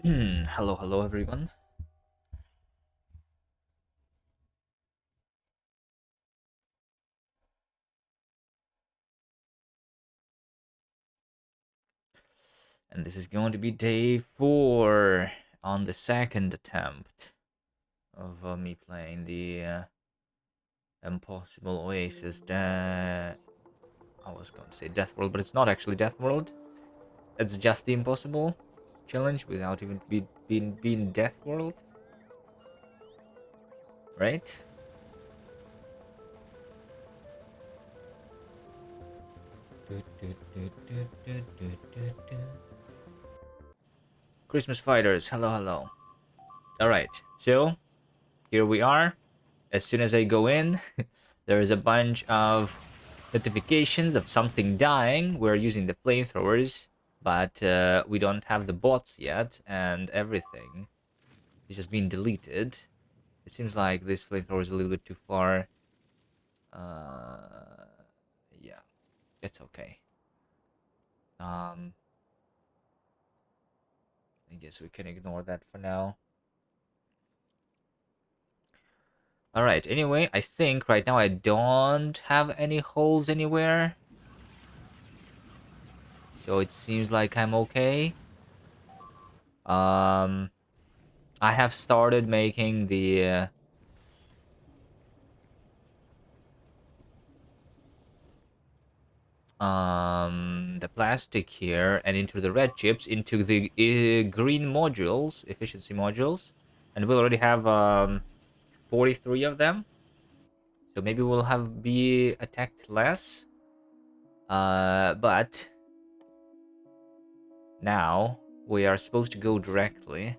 Hello, hello, everyone. And this is going to be day 4 on the second attempt of me playing the Impossible Oasis. I was going to say Death World, but it's not actually Death World. It's just the Impossible challenge without even being Death World, right? Christmas Fighters, hello, hello. All right, so here we are. As soon as I go in, there is a bunch of notifications of something dying. We're using the flamethrowers, but we don't have the bots yet, and everything is just being deleted. It seems like this flamethrower is a little bit too far. Uh, yeah, it's okay. Um, I guess we can ignore that for now. All right. Anyway, I think right now I don't have any holes anywhere, so it seems like I'm okay. Um, I have started making the plastic here and into the red chips into the green modules, efficiency modules, and we already have 43 of them. So maybe we'll have be attacked less. But now we are supposed to go directly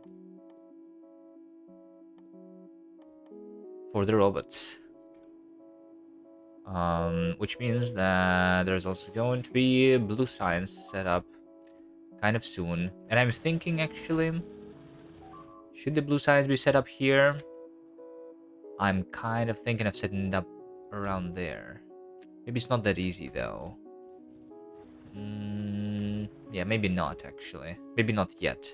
for the robots. Which means that there's also going to be blue science set up kind of soon. And I'm thinking actually, should the blue signs be set up here? I'm kind of thinking of setting it up around there. Maybe it's not that easy though. Yeah, maybe not actually. Maybe not yet.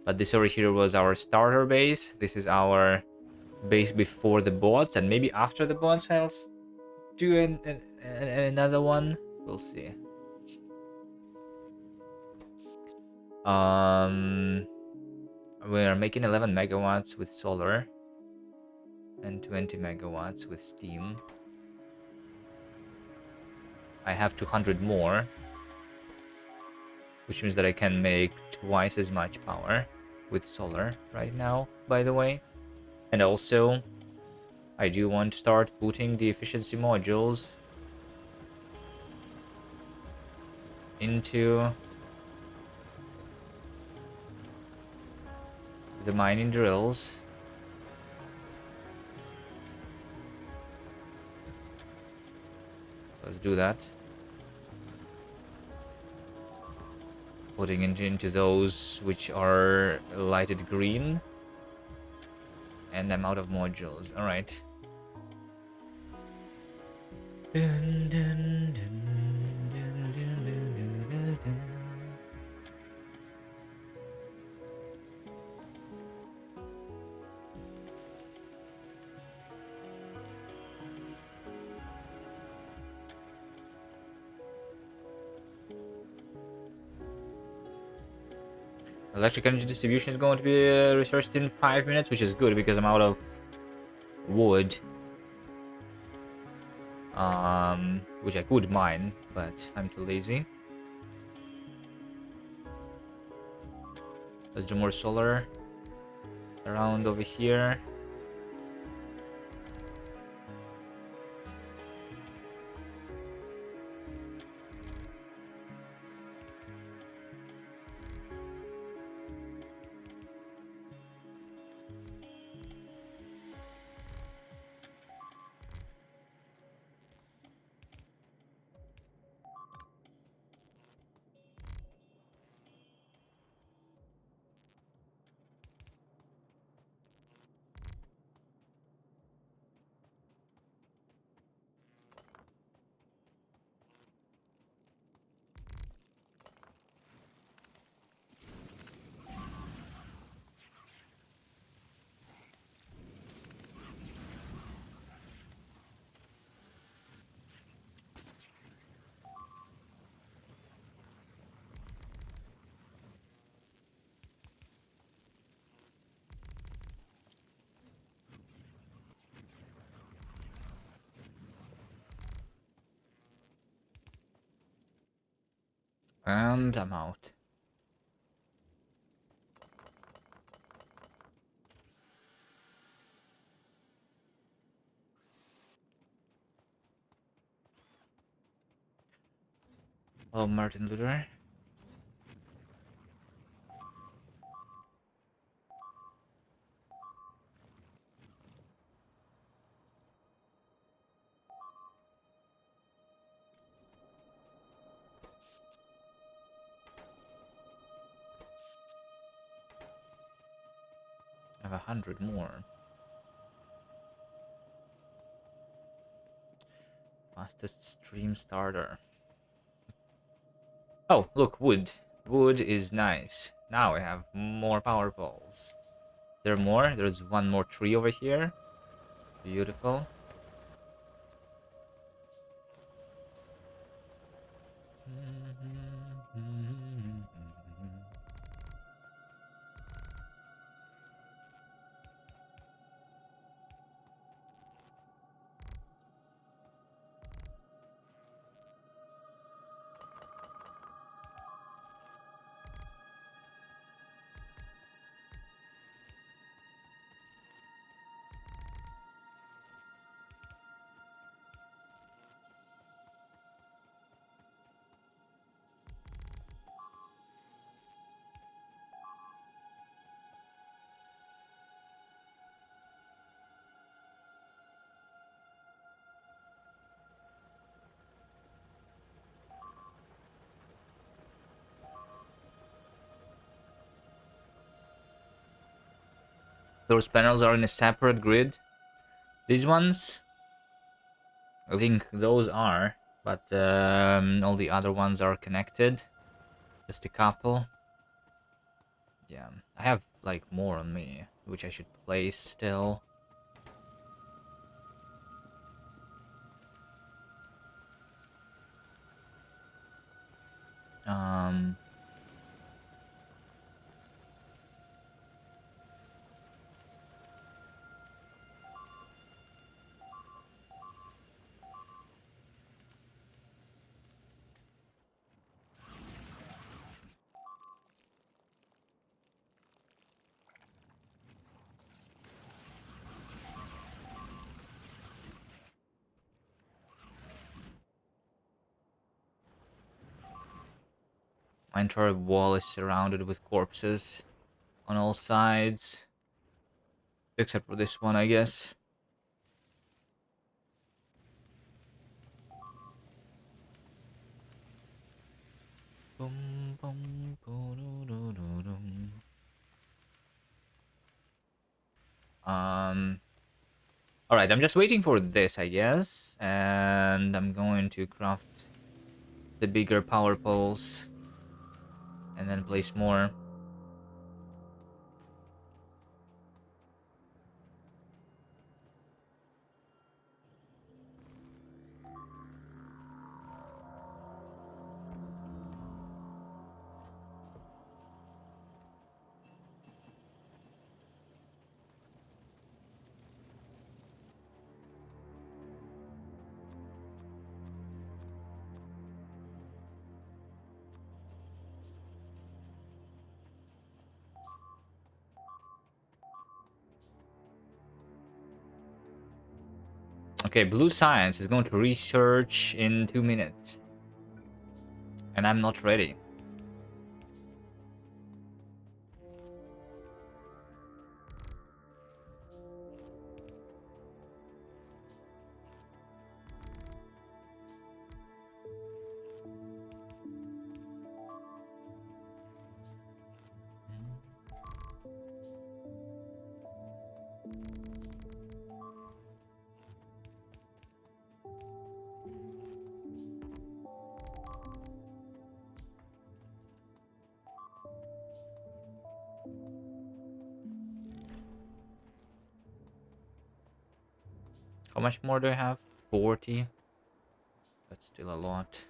But this over here was our starter base. This is our base before the bots, and maybe after the bots I'll do another one. We'll see. Um, we're making 11 megawatts with solar and 20 megawatts with steam. I have 200 more, which means that I can make twice as much power with solar right now, by the way. And also, I do want to start putting the efficiency modules into the mining drills. So let's do that. Putting it into those which are lighted green. And I'm out of modules. Alright. Electric energy distribution is going to be researched in 5 minutes, which is good because I'm out of wood. Which I could mine, but I'm too lazy. Let's do more solar around over here. And I'm out. Hello, Martin Luther. I have 100 more. Fastest stream starter. Oh, look, wood. Wood is nice. Now I have more power poles. Is there more? There's one more tree over here. Beautiful. Those panels are in a separate grid. These ones, I think those are, but all the other ones are connected. Just a couple. Yeah, I have like more on me, which I should place still. Um, my entire wall is surrounded with corpses on all sides, except for this one, I guess. Boom, boom, doo-doo-doo-doo-dum. All right, I'm just waiting for this, I guess, and I'm going to craft the bigger power poles and then place more. Okay, Blue Science is going to research in 2 minutes. And I'm not ready. How much more do I have? 40. That's still a lot.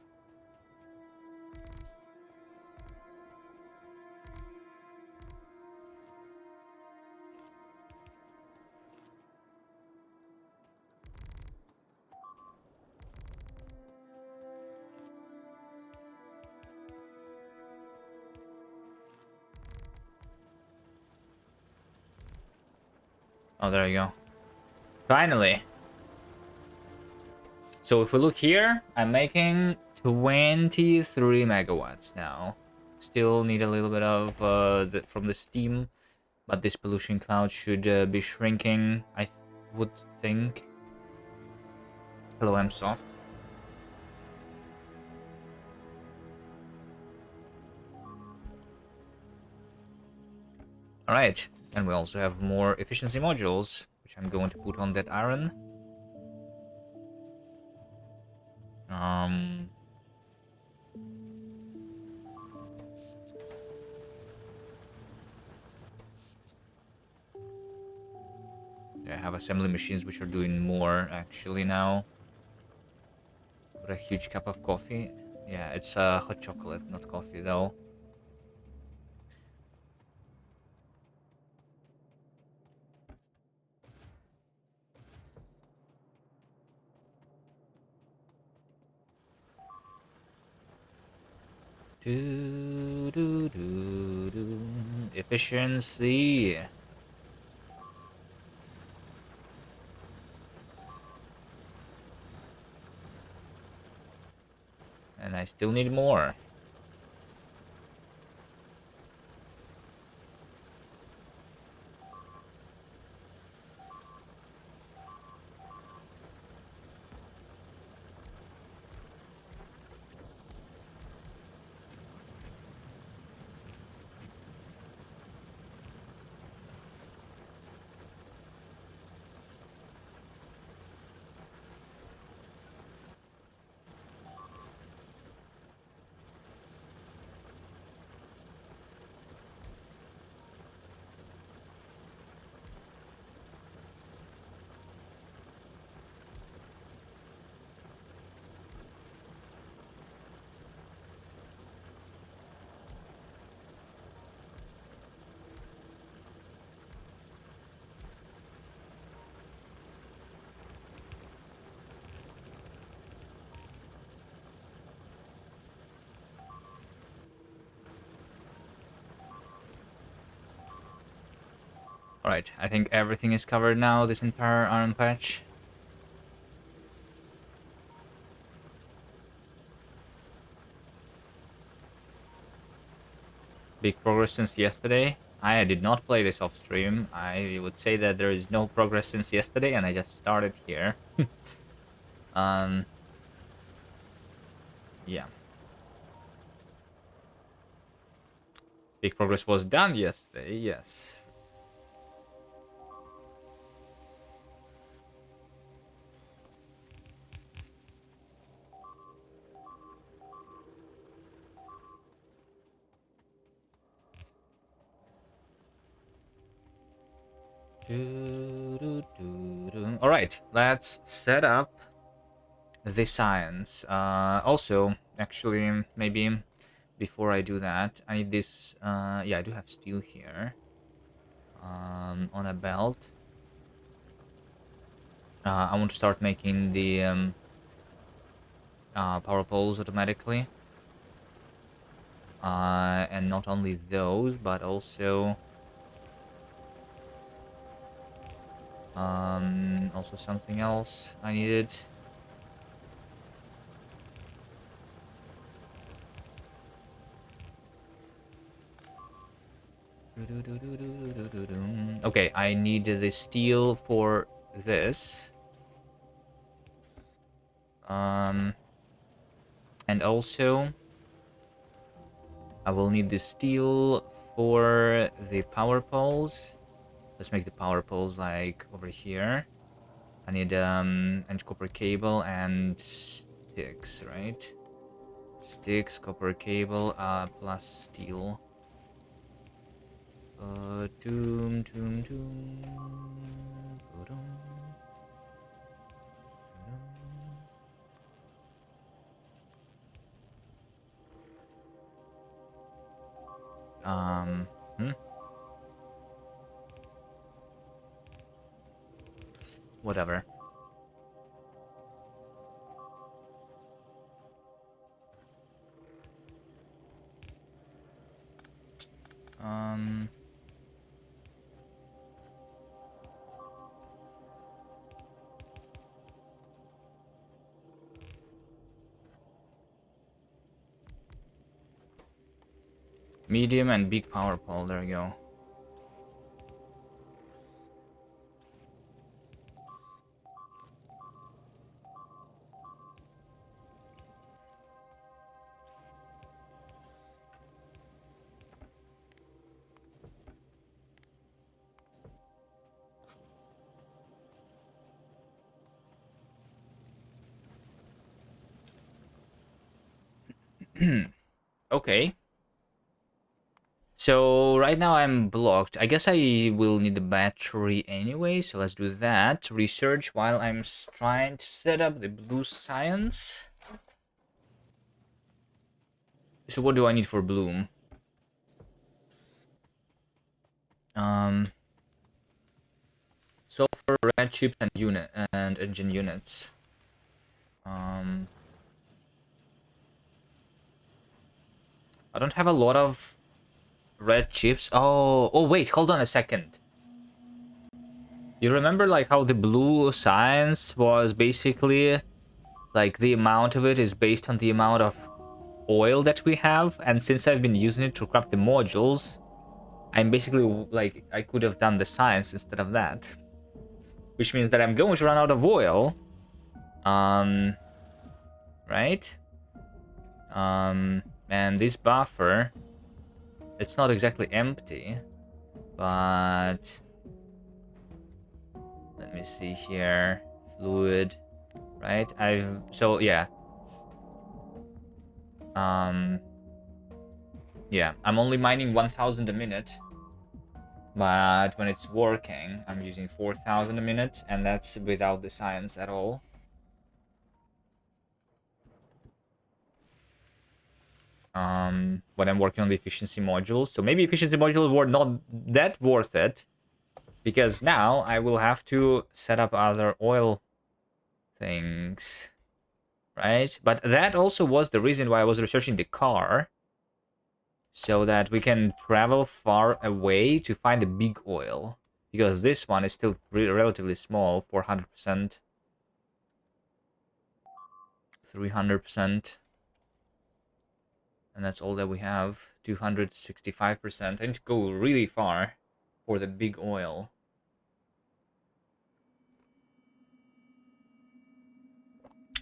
Oh, there you go. Finally. So if we look here, I'm making 23 megawatts now. Still need a little bit of from the steam, but this pollution cloud should be shrinking, I would think. Hello, I'm soft. Alright, and we also have more efficiency modules, which I'm going to put on that iron. Yeah, I have assembly machines which are doing more actually now. With a huge cup of coffee. Yeah, it's hot chocolate, not coffee though. Do, do, do, do. Efficiency. And I still need more. Alright, I think everything is covered now, this entire iron patch. Big progress since yesterday. I did not play this off stream. I would say that there is no progress since yesterday, and I just started here. Yeah. Big progress was done yesterday, yes. All right, let's set up the science. Also, actually, maybe before I do that, I need this. Yeah, I do have steel here. On a belt. I want to start making the power poles automatically. And not only those, but also also something else I needed. Okay, I need the steel for this. And also I will need the steel for the power poles. Let's make the power poles like over here. I need and copper cable and sticks, right? Sticks, copper cable, plus steel. Doom, doom, doom. Hmm? Whatever. Medium and big power pole. There you go. Okay. So right now I'm blocked. I guess I will need the battery anyway, so let's do that. Research while I'm trying to set up the blue science. So what do I need for bloom? Sulfur, red chips, and engine units. I don't have a lot of red chips. Oh wait, hold on a second. You remember like how the blue science was basically like the amount of it is based on the amount of oil that we have, and since I've been using it to craft the modules, I'm basically like I could have done the science instead of that, which means that I'm going to run out of oil. Right? And this buffer, it's not exactly empty, but let me see here. Fluid, right? So yeah. Yeah, I'm only mining 1,000 a minute, but when it's working, I'm using 4,000 a minute, and that's without the science at all. When I'm working on the efficiency modules. So maybe efficiency modules were not that worth it, because now I will have to set up other oil things, right? But that also was the reason why I was researching the car, so that we can travel far away to find the big oil, because this one is still relatively small, 400%, 300%. And that's all that we have. 265%. I need to go really far for the big oil.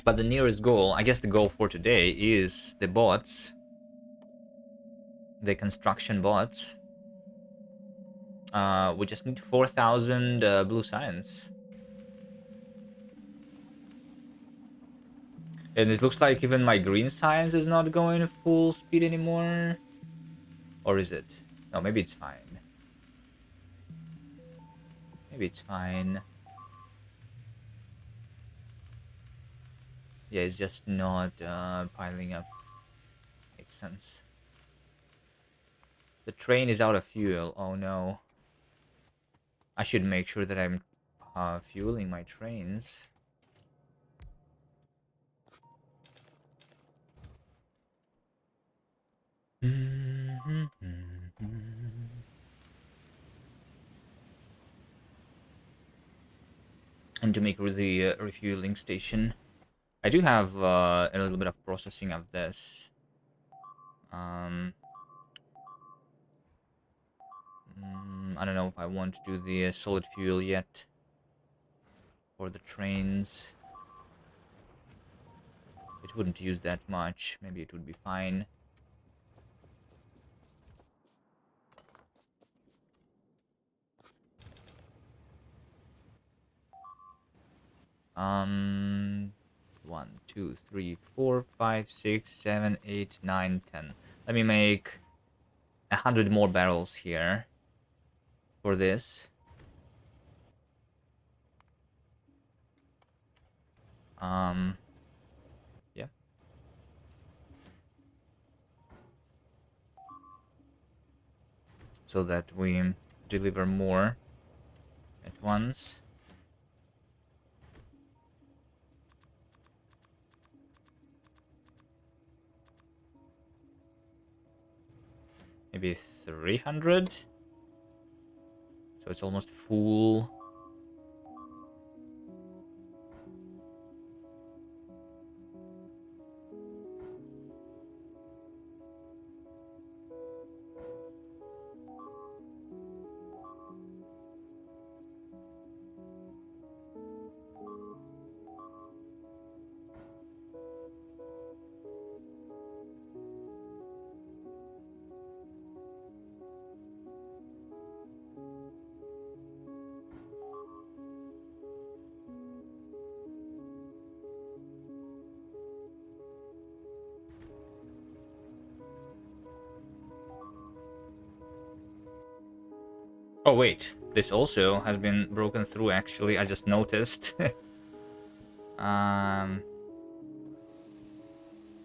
But the nearest goal, I guess the goal for today, is the bots. The construction bots. We just need 4,000 blue science. And it looks like even my green science is not going full speed anymore. Or is it? No, maybe it's fine. Maybe it's fine. Yeah, it's just not piling up. Makes sense. The train is out of fuel. Oh no. I should make sure that I'm fueling my trains. And to make the refueling station. I do have a little bit of processing of this. I don't know if I want to do the solid fuel yet for the trains. It wouldn't use that much. Maybe it would be fine. Um, 1, 2, 3, 4, 5, 6, 7, 8, 9, 10. Let me make 100 more barrels here for this. Yeah. So that we deliver more at once. Maybe 300. So it's almost full. Oh wait, this also has been broken through actually, I just noticed.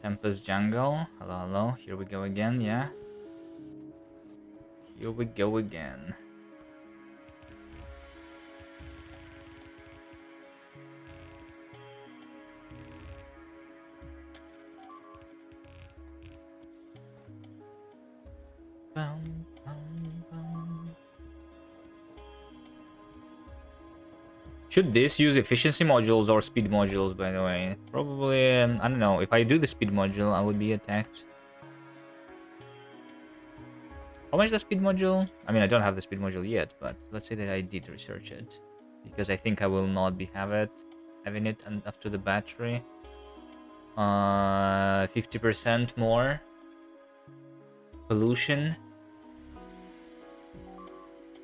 Tempest Jungle. Hello, hello. Here we go again, yeah. Here we go again. Bum, bum, bum. Should this use efficiency modules or speed modules, by the way? Probably, I don't know. If I do the speed module, I would be attacked. How much is the speed module? I mean, I don't have the speed module yet, but let's say that I did research it. Because I think I will not be having it after the battery. 50% more pollution.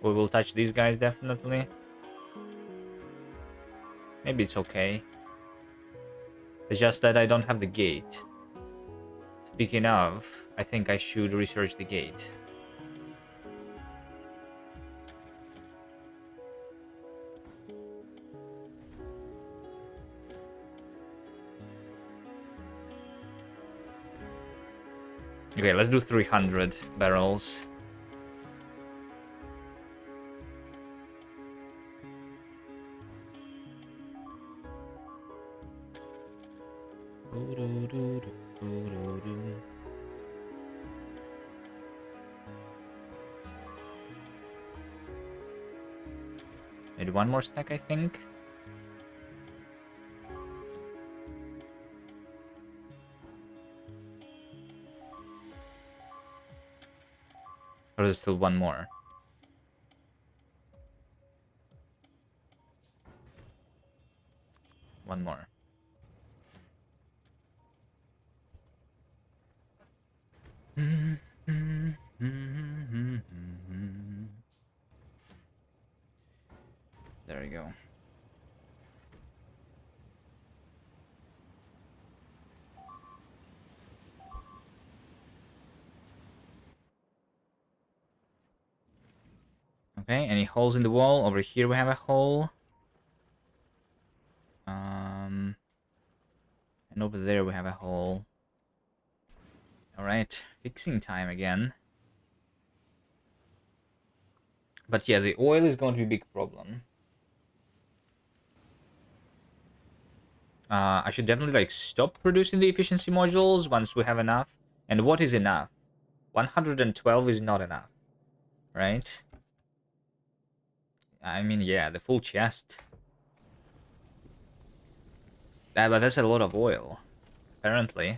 We will touch these guys definitely. Maybe it's okay. It's just that I don't have the gate. Speaking of, I think I should research the gate. Okay, let's do 300 barrels. Maybe one more stack, I think. Or is there still one more? One more. There we go. Okay, any holes in the wall? Over here we have a hole. And over there we have a hole. Alright, fixing time again. But yeah, the oil is going to be a big problem. I should definitely like stop producing the efficiency modules once we have enough. And what is enough? 112 is not enough, right? I mean, yeah, the full chest. But that's a lot of oil, apparently.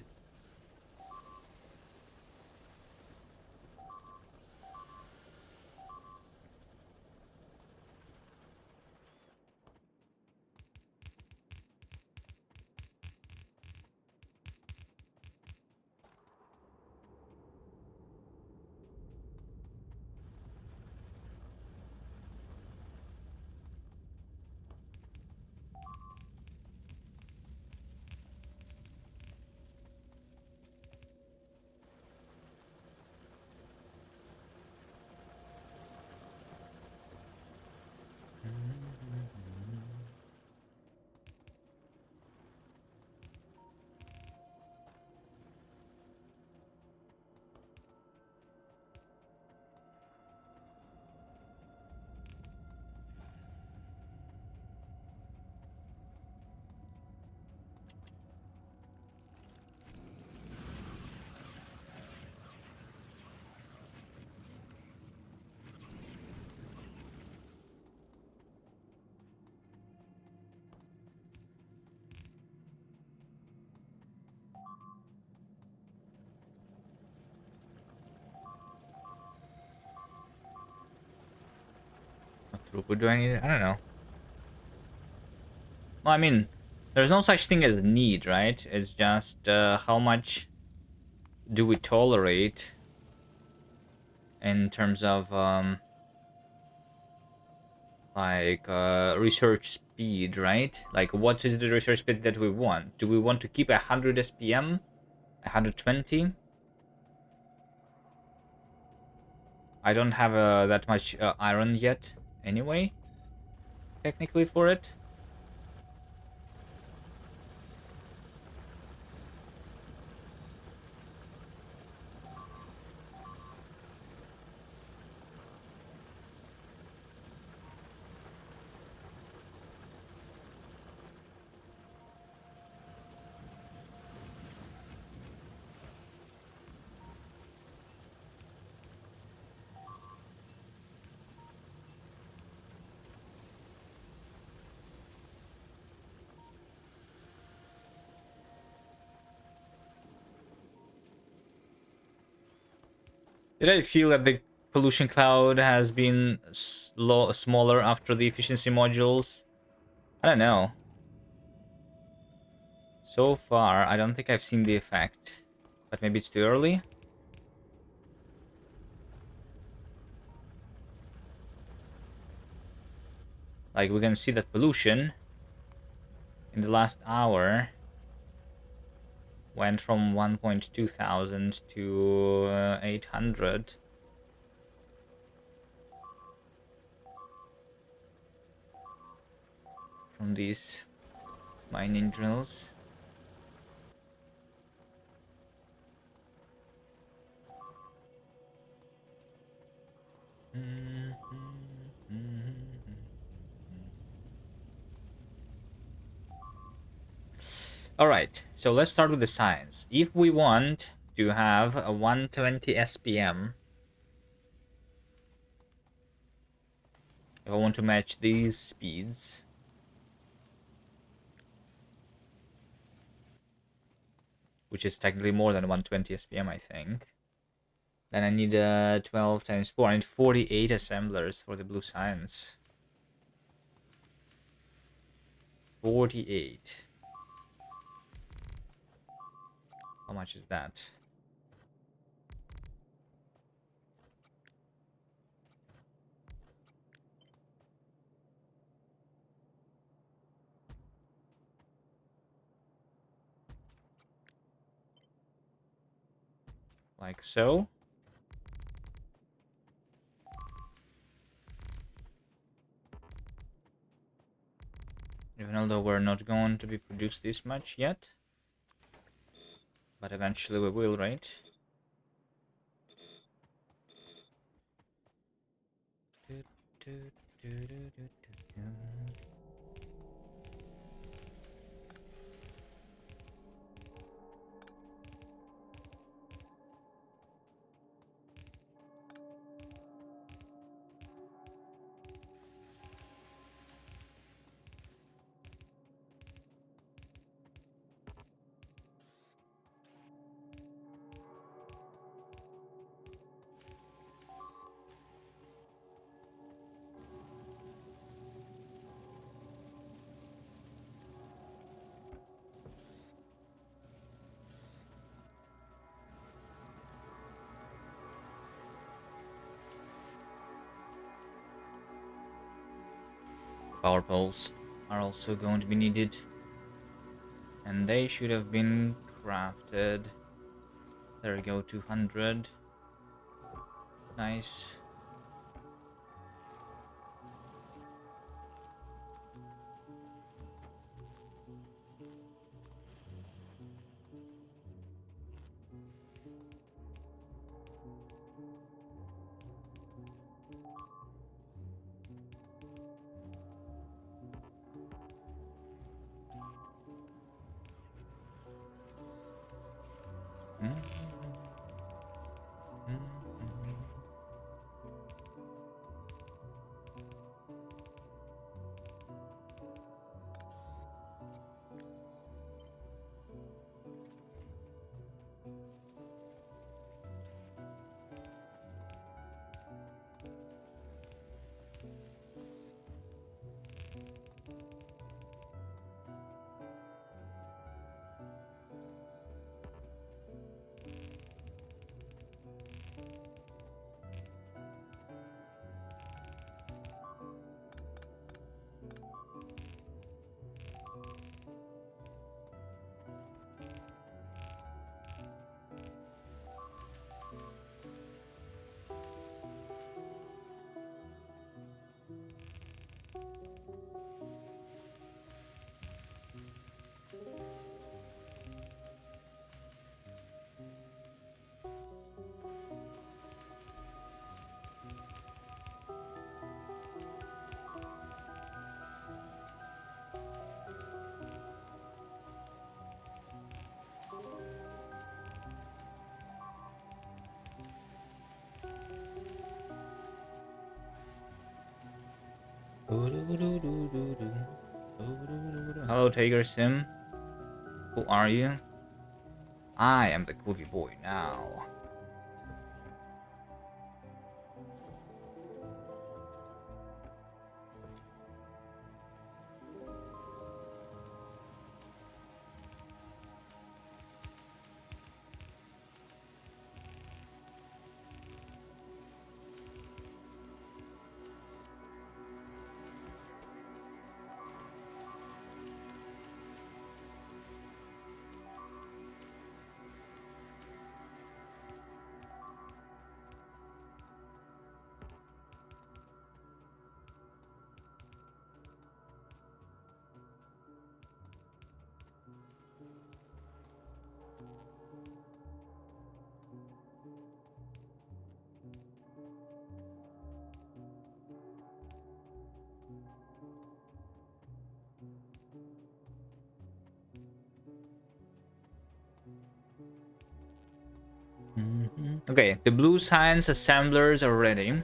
What throughput do I need? I don't know. Well, I mean, there's no such thing as need, right? It's just how much do we tolerate in terms of research speed, right? Like, what is the research speed that we want? Do we want to keep 100 SPM? 120? I don't have that much iron yet anyway, technically, for it. Did I feel that the pollution cloud has been smaller after the efficiency modules? I don't know. So far, I don't think I've seen the effect. But maybe it's too early? Like, we can see that pollution in the last hour went from 1.2 thousand to 800. From these mining drills. All right, so let's start with the science. If we want to have a 120 SPM, if I want to match these speeds, which is technically more than 120 SPM, I think, then I need 12 times 4. I need 48 assemblers for the blue science. 48. How much is that? Like so. Even although we're not going to be produced this much yet. But eventually we will, right? Power poles are also going to be needed. And they should have been crafted. There we go, 200. Nice. Hello, Tiger Sim. Who are you? I am the Groovy Boy now. Okay, the blue science assemblers are ready. And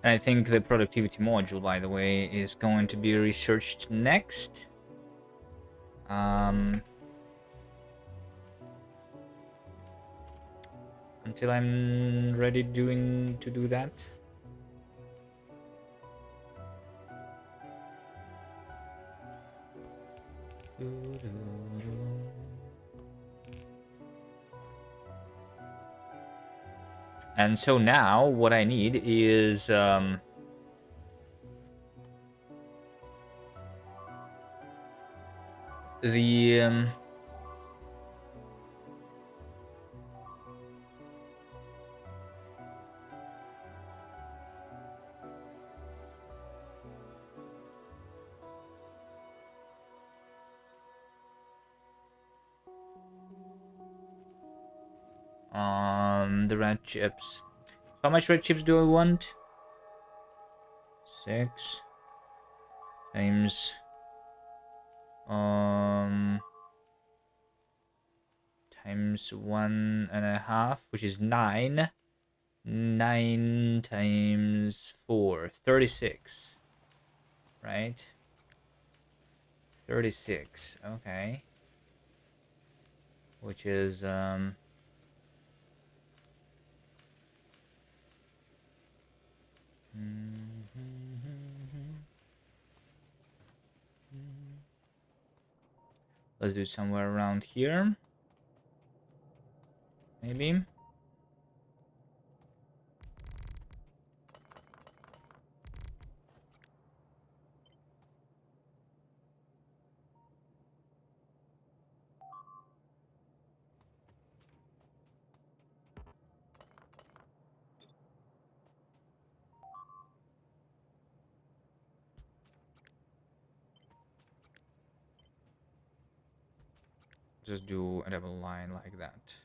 I think the productivity module, by the way, is going to be researched next. Until I'm ready to do that. And so now what I need is the red chips. How much red chips do I want? 6 times times 1.5, which is 9. 9 times 4, 36. Right? 36. Okay. Which is let's do it somewhere around here. Maybe. Just do a double line like that.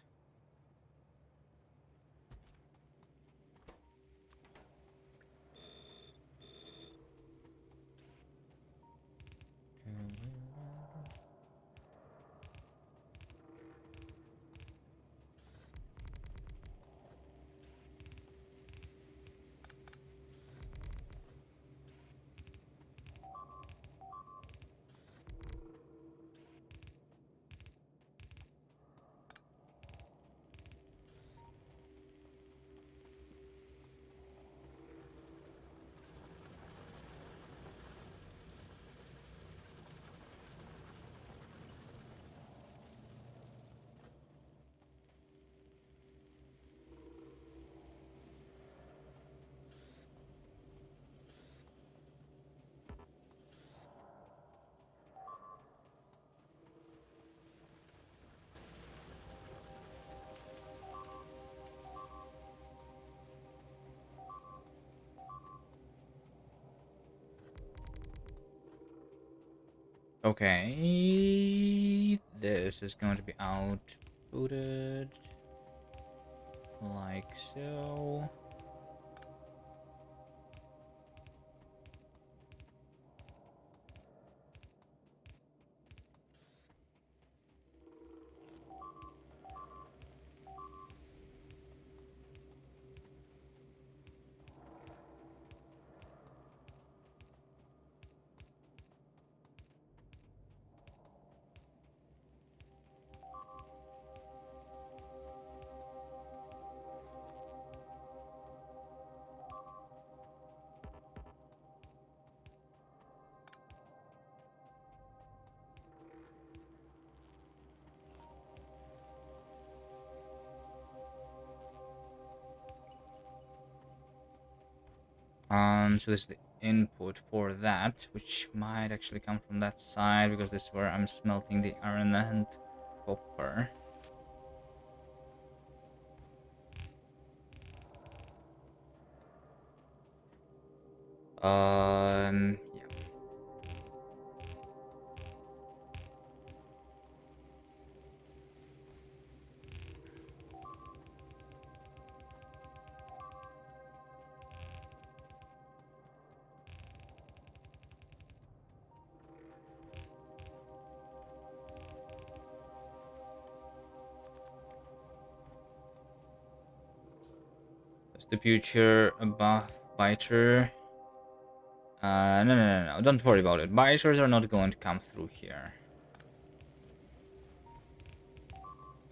Okay, this is going to be outputted like so. So this is the input for that, which might actually come from that side, because this is where I'm smelting the iron and copper. Yeah. That's the future buff biter. No. Don't worry about it. Biters are not going to come through here.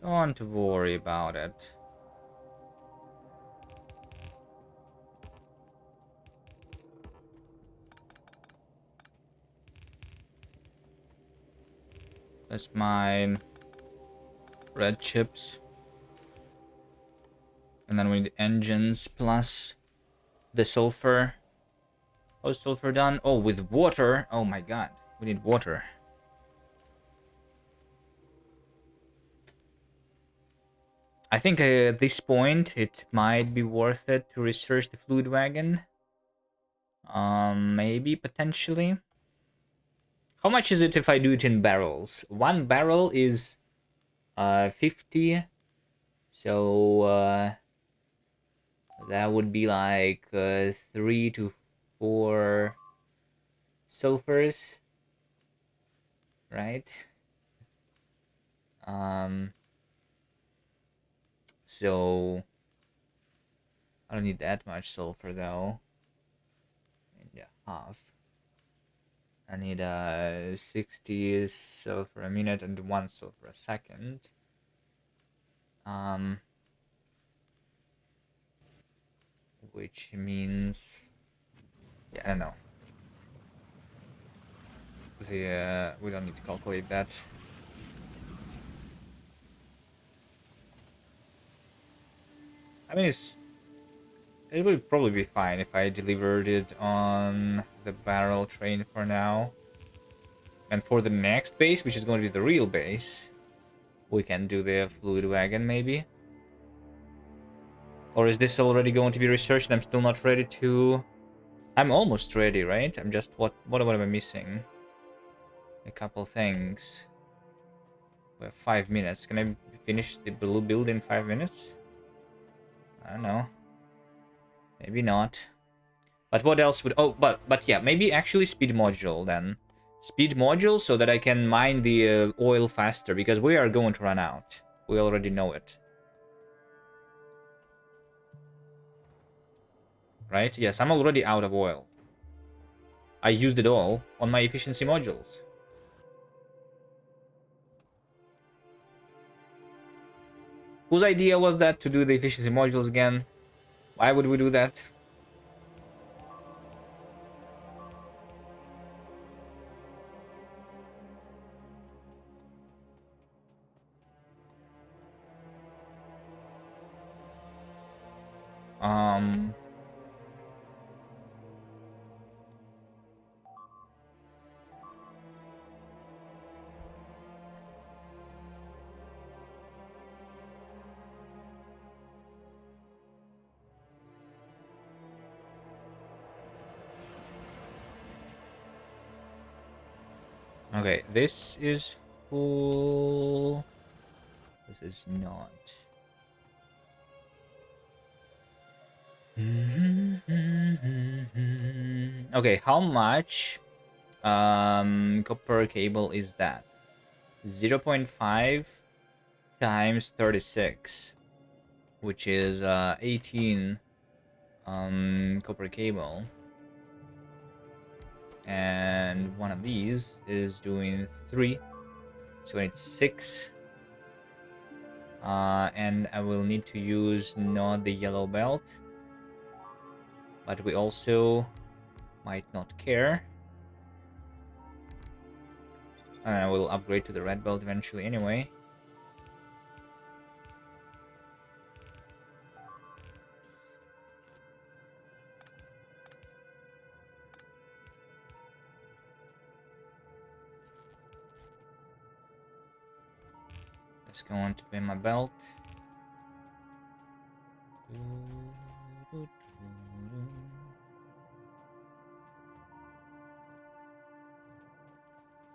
Don't worry about it. That's my red chips. And then we need engines plus the sulfur. How's sulfur done? Oh, with water. Oh my god. We need water. I think at this point it might be worth it to research the fluid wagon. Maybe potentially. How much is it if I do it in barrels? One barrel is 50. So that would be like 3 to 4 sulfurs, right? So I don't need that much sulfur though. And half. I need 60 sulfur a minute and 1 sulfur a second. Which means, yeah, I don't know. We don't need to calculate that. I mean, it would probably be fine if I delivered it on the barrel train for now. And for the next base, which is going to be the real base, we can do the fluid wagon maybe. Or is this already going to be researched and I'm still not ready to... I'm almost ready, right? I'm just... What am I missing? A couple things. We have 5 minutes. Can I finish the blue build in 5 minutes? I don't know. Maybe not. But what else would... Oh, but yeah, maybe actually speed module then. Speed module so that I can mine the oil faster, because we are going to run out. We already know it. Right? Yes, I'm already out of oil. I used it all on my efficiency modules. Whose idea was that to do the efficiency modules again? Why would we do that? Okay, this is full. This is not. Okay, how much copper cable is that? 0.5 times 36, which is 18 copper cable. And one of these is doing 3, so it's 6. And I will need to use not the yellow belt, but we also might not care. And I will upgrade to the red belt eventually anyway. Let's go on to pay my belt.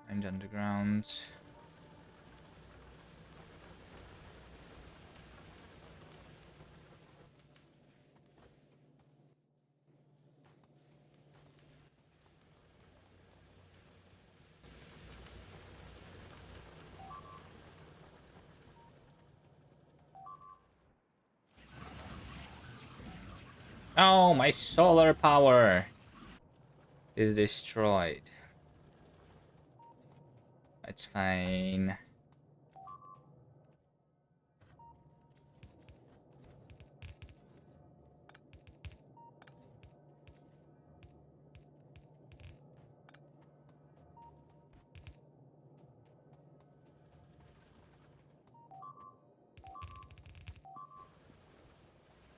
And undergrounds. Oh, my solar power is destroyed. That's fine.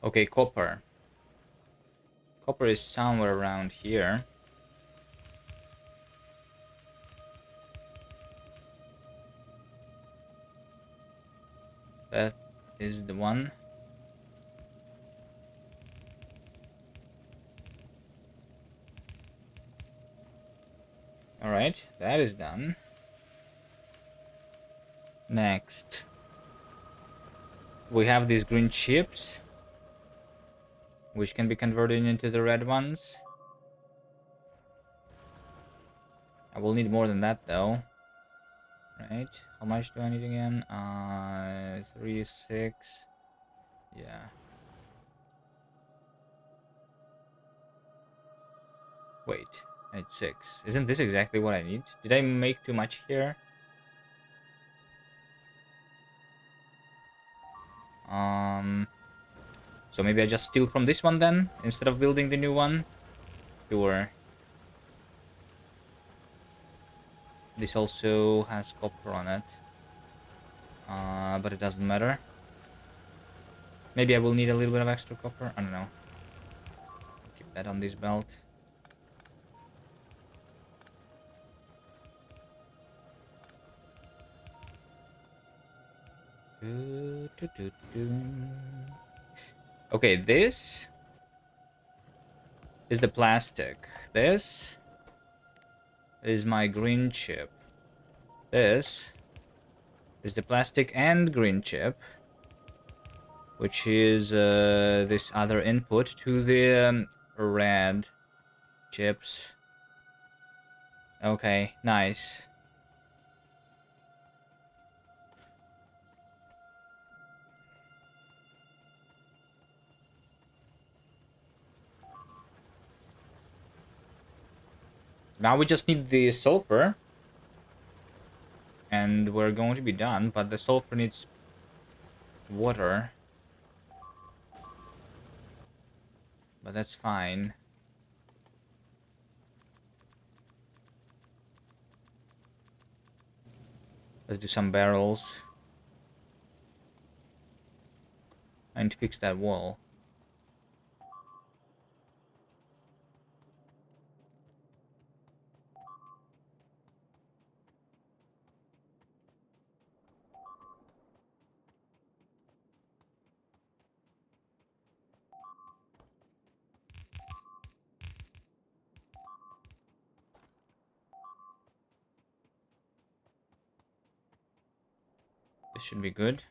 Okay, copper. Copper is somewhere around here. That is the one. Alright, that is done. Next. We have these green chips, which can be converted into the red ones. I will need more than that though. Right? How much do I need again? 3, 6. Yeah. Wait, I need 6. Isn't this exactly what I need? Did I make too much here? So maybe I just steal from this one then, instead of building the new one? Sure. This also has copper on it. But it doesn't matter. Maybe I will need a little bit of extra copper. I don't know. Keep that on this belt. Okay, this is the plastic. This is my green chip. This is the plastic and green chip, which is this other input to the red chips. Okay, nice. Now we just need the sulfur, and we're going to be done, but the sulfur needs water. But that's fine. Let's do some barrels. I need to fix that wall. This should be good.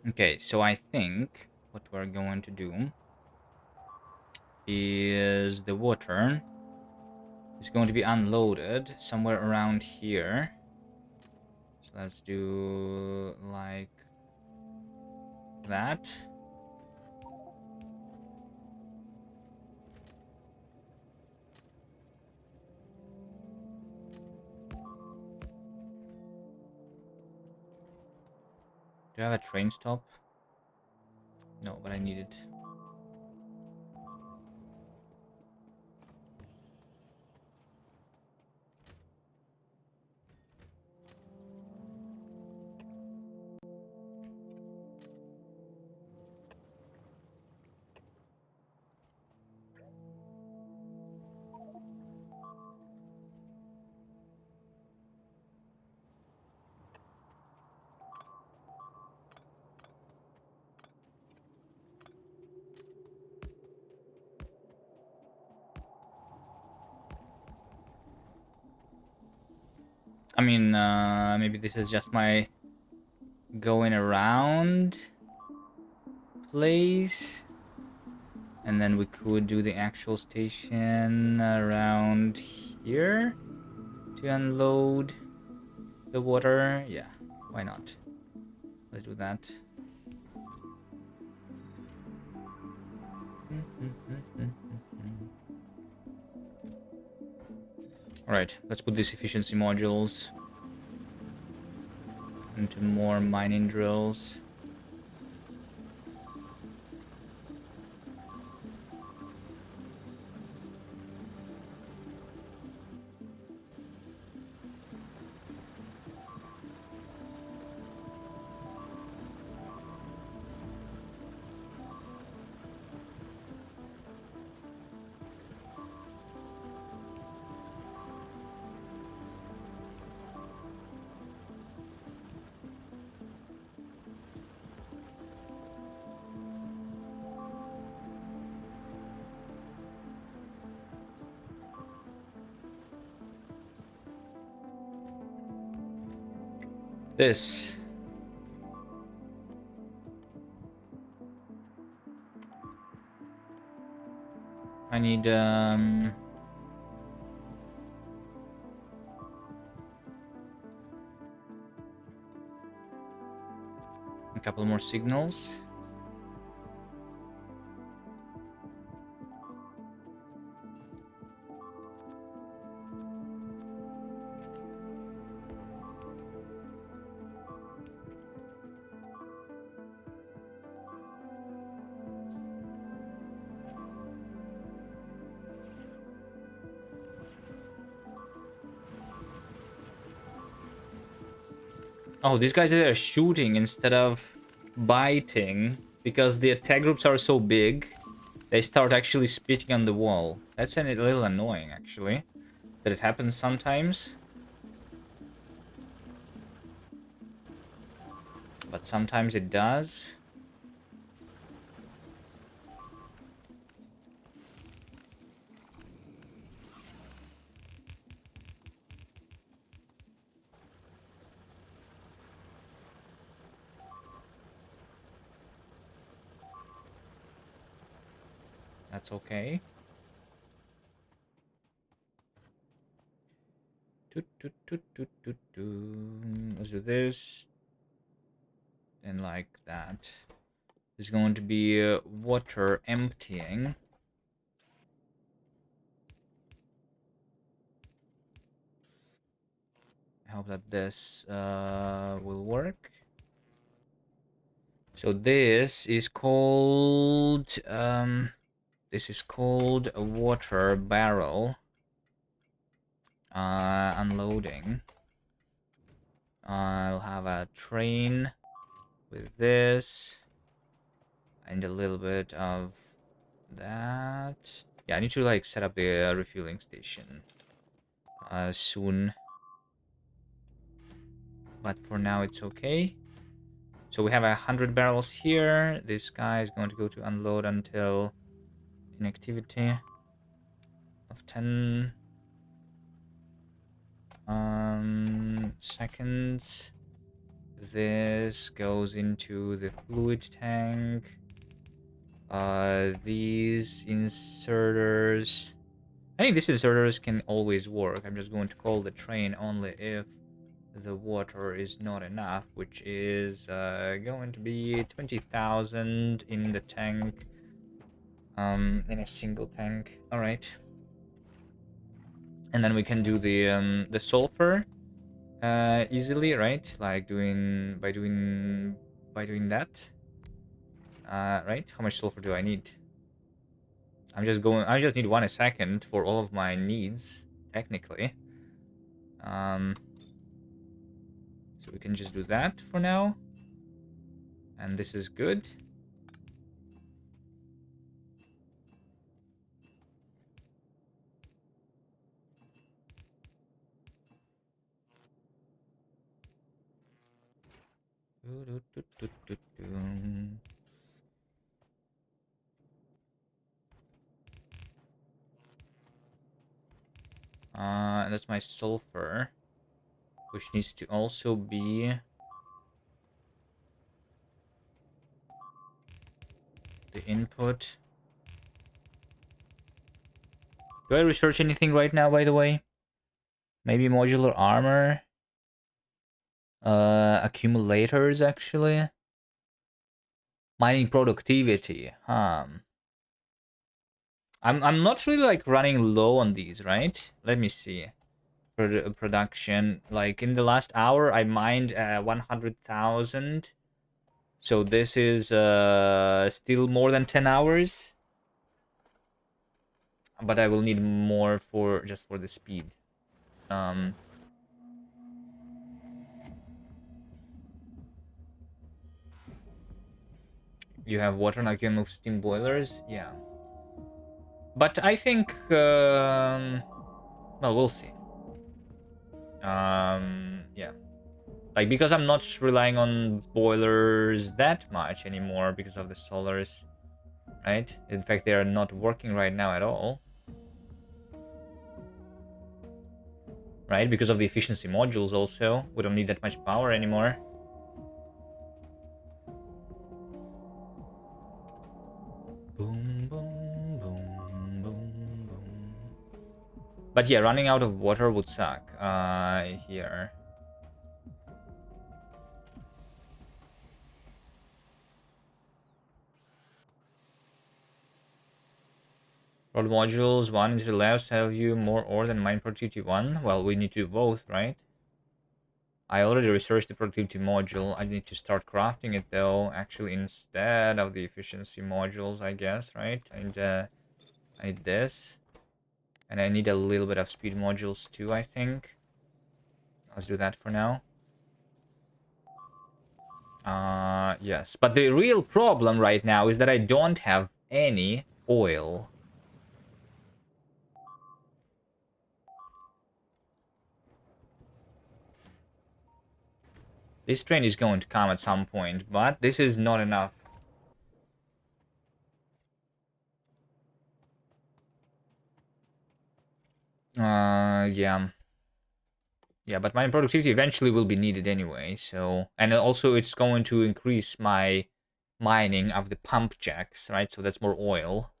Okay, so I think what we're going to do is the water is going to be unloaded somewhere around here. So let's do like that. Do I have a train stop? No, but I need it. I mean, maybe this is just my going around place. And then we could do the actual station around here to unload the water. Yeah, why not? Let's do that. Alright, let's put these efficiency modules into more mining drills. This. I need a couple more signals. Oh, these guys are shooting instead of biting because the attack groups are so big. They start actually spitting on the wall. That's a little annoying, actually. That it happens sometimes. But sometimes it does. That's okay. Let's do this. And like that. There's going to be water emptying. I hope that this will work. So this is called a water barrel unloading. I'll have a train with this and a little bit of that. Yeah, I need to like set up the refueling station soon, but for now it's okay. So we have 100 barrels here. This guy is going to go to unload until inactivity of 10 seconds. This goes into the fluid tank. These inserters, I think these inserters can always work. I'm just going to call the train only if the water is not enough, which is going to be 20,000 in the tank, in a single tank. All right, and then we can do the sulfur easily, right? Like doing by doing that. Right? How much sulfur do I need? I just need 1 a second for all of my needs, technically. So we can just do that for now. And this is good. And that's my sulfur, which needs to also be the input. Do I research anything right now, by the way? Maybe modular armor? Accumulators, actually? Mining productivity, I'm not really like running low on these, right? Let me see. Production, like in the last hour I mined 100,000. So this is still more than 10 hours. But I will need more for just for the speed. You have water, now you can move steam boilers. Yeah. But I think well, we'll see. Yeah. Like, because I'm not relying on boilers that much anymore because of the solars, right? In fact, they are not working right now at all. Right? Because of the efficiency modules also. We don't need that much power anymore. Boom, boom, boom, boom, boom. But yeah, running out of water would suck. Here. Road modules, one into the left, have you more ore than mine productivity 1? Well, we need to do both, right? I already researched the productivity module. I need to start crafting it though, actually, instead of the efficiency modules, I guess, right? And I need this. And I need a little bit of speed modules too, I think. Let's do that for now. Yes. But the real problem right now is that I don't have any oil. This train is going to come at some point, but this is not enough. Yeah. Yeah, but my productivity eventually will be needed anyway, so... And also it's going to increase my mining of the pump jacks, right? So that's more oil,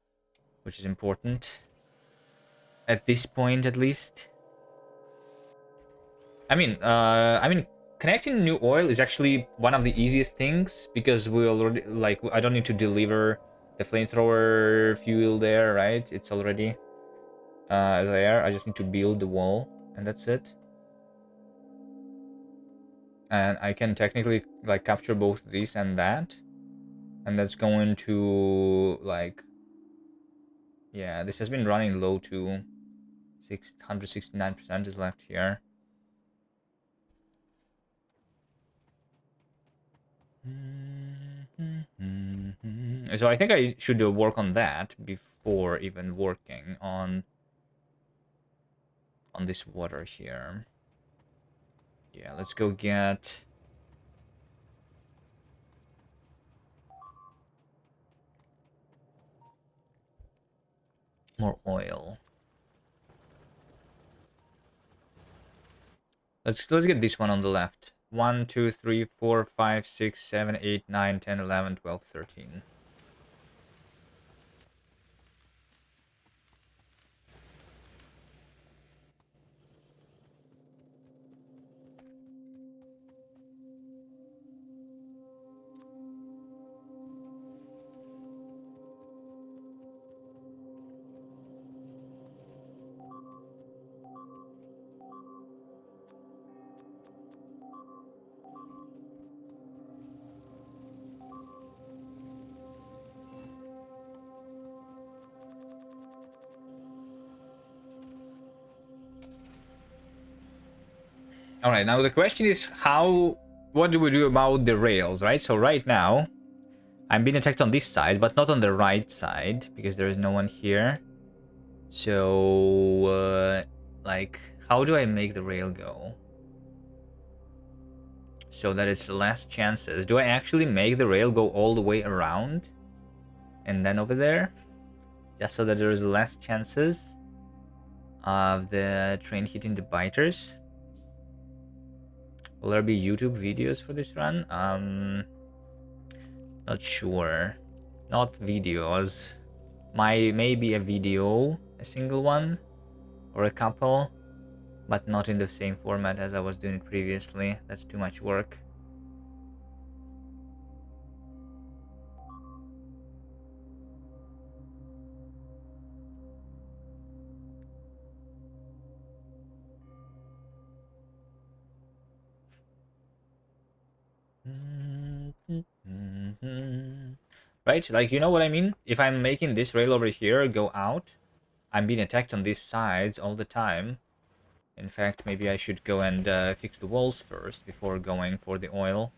which is important. At this point, at least. I mean, connecting new oil is actually one of the easiest things, because we already, like, I don't need to deliver the flamethrower fuel there, right? It's already there. I just need to build the wall, and that's it. And I can technically like capture both this and that, and that's going to like, yeah, this has been running low too. 669% is left here. So I think I should work on that before even working on this water here. Yeah, let's go get more oil. Let's get this one on the left. 1, 2, 3, 4, 5, 6, 7, 8, 9, 10, 11, 12, 13. All right, now the question is what do we do about the rails, right? So right now, I'm being attacked on this side, but not on the right side, because there is no one here. So, like, how do I make the rail go? So that it's less chances. Do I actually make the rail go all the way around? And then over there? Just so that there is less chances of the train hitting the biters? Will there be YouTube videos for this run? Not sure. Not videos. Maybe a video, a single one, or a couple, but not in the same format as I was doing previously. That's too much work. Right? Like, you know what I mean? If I'm making this rail over here go out, I'm being attacked on these sides all the time. In fact, maybe I should go and fix the walls first before going for the oil.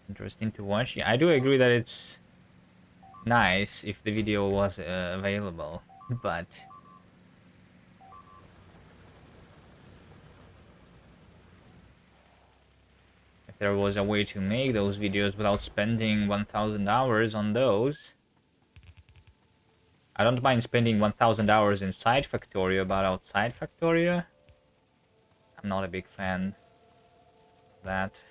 Interesting to watch. Yeah, I do agree that it's nice if the video was available, but if there was a way to make those videos without spending 1,000 hours on those, I don't mind spending 1,000 hours inside Factorio, but outside Factorio, I'm not a big fan of that.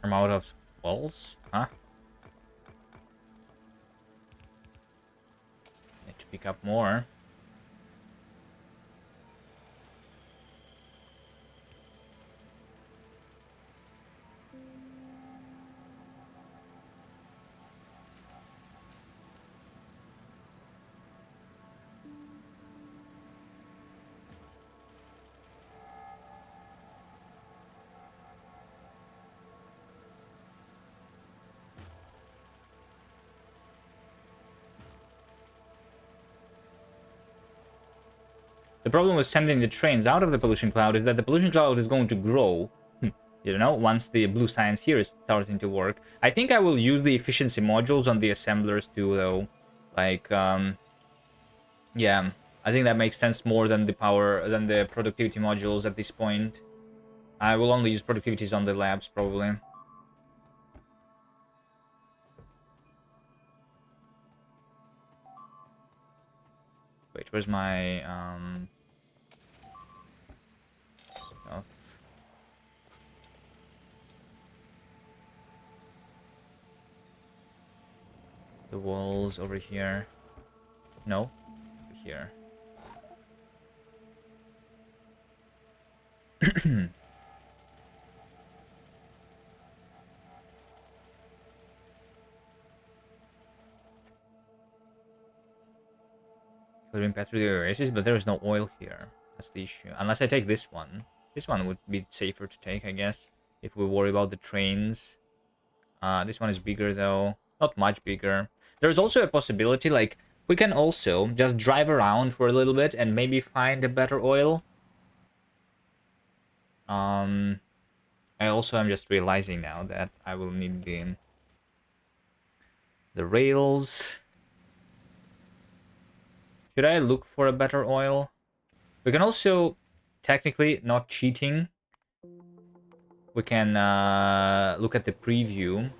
I'm out of walls? Huh? Need to pick up more. The problem with sending the trains out of the pollution cloud is that the pollution cloud is going to grow, you know, once the blue science here is starting to work. I think I will use the efficiency modules on the assemblers too, though. Like, yeah, I think that makes sense more than the productivity modules at this point. I will only use productivities on the labs, probably. Wait, where's my, stuff? The walls over here. No, over here. Clearing path through the Oasis, but there is no oil here. That's the issue. Unless I take this one. This one would be safer to take, I guess. If we worry about the trains. This one is bigger, though. Not much bigger. There's also a possibility, like, we can also just drive around for a little bit and maybe find a better oil. I also am just realizing now that I will need the rails. Should I look for a better oil? We can also, technically, not cheating. We can look at the preview.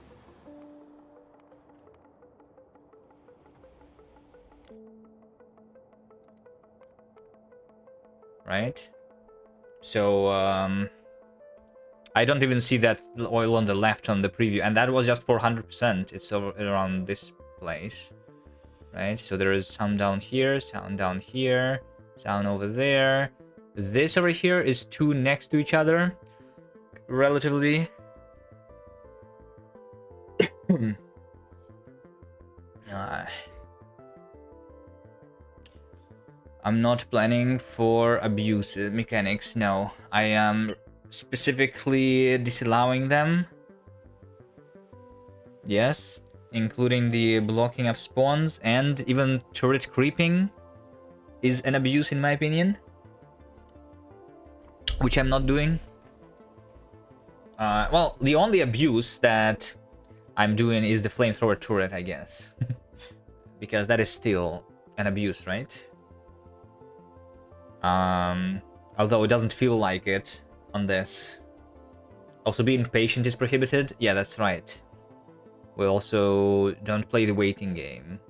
Right? So, I don't even see that oil on the left on the preview. And that was just for 100%. It's over around this place. Right? So there is some down here, some down here, some over there. This over here is two next to each other. Relatively. I'm not planning for abuse mechanics, no. I am specifically disallowing them. Yes, including the blocking of spawns and even turret creeping is an abuse in my opinion. Which I'm not doing. Well, the only abuse that I'm doing is the flamethrower turret, I guess. Because that is still an abuse, right? Although it doesn't feel like it on this. Also, being patient is prohibited. Yeah, that's right. We also don't play the waiting game.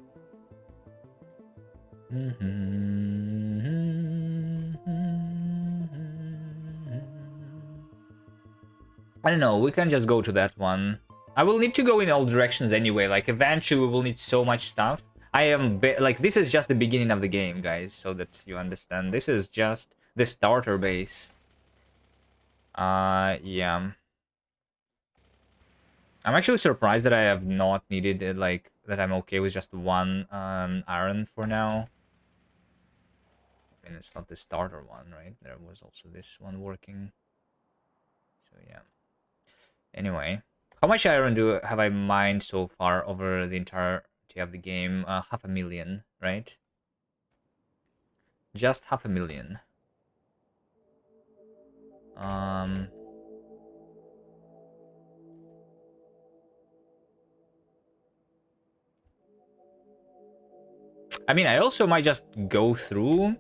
I don't know, we can just go to that one. I will need to go in all directions anyway, like eventually we will need so much stuff. I am, like, this is just the beginning of the game, guys, so that you understand. This is just the starter base. Yeah. I'm actually surprised that I have not needed it, like, that I'm okay with just one iron for now. I mean, it's not the starter one, right? There was also this one working. So, yeah. Anyway. How much iron have I mined so far over the entirety of the game? 500,000, right? Just 500,000. I mean, I also might just go through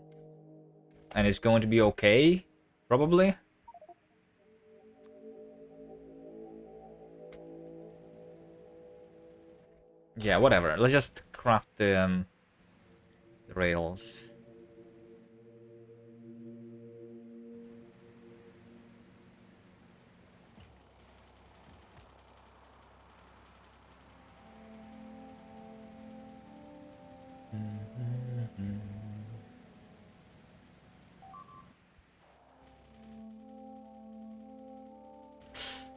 and it's going to be okay, probably. Yeah, whatever. Let's just craft the rails.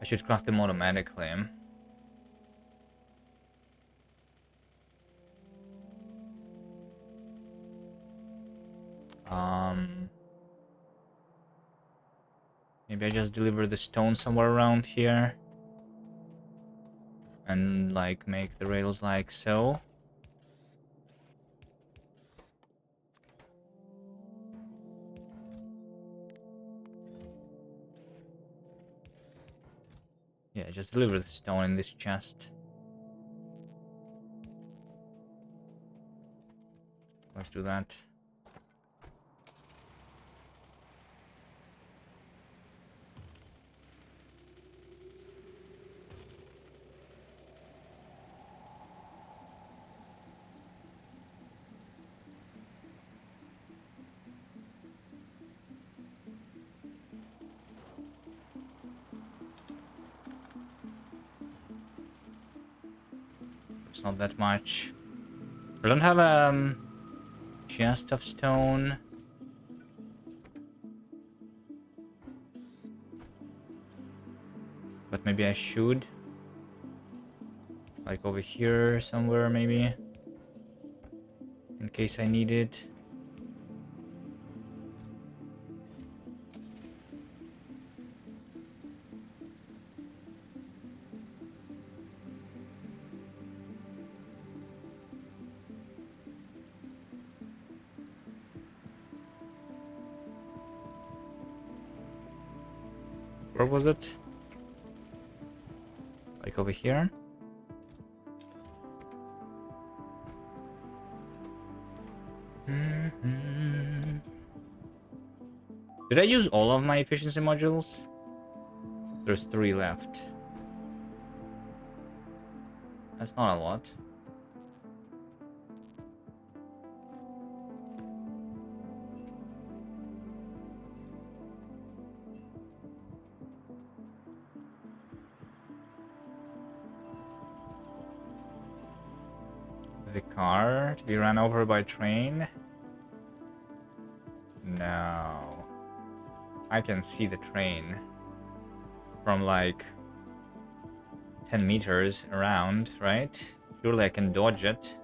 I should craft them automatically. Maybe I just deliver the stone somewhere around here. And, like, make the rails like so. Yeah, just deliver the stone in this chest. Let's do that. It's not that much. I don't have a chest of stone. But maybe I should. Like over here somewhere, maybe. In case I need it. Where was it? Like over here? Did I use all of my efficiency modules? There's 3 left. That's not a lot. The car to be run over by train? No. I can see the train from like 10 meters around, right? Surely I can dodge it.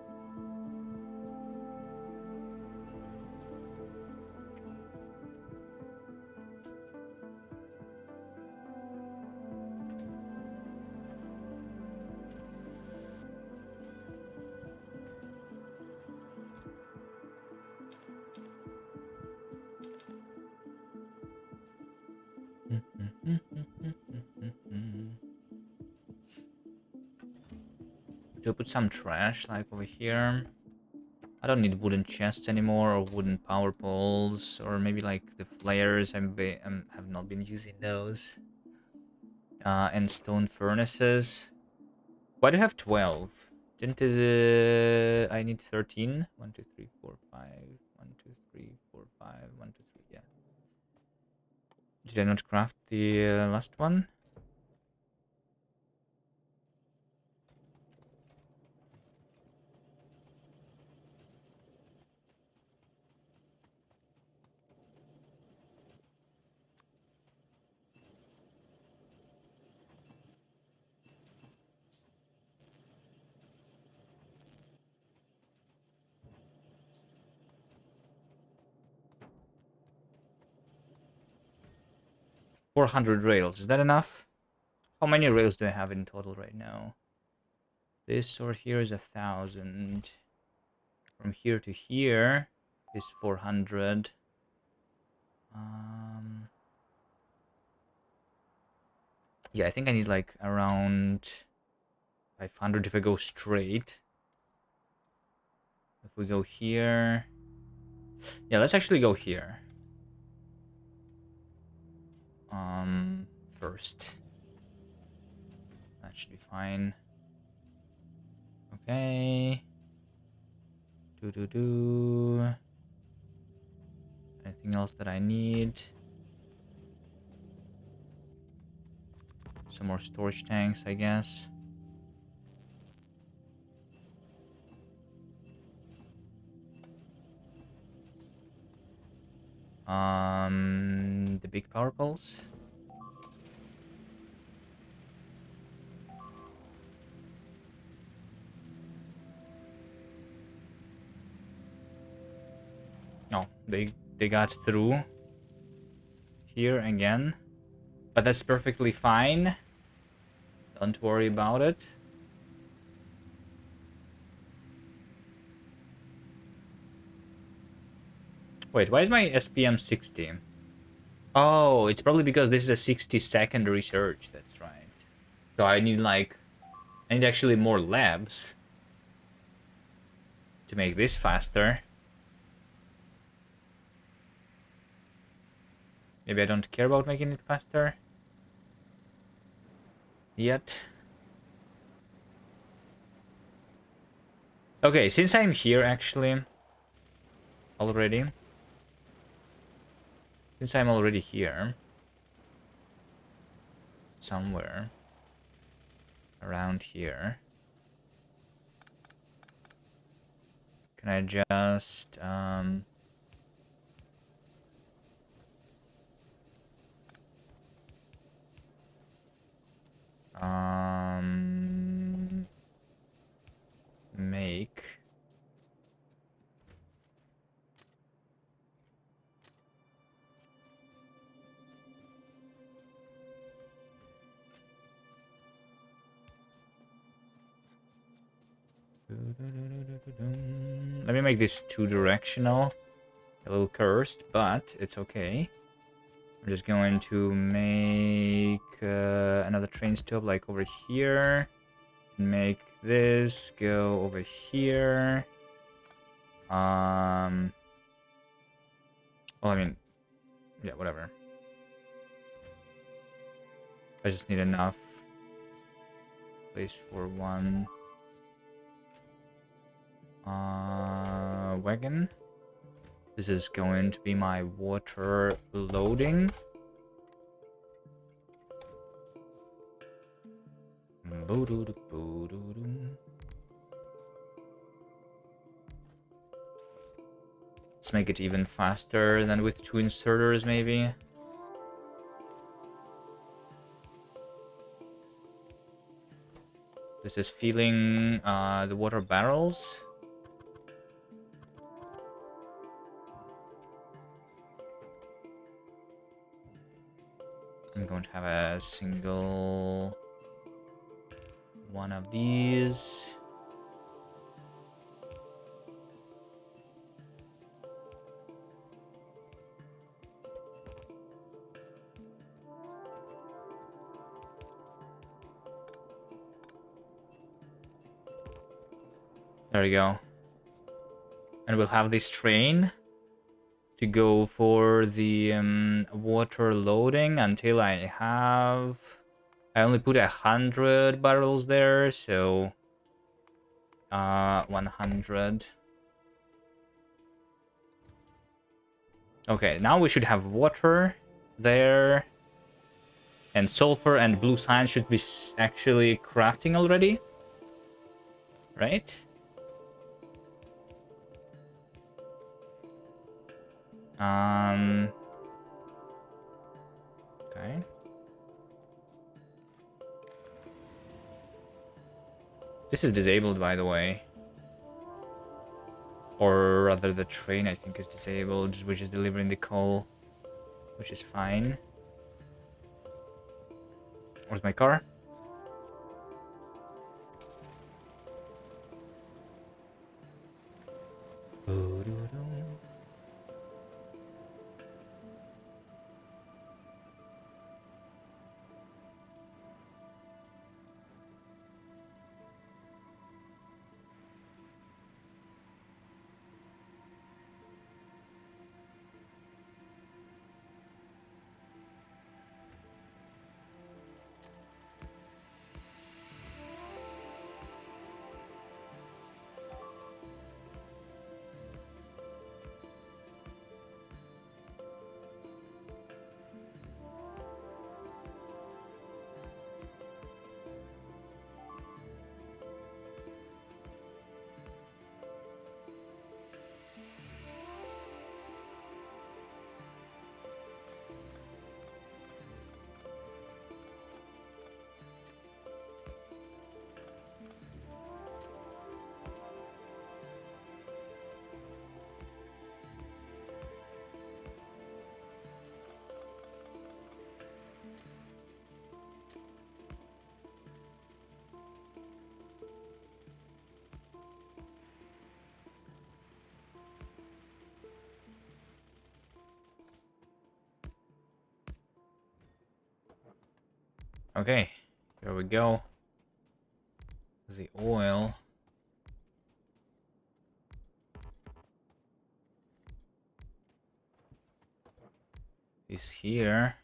Do I put some trash like over here? I don't need wooden chests anymore or wooden power poles or maybe like the flares. I have not been using those. And stone furnaces. Why do I have 12? Didn't I need 13? 1, 2, 3, 4, 5. 1, 2, 3, 4, 5. 1, 2, 3. Yeah. Did I not craft the last one? 400 rails. Is that enough? How many rails do I have in total right now? This or here is 1,000. From here to here is 400. Yeah, I think I need like around 500 if I go straight. If we go here... Yeah, let's actually go here. First. That should be fine. Okay. Anything else that I need? Some more storage tanks, I guess. The big power poles. No, they got through here again. But that's perfectly fine. Don't worry about it. Wait, why is my SPM 60? Oh, it's probably because this is a 60-second research. That's right. So I need actually more labs to make this faster. Maybe I don't care about making it faster yet. Okay, since I'm here actually already, since I'm already here somewhere around here, can I just make let me make this 2-directional. A little cursed, but it's okay. I'm just going to make another train stop like over here. Make this go over here. Well, I mean, yeah, whatever. I just need enough place for one wagon. This is going to be my water loading. Let's make it even faster than with two inserters, maybe. This is filling the water barrels. I'm going to have a single one of these. There we go. And we'll have this train to go for the water loading until I have... I only put 100 barrels there, so 100. Okay, now we should have water there, and sulfur and blue science should be actually crafting already, right? Okay. This is disabled, by the way. Or rather, the train, I think, is disabled, which is delivering the coal, which is fine. Where's my car? Okay, here we go. The oil. Is here.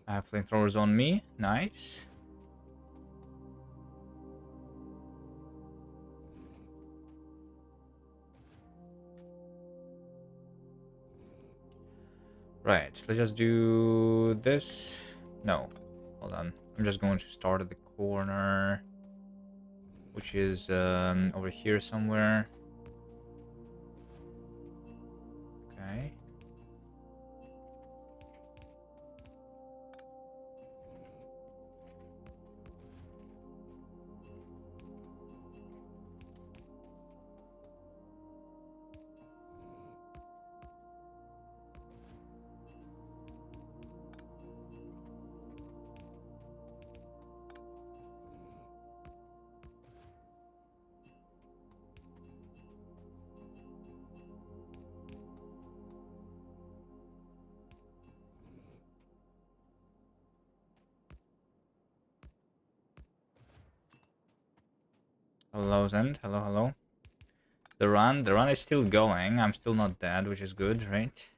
I have flamethrowers on me. Nice. Right, let's just do this. No, hold on. I'm just going to start at the corner, which is over here somewhere. Okay. Hello, Zend. Hello, hello. The run is still going. I'm still not dead, which is good, right?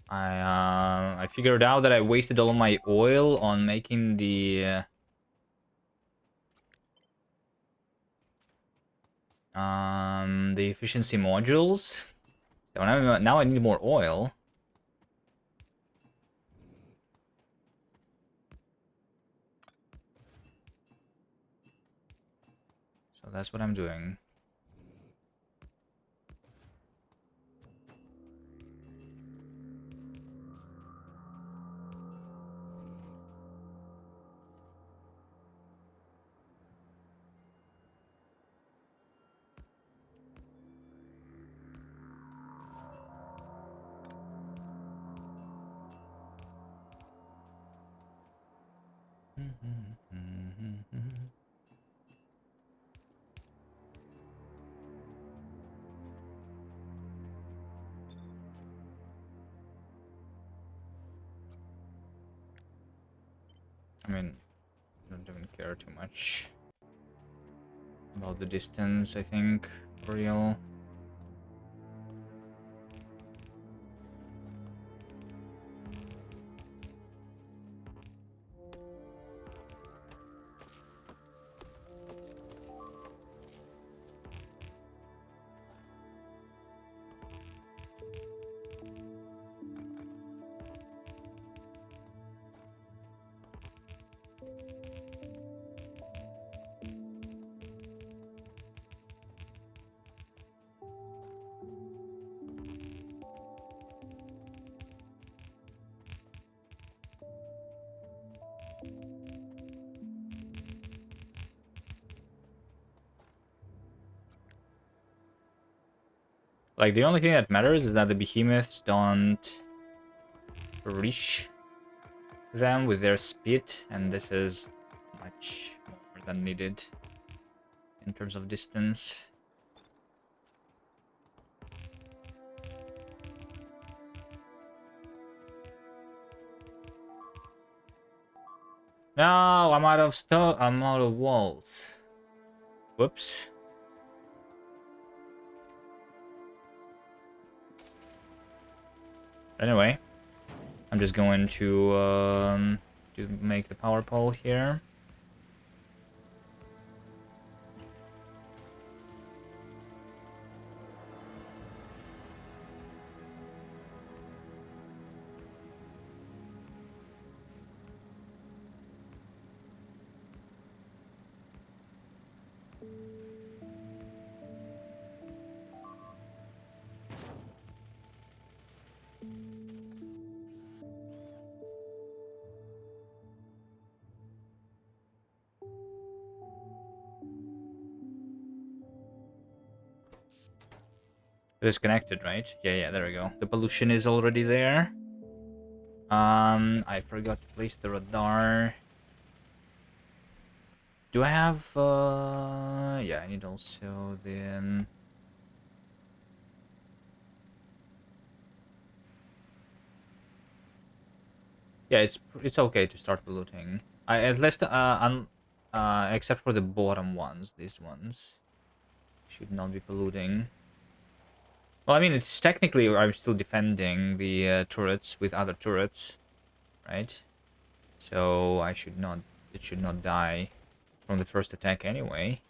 I figured out that I wasted all my oil on making the efficiency modules. So now I need more oil. So that's what I'm doing. I mean, I don't even care too much about the distance, I think, for real. Like, the only thing that matters is that the behemoths don't reach them with their speed, and this is much more than needed in terms of distance. No, I'm out of stuff. I'm out of walls. Whoops. Anyway, I'm just going to make the power pole here. It is connected, right? Yeah, there we go. The pollution is already there. I forgot to place the radar. Do I have, yeah, I need also then... Yeah, it's okay to start polluting. At least, except for the bottom ones, these ones should not be polluting. Well, I mean, it's technically I'm still defending the turrets with other turrets, right? So I should not. It should not die. from the first attack anyway.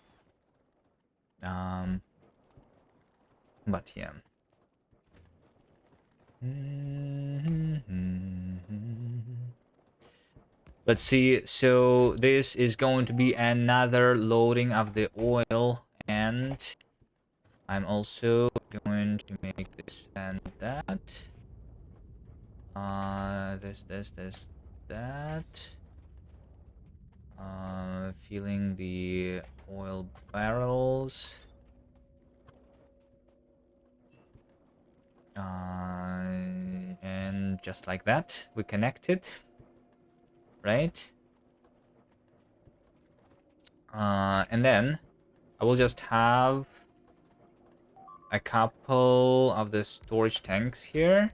But yeah. Let's see. So this is going to be another loading of the oil, and I'm also going to make this and that. This, that. Filling the oil barrels. And just like that, we connect it, right? And then I will just have a couple of the storage tanks here.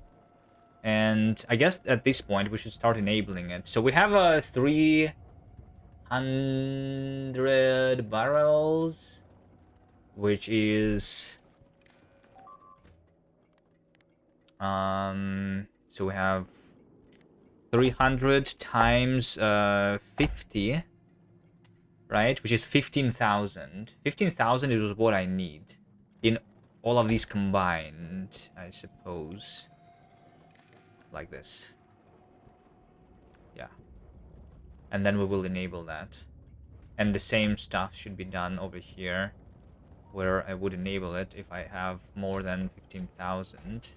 And I guess at this point we should start enabling it. So we have 300 barrels, which is so we have 300 times 50, right? Which is 15,000. 15,000 is what I need in all of these combined, I suppose. Like this. Yeah. And then we will enable that. And the same stuff should be done over here, where I would enable it if I have more than 15,000.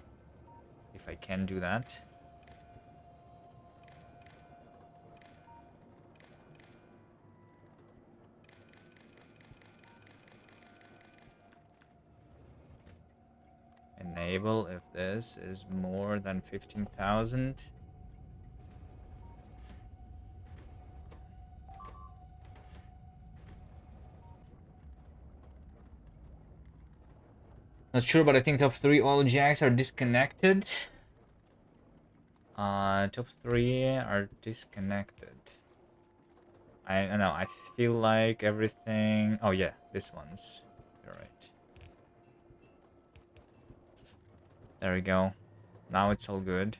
If I can do that. Enable if this is more than 15,000. Not sure, but I think top 3 oil jacks are disconnected. Top 3 are disconnected. I don't know. I feel like everything. Oh yeah, this one's. You're right. There we go. Now it's all good.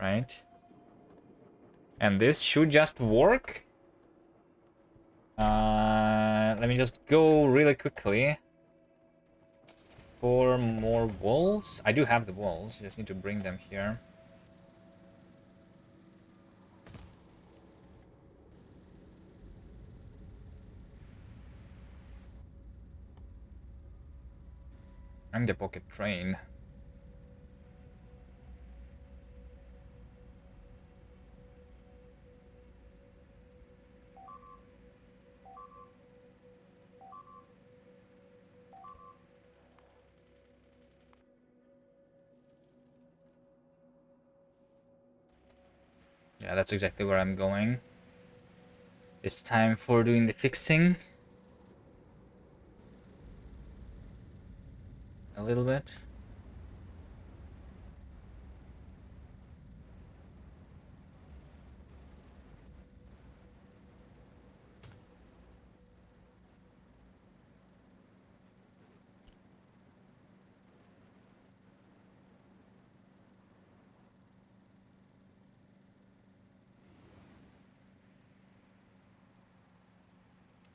Right. And this should just work. Let me just go really quickly. 4 more walls. I do have the walls. Just need to bring them here. And the pocket train. Yeah, that's exactly where I'm going. It's time for doing the fixing. A little bit.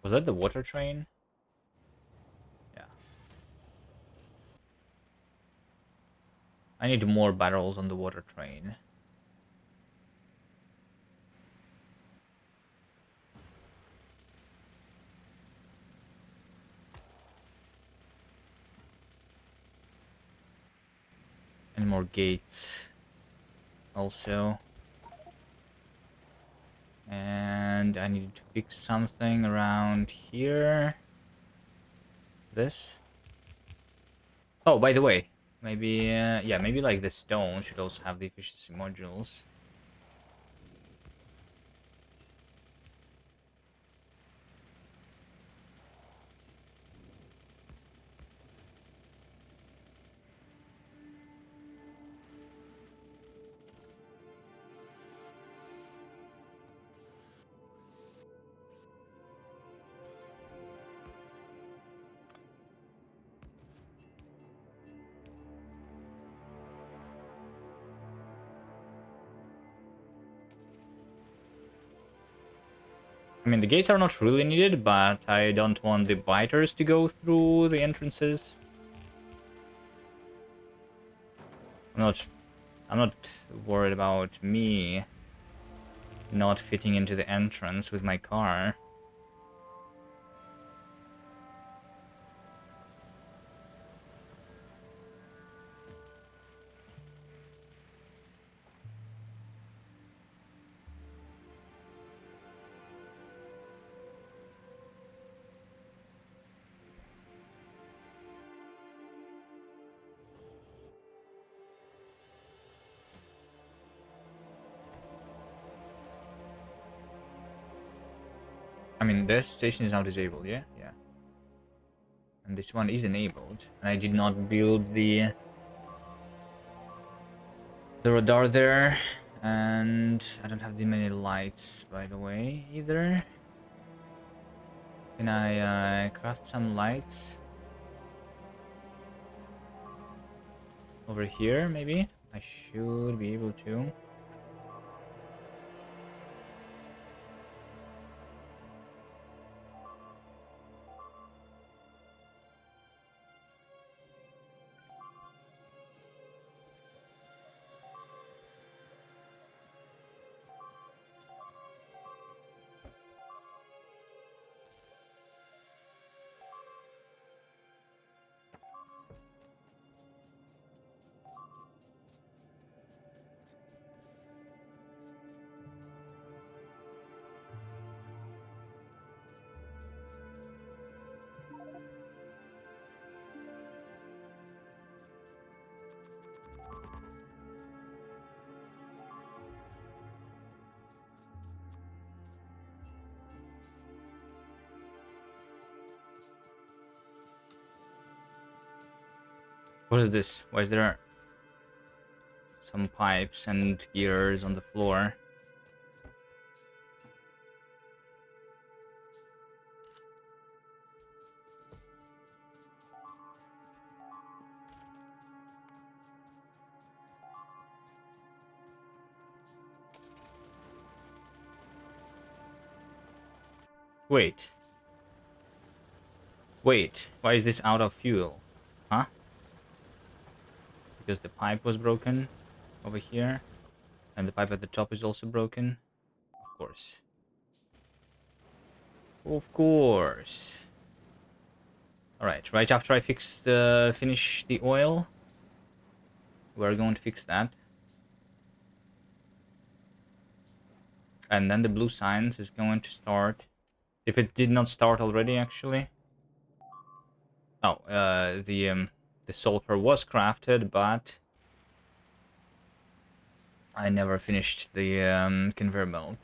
Was that the water train? Yeah. I need more barrels on the water train. And more gates. Also. And I need to fix something around here. This. Oh, by the way. Maybe, yeah, maybe like the stone should also have the efficiency modules. I mean, the gates are not really needed, but I don't want the biters to go through the entrances. I'm not worried about me not fitting into the entrance with my car. I mean, this station is now disabled, yeah? Yeah. And this one is enabled. And I did not build the radar there. And I don't have the many lights, by the way, either. Can I craft some lights? Over here, maybe? I should be able to. What is this? Why is there some pipes and gears on the floor? Wait. Wait, why is this out of fuel? Huh? Because the pipe was broken over here. And the pipe at the top is also broken. Of course. Of course. Alright, right after I finish the oil, we're going to fix that. And then the blue science is going to start. If it did not start already, actually. Oh, the sulfur was crafted, but I never finished the conveyor belt.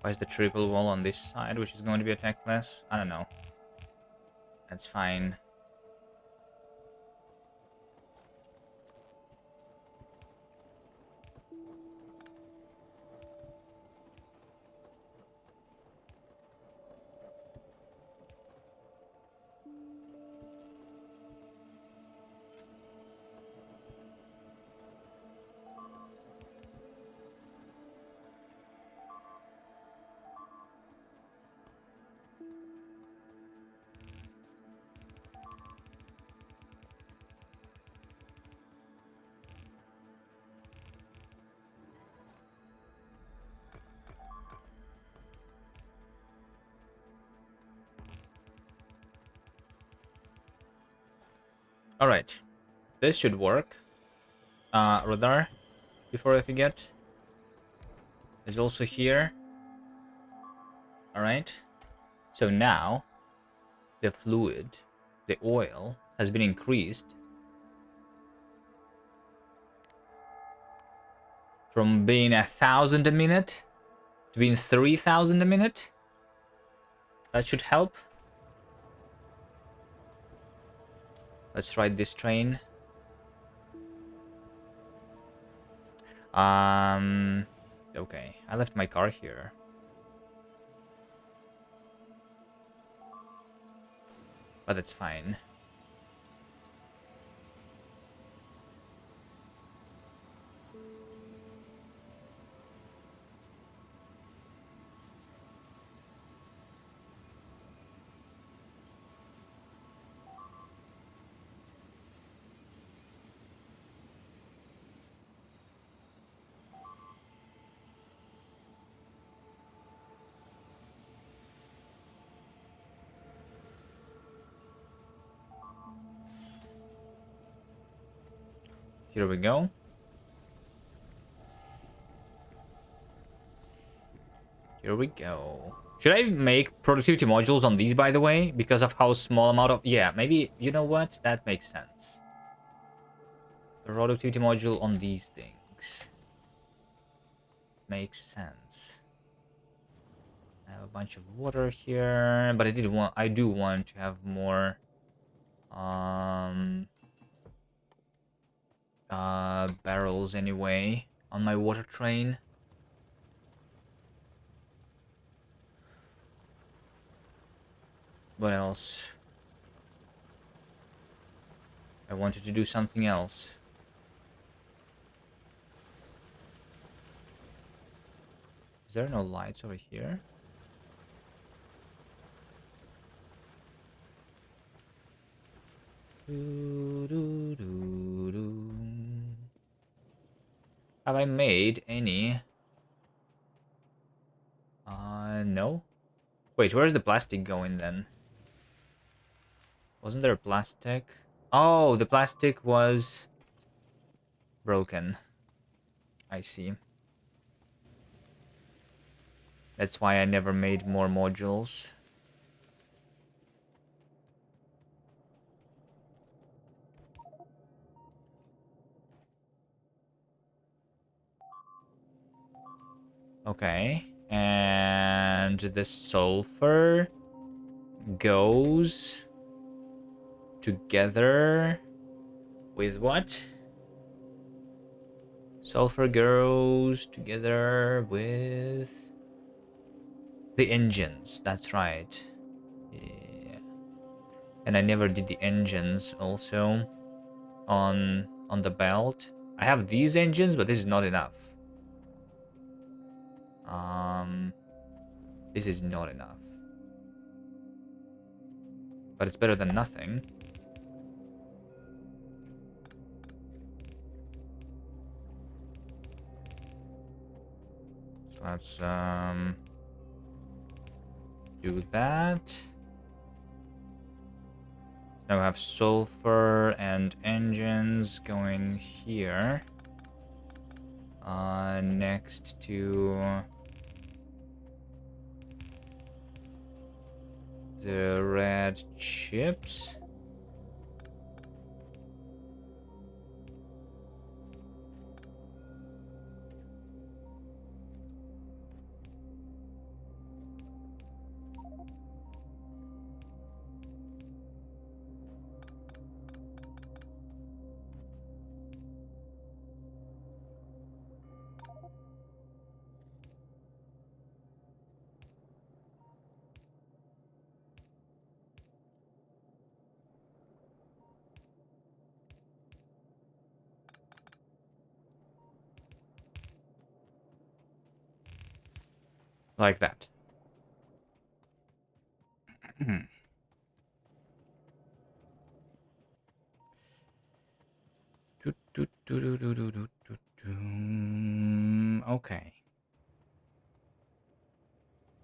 Why is the triple wall on this side, which is going to be attacked less? I don't know. That's fine. Alright. This should work. Radar, before I forget. is also here. Alright. So now the fluid, the oil, has been increased from being 1,000 a minute to being 3,000 a minute. That should help. Let's ride this train. Okay, I left my car here. But that's fine. Here we go. Here we go. Should I make productivity modules on these, by the way? Because of how small amount of... Yeah, maybe... You know what? That makes sense. Productivity module on these things. Makes sense. I have a bunch of water here, but I do want to have more barrels anyway on my water train. What else? I wanted to do something else. Is there no lights over here? Have I made any? No. Wait, where's the plastic going then? Wasn't there plastic? Oh, the plastic was broken. I see. That's why I never made more modules. Okay. And the sulfur goes together with what? Sulfur goes together with the engines. That's right. Yeah. And I never did the engines also on the belt. I have these engines, but this is not enough. This is not enough. But it's better than nothing. So let's do that. Now we have sulfur and engines going here. Next to the red chips. Like that. Okay.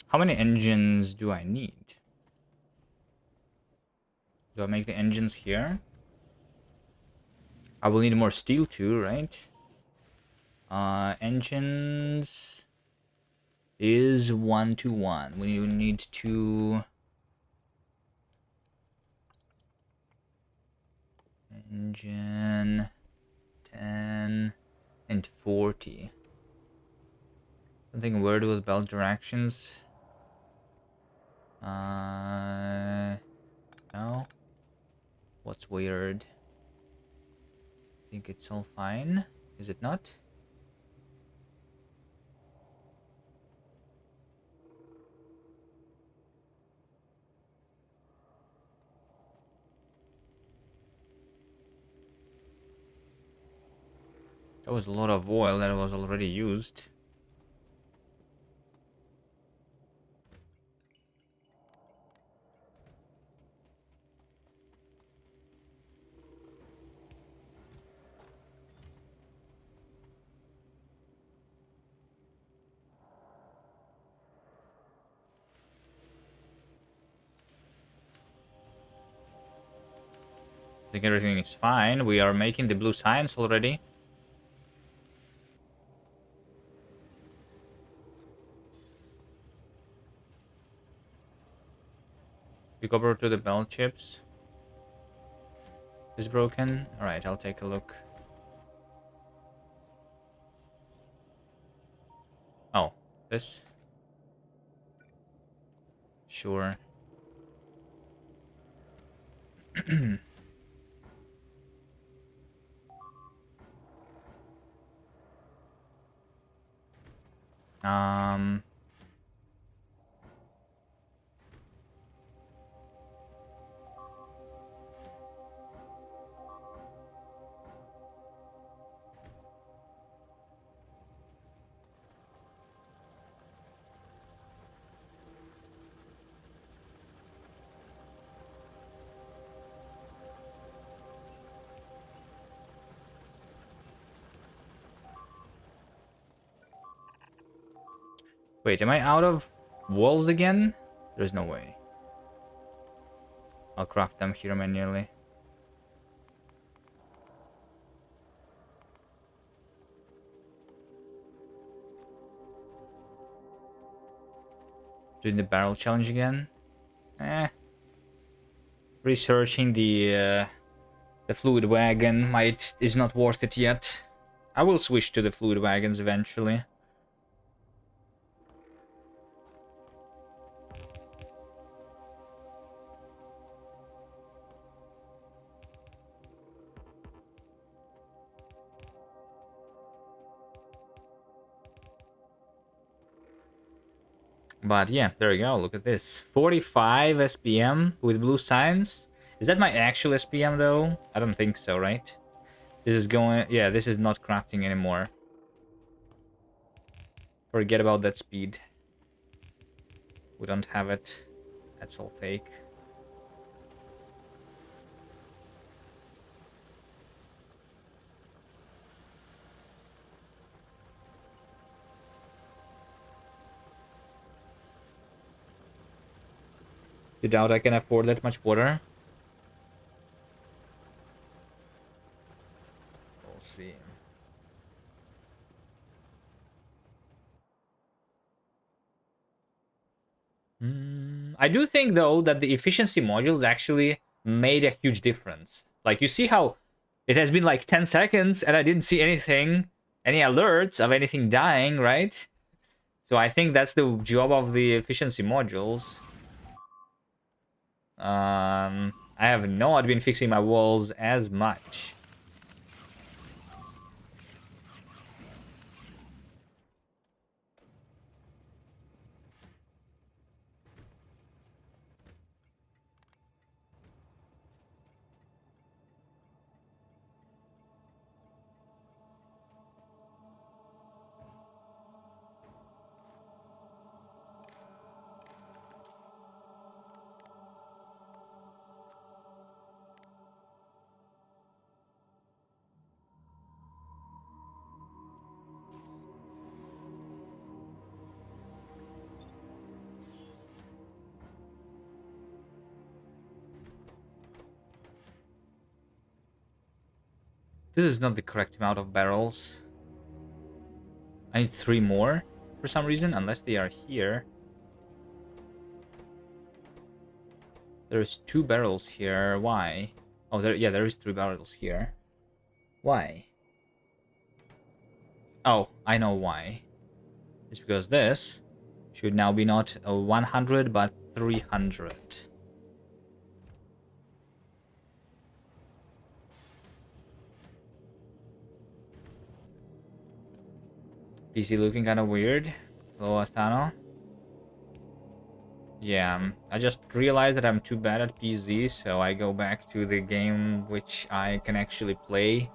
How many engines do I need? Do I make the engines here? I will need more steel too, right? Engines. is 1 to 1. We need to... Engine 10 and 40. Something weird with belt directions. No. What's weird? I think it's all fine. Is it not? That was a lot of oil that was already used. I think everything is fine. We are making the blue signs already. We go over to the belt chips. Is broken. Alright, I'll take a look. Oh, this? Sure. um... Wait, am I out of walls again? There's no way. I'll craft them here manually. Doing the barrel challenge again. Researching the fluid wagon is not worth it yet. I will switch to the fluid wagons eventually. But yeah, there you go. Look at this. 45 SPM with blue signs. Is that my actual SPM though? I don't think so, right? This is going... Yeah, this is not crafting anymore. Forget about that speed. We don't have it. That's all fake. You doubt I can afford that much water? We'll see. I do think, though, that the efficiency modules actually made a huge difference. Like, you see how it has been like 10 seconds and I didn't see anything, any alerts of anything dying, right? So I think that's the job of the efficiency modules. I have not been fixing my walls as much. This is not the correct amount of barrels. I need 3 more. for some reason, unless they are here. There's 2 barrels here. Why? Oh, there is 3 barrels here. Why? Oh, I know why. It's because this should now be not a 100, but 300. PC looking kind of weird. Hello, Athano. Yeah, I just realized that I'm too bad at PC, so I go back to the game which I can actually play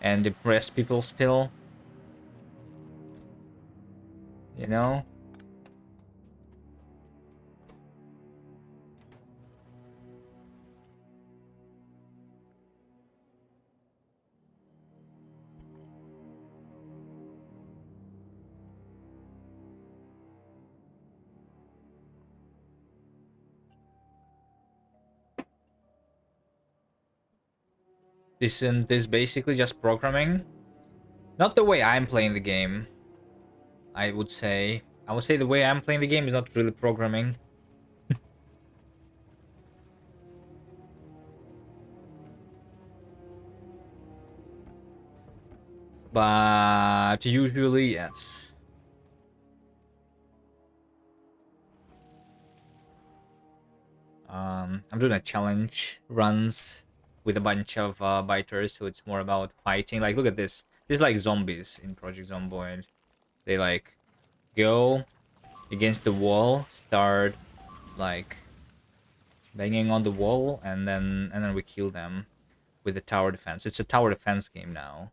and impress people still. You know? Isn't this basically just programming? Not the way I'm playing the game, I would say. I would say the way I'm playing the game is not really programming. But usually, yes. I'm doing a challenge runs with a bunch of biters, so it's more about fighting. Like, look at this. This is like zombies in Project Zomboid. They like go against the wall, start like banging on the wall, and then we kill them with the tower defense. It's a tower defense game now.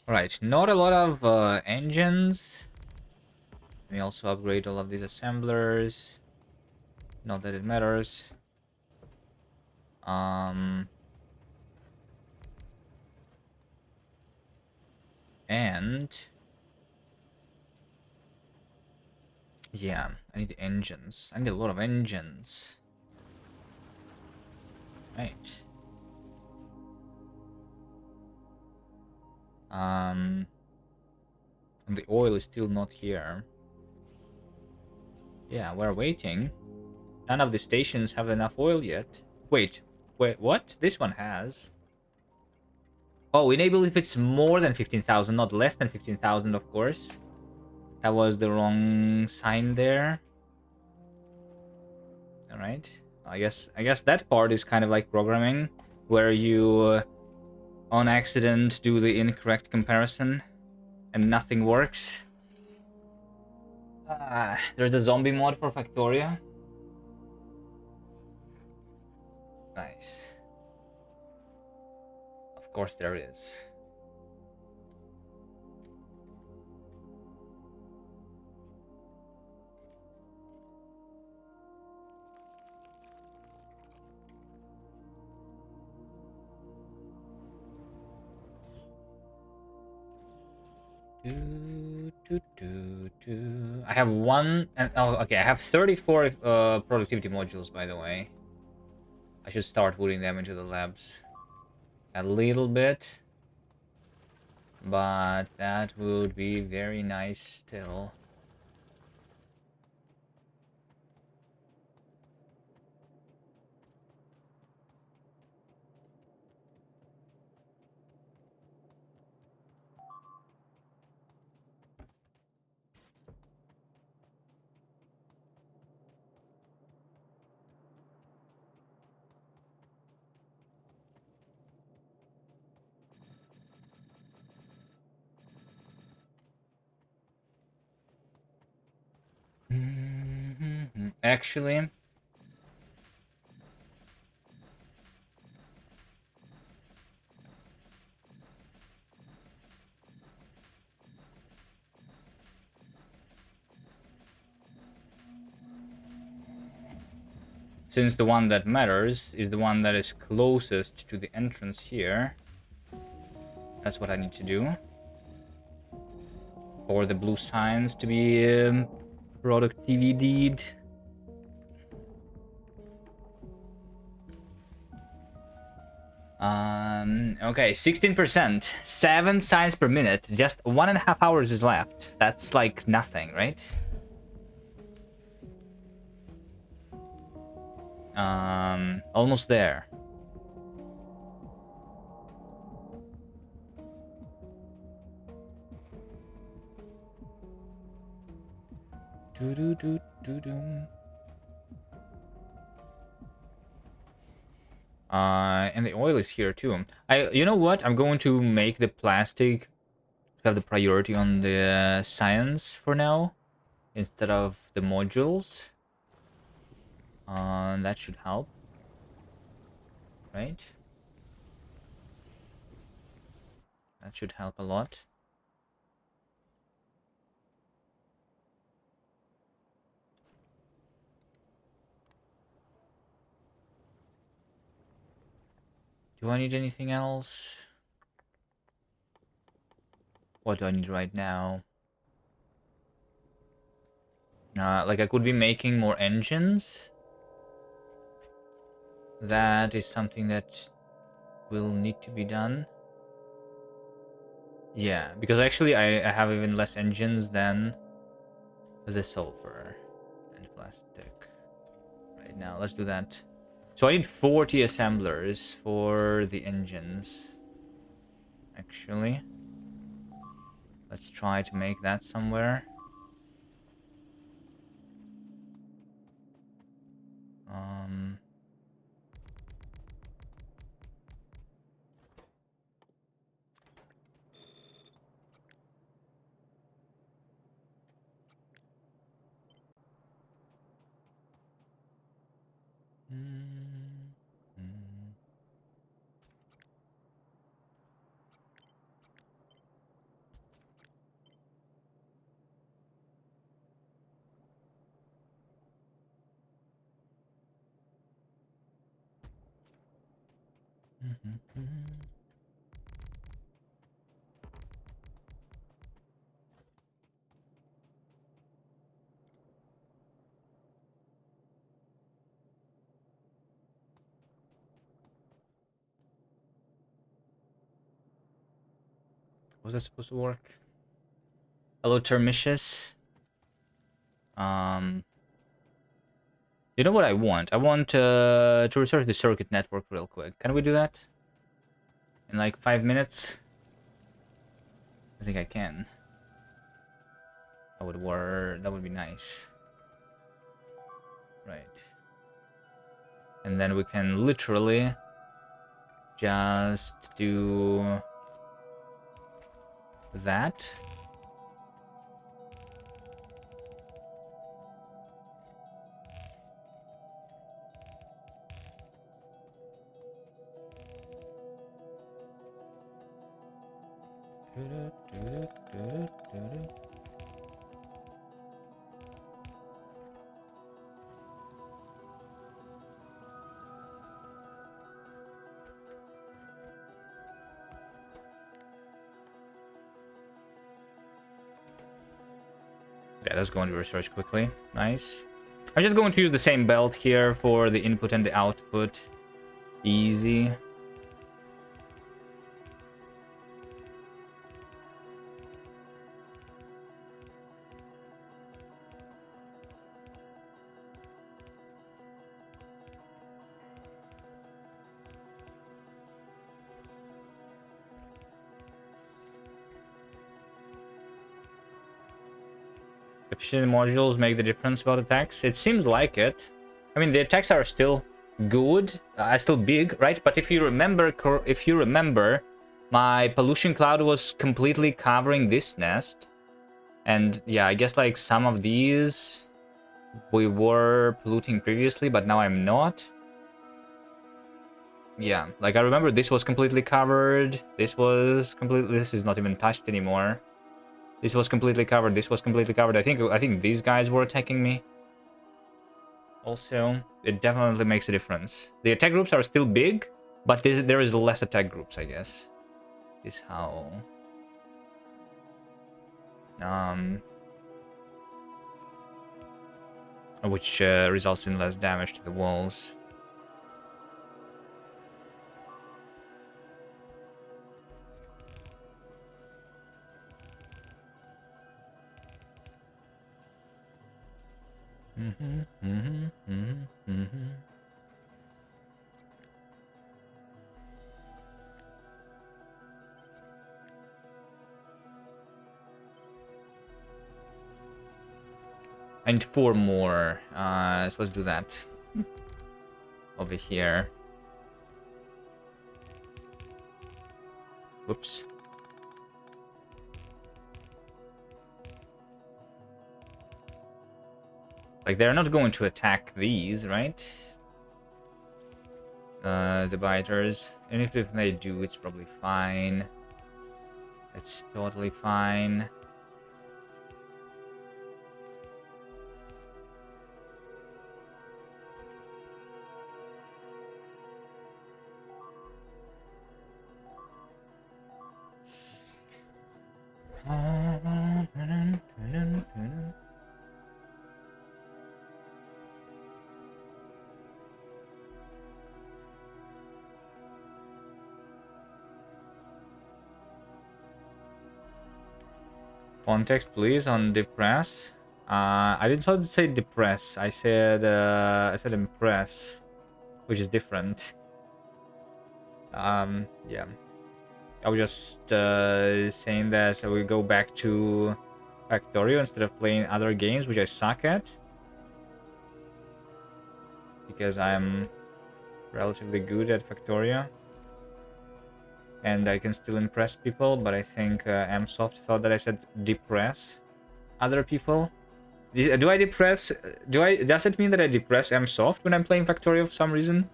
Right, not a lot of engines. We also upgrade all of these assemblers. Not that it matters. And yeah, I need engines. I need a lot of engines. Right. And the oil is still not here. Yeah, we're waiting. None of the stations have enough oil yet. Wait, what? This one has. Oh, enable if it's more than 15,000, not less than 15,000, of course. That was the wrong sign there. All right. I guess that part is kind of like programming, where you on accident do the incorrect comparison and nothing works. There's a zombie mod for Factorio. Nice. Of course there is. I have one, and oh, okay. I have 34 productivity modules, by the way. I should start putting them into the labs a little bit, but that would be very nice still. Actually, Since the one that matters is the one that is closest to the entrance here. That's what I need to do. For the blue signs to be productivity. Okay, 16%. 7 signs per minute. Just 1.5 hours is left. That's like nothing, right? Almost there. And the oil is here too. You know what? I'm going to make the plastic to have the priority on the science for now, instead of the modules. That should help, right? That should help a lot. Do I need anything else? What do I need right now? Like I could be making more engines. That is something that will need to be done. Yeah, because actually I have even less engines than the sulfur and plastic. Right now, let's do that. So I need 40 assemblers for the engines. Actually, let's try to make that somewhere. Was that supposed to work? Hello, Termitius. You know what I want? I want to research the circuit network real quick. Can we do that? In like 5 minutes? I think I can. That would work. That would be nice. Right. And then we can literally just do that. Yeah, that's going to research quickly. Nice. I'm just going to use the same belt here for the input and the output. Easy. Efficient modules make the difference about attacks. It seems like it. I mean, the attacks are still good, still big, right? But if you remember, my pollution cloud was completely covering this nest, and yeah, I guess like some of these we were polluting previously, but now I'm not. Yeah, like I remember this was completely covered. This is not even touched anymore. This was completely covered. This was completely covered. I think these guys were attacking me. Also, it definitely makes a difference. The attack groups are still big, but there is less attack groups, I guess. Is how... which results in less damage to the walls. And 4 more. So let's do that. Over here. Whoops. Like, they're not going to attack these, right? The biters. And if they do, it's probably fine. It's totally fine. Context, please, on depress. I didn't say depress. I said impress, which is different. Yeah. I was just saying that we go back to Factorio instead of playing other games, which I suck at. Because I'm relatively good at Factorio. And I can still impress people, but I think Msoft thought that I said depress other people. Do I depress? Does it mean that I depress Msoft when I'm playing Factorio for some reason?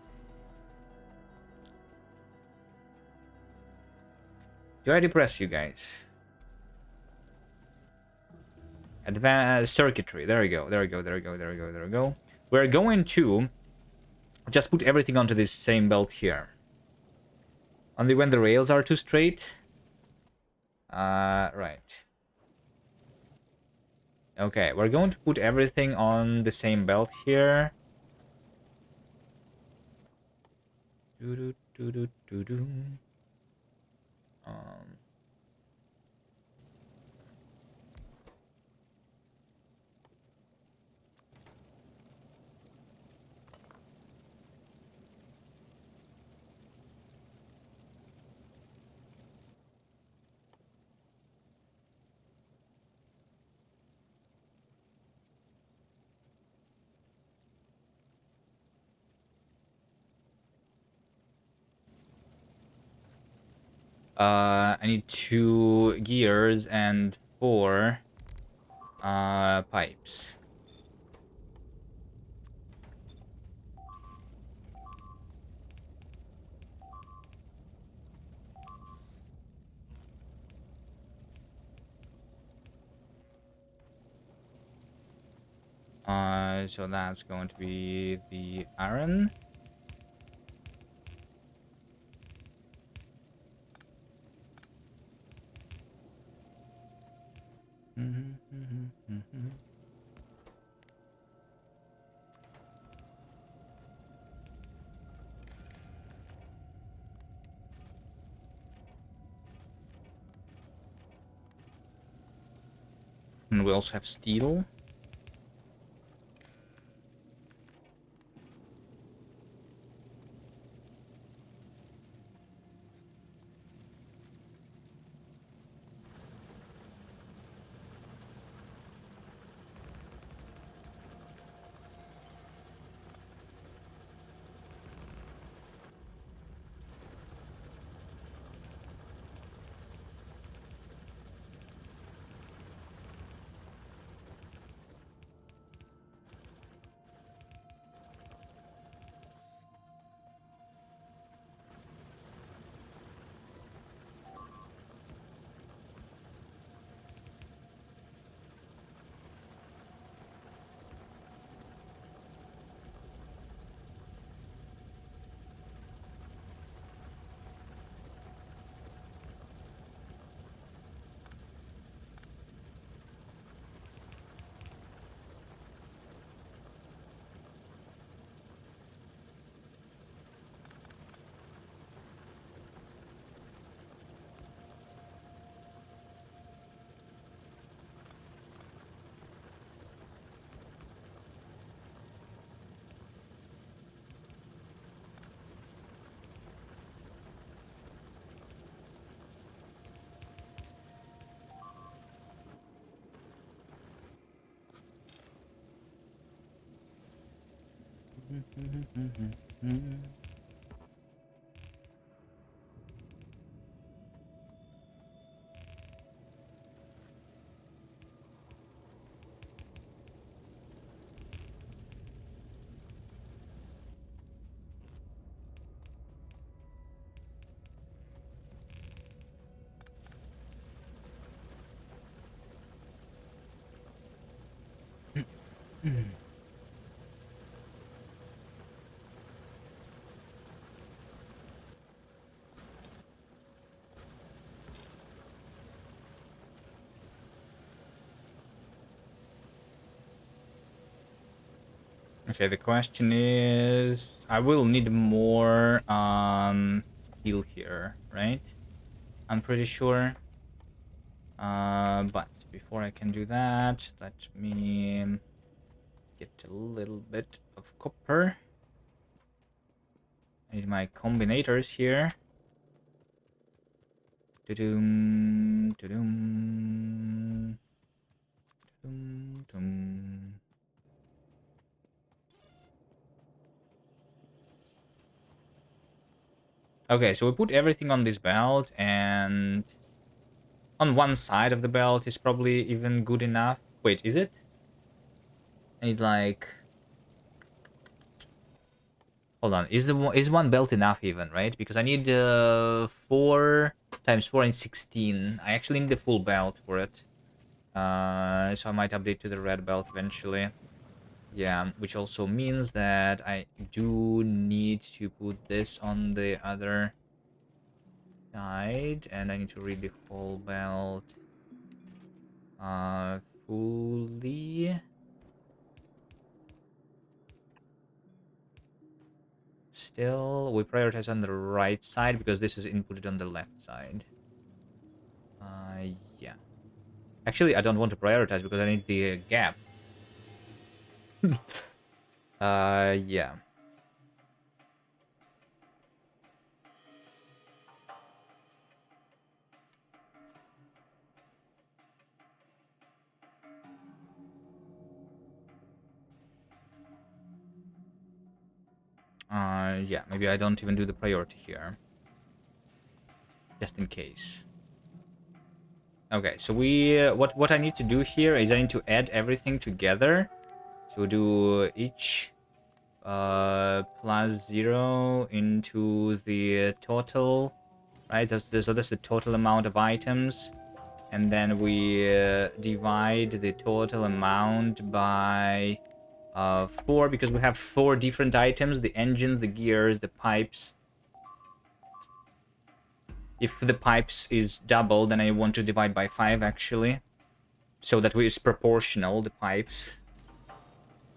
Do I depress you guys? Advanced circuitry. There we go. There we go. There we go. There we go. There we go. We're going to just put everything onto this same belt here. Only when the rails are too straight. Right. Okay, we're going to put everything on the same belt here. I need 2 gears and 4 pipes. So that's going to be the iron. And we also have steel. Okay, the question is, I will need more steel here, right? I'm pretty sure. But before I can do that, let me get a little bit of copper. I need my combinators here. Da-doom, da-doom, da-doom, da-doom. Okay, so we put everything on this belt, and on one side of the belt is probably even good enough. Wait, is it? I need like... Hold on, is one belt enough even, right? Because I need 4 times 4 and 16. I actually need the full belt for it. So I might update to the red belt eventually. Yeah, which also means that I do need to put this on the other side, and I need to read the whole belt fully. Still, we prioritize on the right side because this is inputted on the left side. Yeah. Actually, I don't want to prioritize because I need the gap. Yeah. Yeah, maybe I don't even do the priority here. Just in case. Okay, so what I need to do here is I need to add everything together. So do each plus 0 into the total, right? So that's the total amount of items. And then we divide the total amount by 4, because we have 4 different items: the engines, the gears, the pipes. If the pipes is double, then I want to divide by 5 actually, so that it's proportional, the pipes.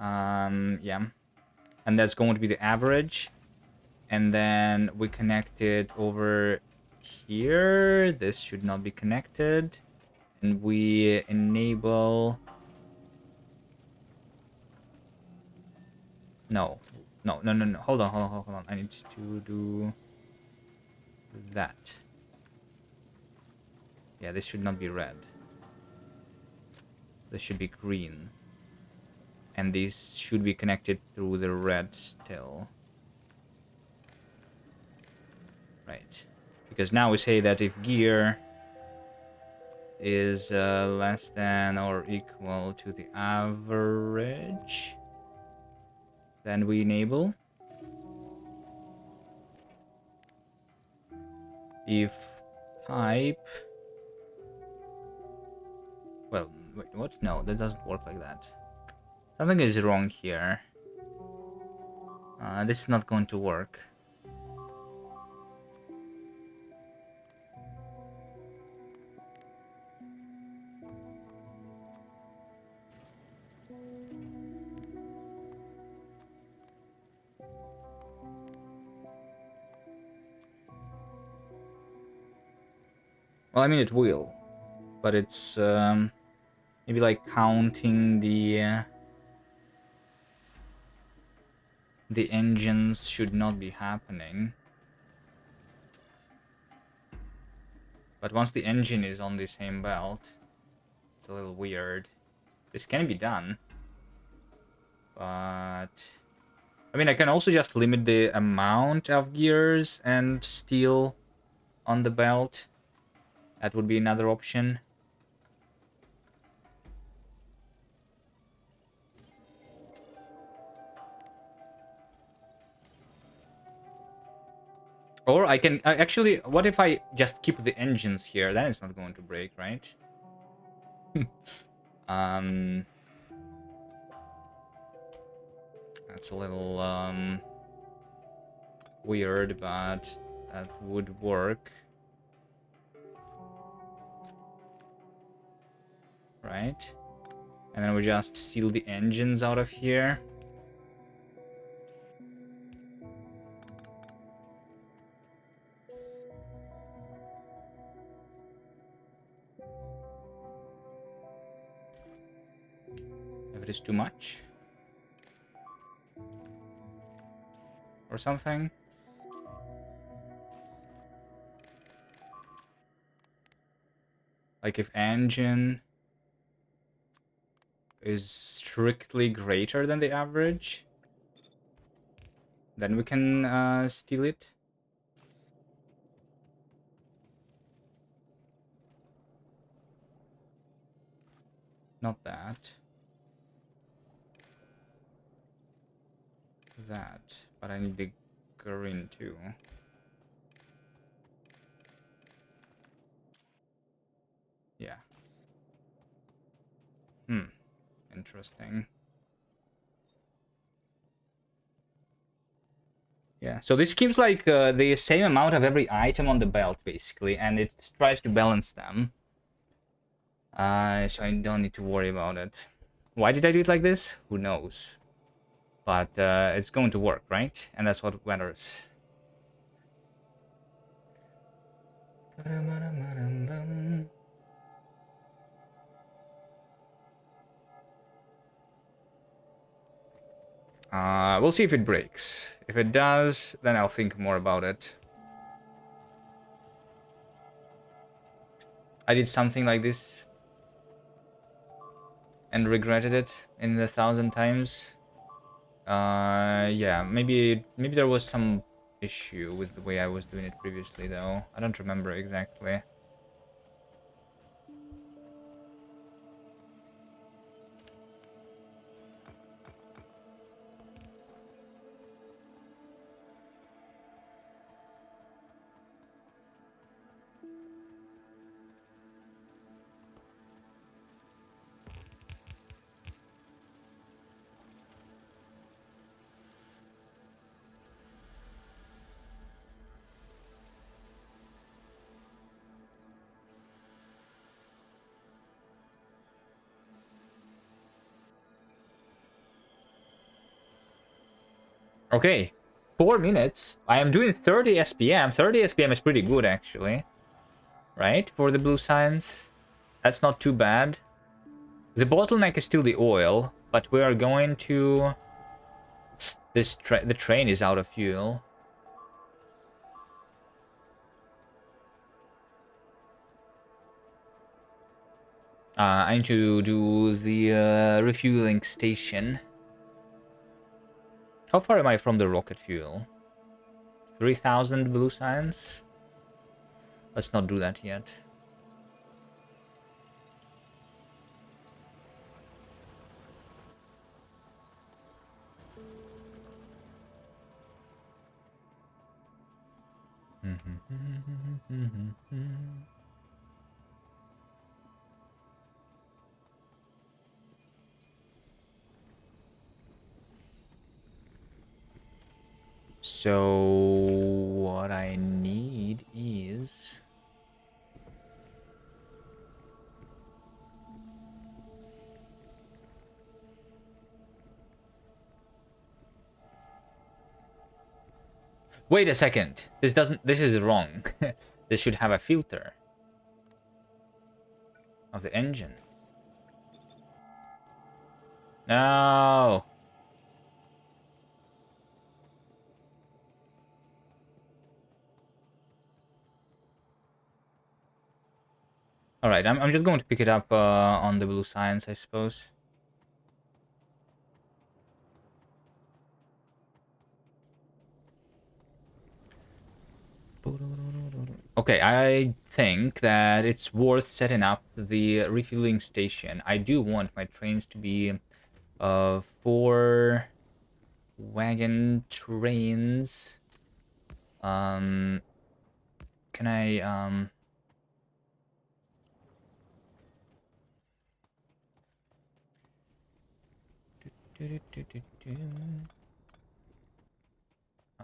Yeah, and that's going to be the average. And then we connect it over here. This should not be connected, and we enable... No. No. Hold on. I need to do that. Yeah, this should not be red. This should be green. And these should be connected through the red still. Right. Because now we say that if gear is less than or equal to the average, then we enable. If pipe... Well, wait, what? No, that doesn't work like that. Something is wrong here. This is not going to work. Well, I mean, it will. But it's maybe like counting the engines should not be happening. But once the engine is on the same belt, it's a little weird. This can be done, but I mean, I can also just limit the amount of gears and steel on the belt. That would be another option. Or I can actually, what if I just keep the engines here? Then it's not going to break, right? um, that's a little weird, but that would work, right? And then we just seal the engines out of here. If it is too much or something. Like if engine is strictly greater than the average, then we can steal it. Not that. That. But I need the green too. Yeah. Interesting. Yeah, so this keeps like the same amount of every item on the belt, basically, and it tries to balance them. So I don't need to worry about it. Why did I do it like this? Who knows? But it's going to work, right? And that's what matters. We'll see if it breaks. If it does, then I'll think more about it. I did something like this and regretted it in 1,000 times. Yeah, maybe there was some issue with the way I was doing it previously, though. I don't remember exactly. Okay, 4 minutes. I am doing 30 SPM. 30 SPM is pretty good, actually. Right? For the blue signs. That's not too bad. The bottleneck is still the oil, but we are going to... the train is out of fuel. I need to do the refueling station. How far am I from the rocket fuel? 3,000 blue signs? Let's not do that yet. So what I need is... Wait a second. This is wrong. This should have a filter of the engine. No. All right, I'm just going to pick it up on the blue signs, I suppose. Okay, I think that it's worth setting up the refueling station. I do want my trains to be 4 wagon trains. Can I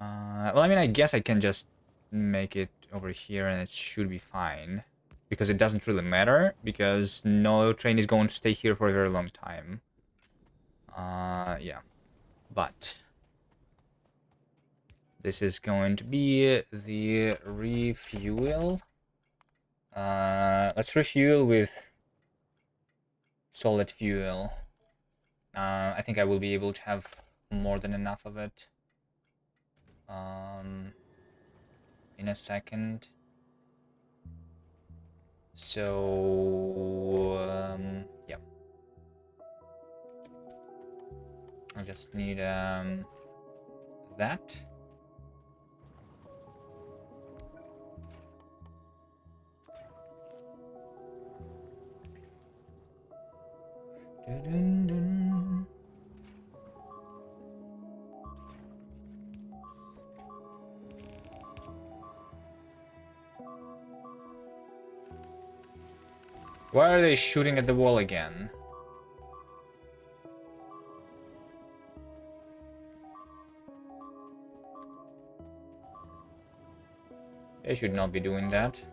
well, I mean, I guess I can just make it over here and it should be fine. Because it doesn't really matter, because no train is going to stay here for a very long time. Yeah. But this is going to be the refuel. Let's refuel with solid fuel. I think I will be able to have more than enough of it. In a second. So, yeah. I just need that. Dun-dun-dun. Why are they shooting at the wall again? They should not be doing that.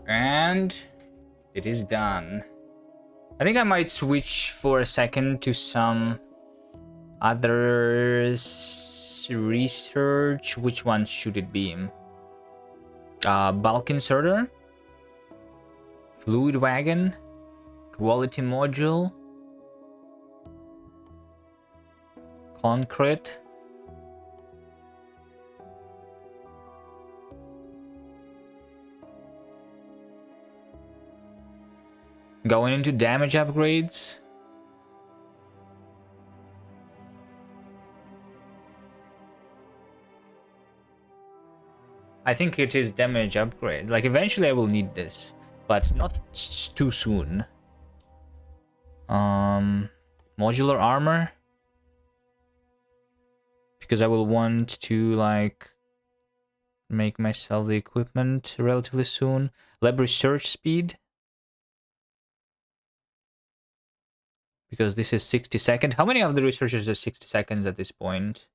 And it is done. I think I might switch for a second to some other research. Which one should it be? Bulk inserter, fluid wagon, quality module, concrete. Going into damage upgrades. I think it is damage upgrade. Like, eventually I will need this, but not too soon. Modular armor. Because I will want to, like, make myself the equipment relatively soon. Lab research speed. Because this is 60 seconds. How many of the researchers are 60 seconds at this point?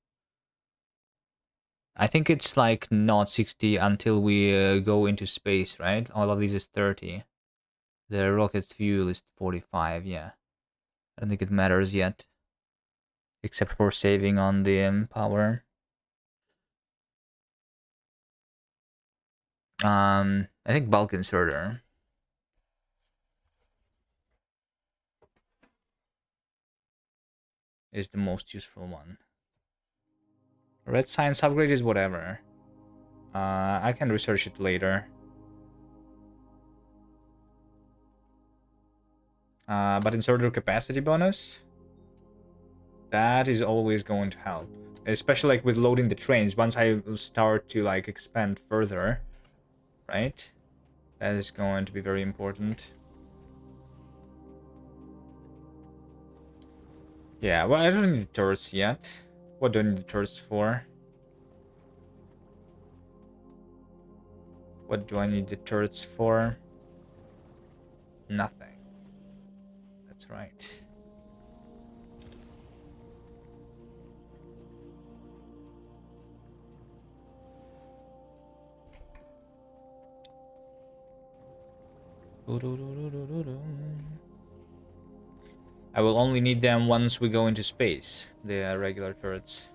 I think it's like not 60 until we go into space, right? All of these is 30. The rocket's fuel is 45, yeah. I don't think it matters yet. Except for saving on the power. I think bulk inserter is the most useful one. Red science upgrade is whatever. I can research it later. But inserter capacity bonus, that is always going to help. Especially like with loading the trains. Once I start to like expand further, right? That is going to be very important. Yeah, well, I don't need turrets yet. What do I need the turrets for? What do I need the turrets for? Nothing. That's right. I will only need them once we go into space, the regular turrets.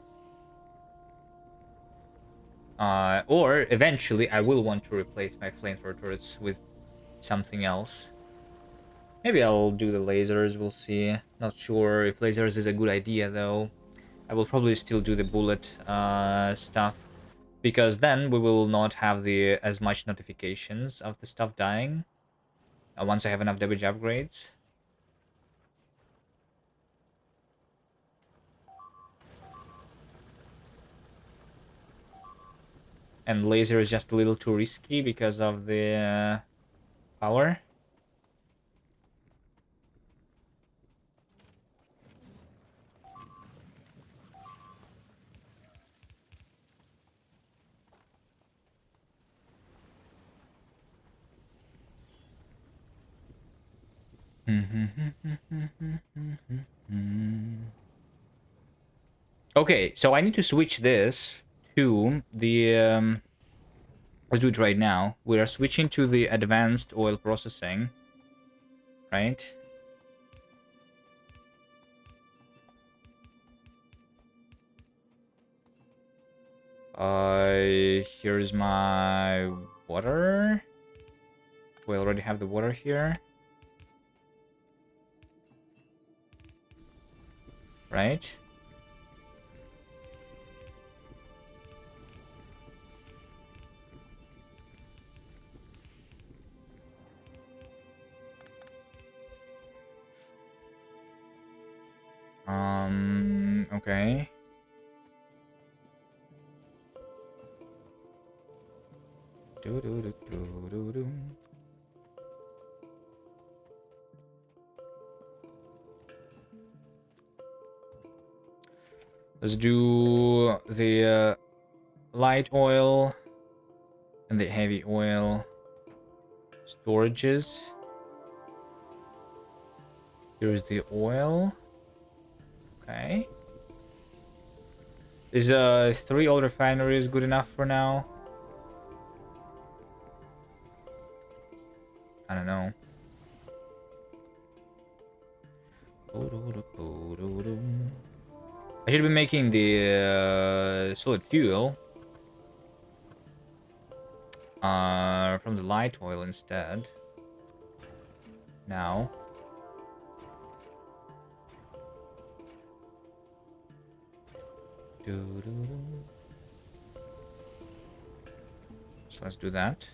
Or eventually I will want to replace my flamethrower turrets with something else. Maybe I'll do the lasers, we'll see. Not sure if lasers is a good idea though. I will probably still do the bullet stuff, because then we will not have the as much notifications of the stuff dying once I have enough damage upgrades. And laser is just a little too risky because of the power. Okay, so I need to switch this to the let's do it right now. We are switching to the advanced oil processing, right? Here's my water. We already have the water here. Right? Okay. Let's do the light oil and the heavy oil storages. Here's the oil. Okay. Is 3 oil refineries good enough for now? I don't know. I should be making the solid fuel from the light oil instead. Now. So let's do that.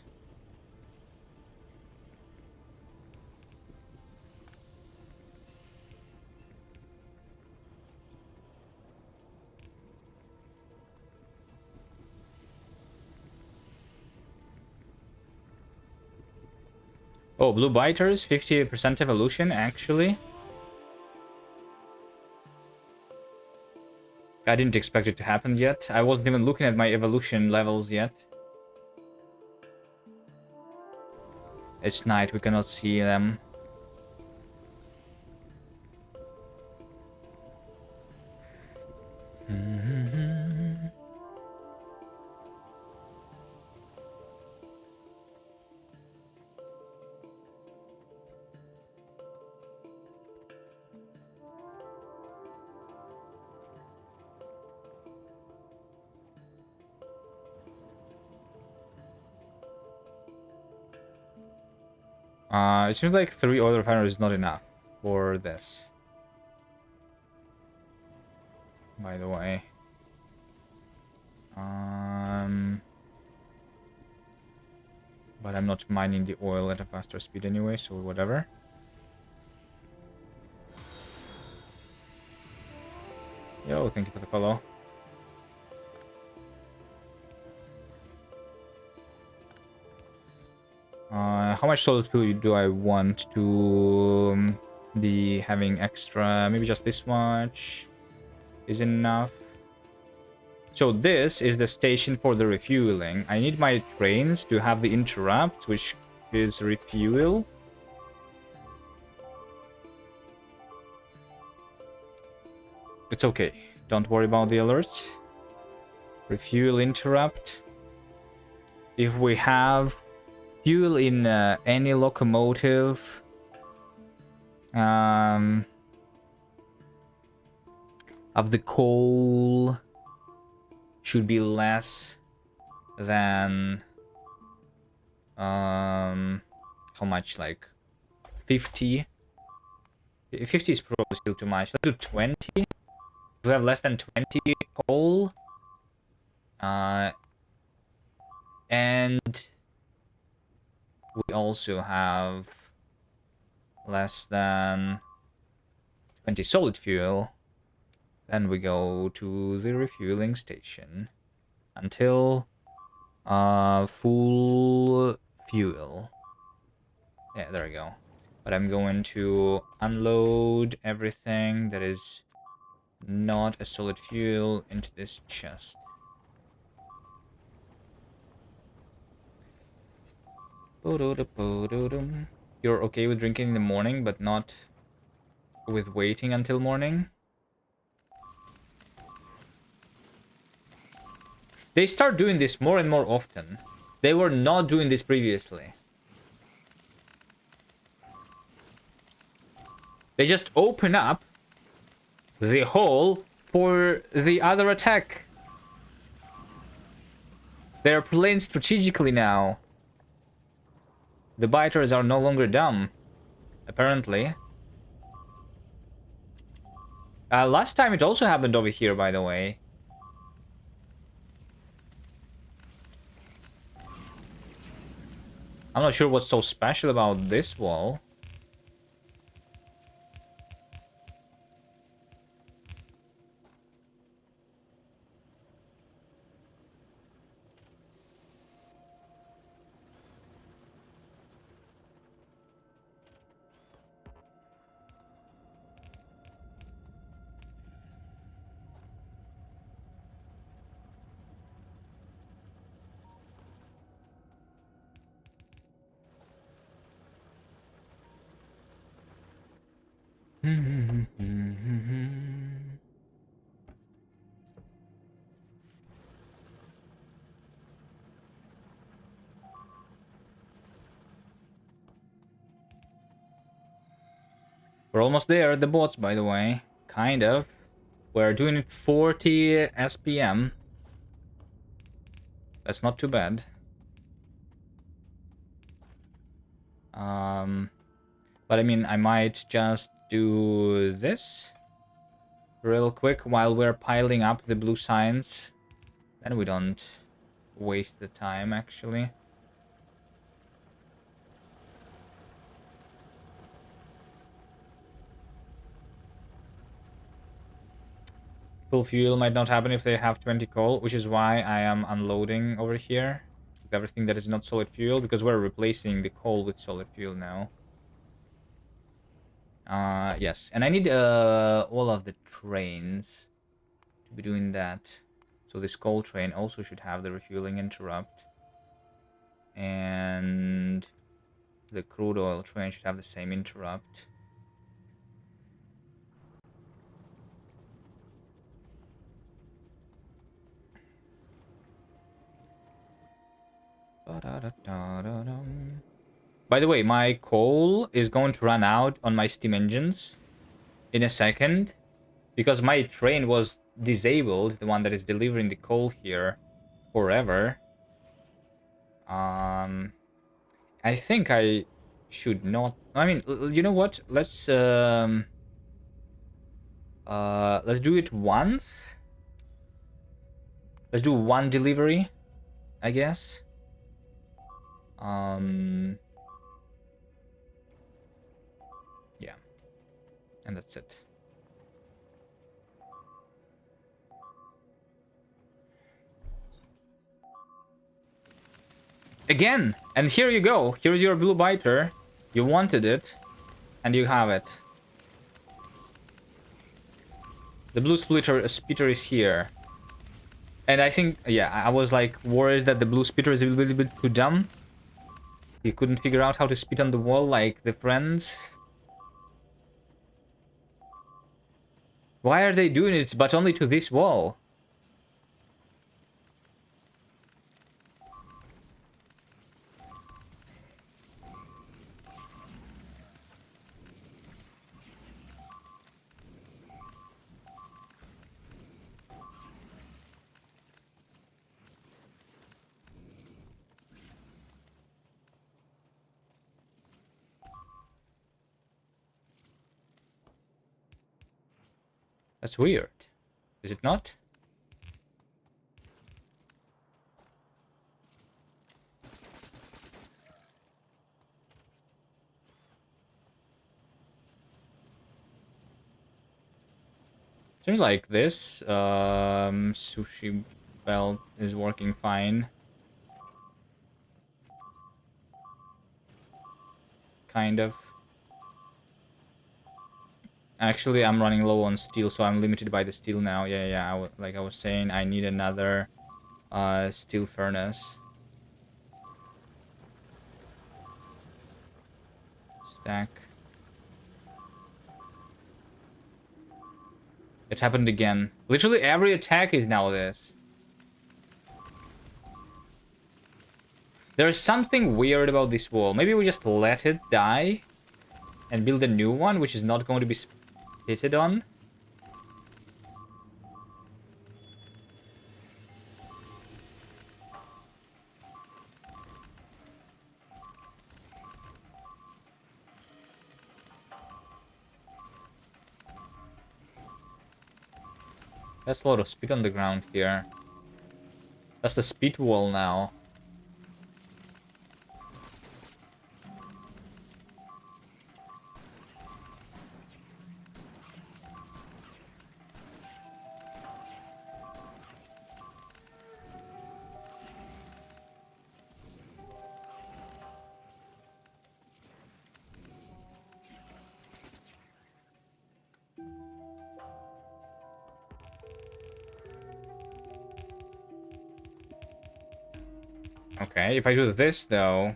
Oh, blue biters, 50% evolution, actually. I didn't expect it to happen yet. I wasn't even looking at my evolution levels yet. It's night, we cannot see them. It seems like 3 oil refineries is not enough for this. By the way. But I'm not mining the oil at a faster speed anyway, so whatever. Yo, thank you for the follow. How much solid fuel do I want to be having extra? Maybe just this much is enough. So this is the station for the refueling. I need my trains to have the interrupt, which is refuel. It's okay. Don't worry about the alerts. Refuel interrupt. If we have fuel in any locomotive. Of the coal should be less than how much, like 50. 50 is probably still too much. Let's do 20. If we have less than 20 coal, and we also have less than 20 solid fuel, then we go to the refueling station until full fuel. Yeah, there we go. But I'm going to unload everything that is not a solid fuel into this chest. You're okay with drinking in the morning, but not with waiting until morning? They start doing this more and more often. They were not doing this previously. They just open up the hole for the other attack. They're playing strategically now. The biters are no longer dumb, apparently. Last time it also happened over here, by the way. I'm not sure what's so special about this wall. We're almost there at the bots, by the way. Kind of. We're doing 40 SPM. That's not too bad. But I mean, I might just do this real quick while we're piling up the blue signs. Then we don't waste the time, actually. Full fuel might not happen if they have 20 coal, which is why I am unloading over here with everything that is not solid fuel, because we're replacing the coal with solid fuel now. Yes, and I need all of the trains to be doing that. So this coal train also should have the refueling interrupt. And the crude oil train should have the same interrupt. By the way, my coal is going to run out on my steam engines in a second, because my train was disabled, the one that is delivering the coal here, forever. I think I should not. I mean, you know what? Let's do it once. Let's do one delivery, I guess. Yeah, and that's it. Again, and here you go. Here's your blue biter. You wanted it, and you have it. The blue spitter is here. And I think, yeah, I was like worried that the blue spitter is a little bit too dumb. He couldn't figure out how to spit on the wall like the friends. Why are they doing it, but only to this wall? That's weird. Is it not? Seems like this sushi belt is working fine. Kind of. Actually, I'm running low on steel, so I'm limited by the steel now. Yeah. Like I was saying, I need another steel furnace. Stack. It happened again. Literally every attack is now this. There's something weird about this wall. Maybe we just let it die and build a new one, which is not going to be pitted on. That's a lot of speed on the ground here. That's the speed wall now. Okay, if I do this though,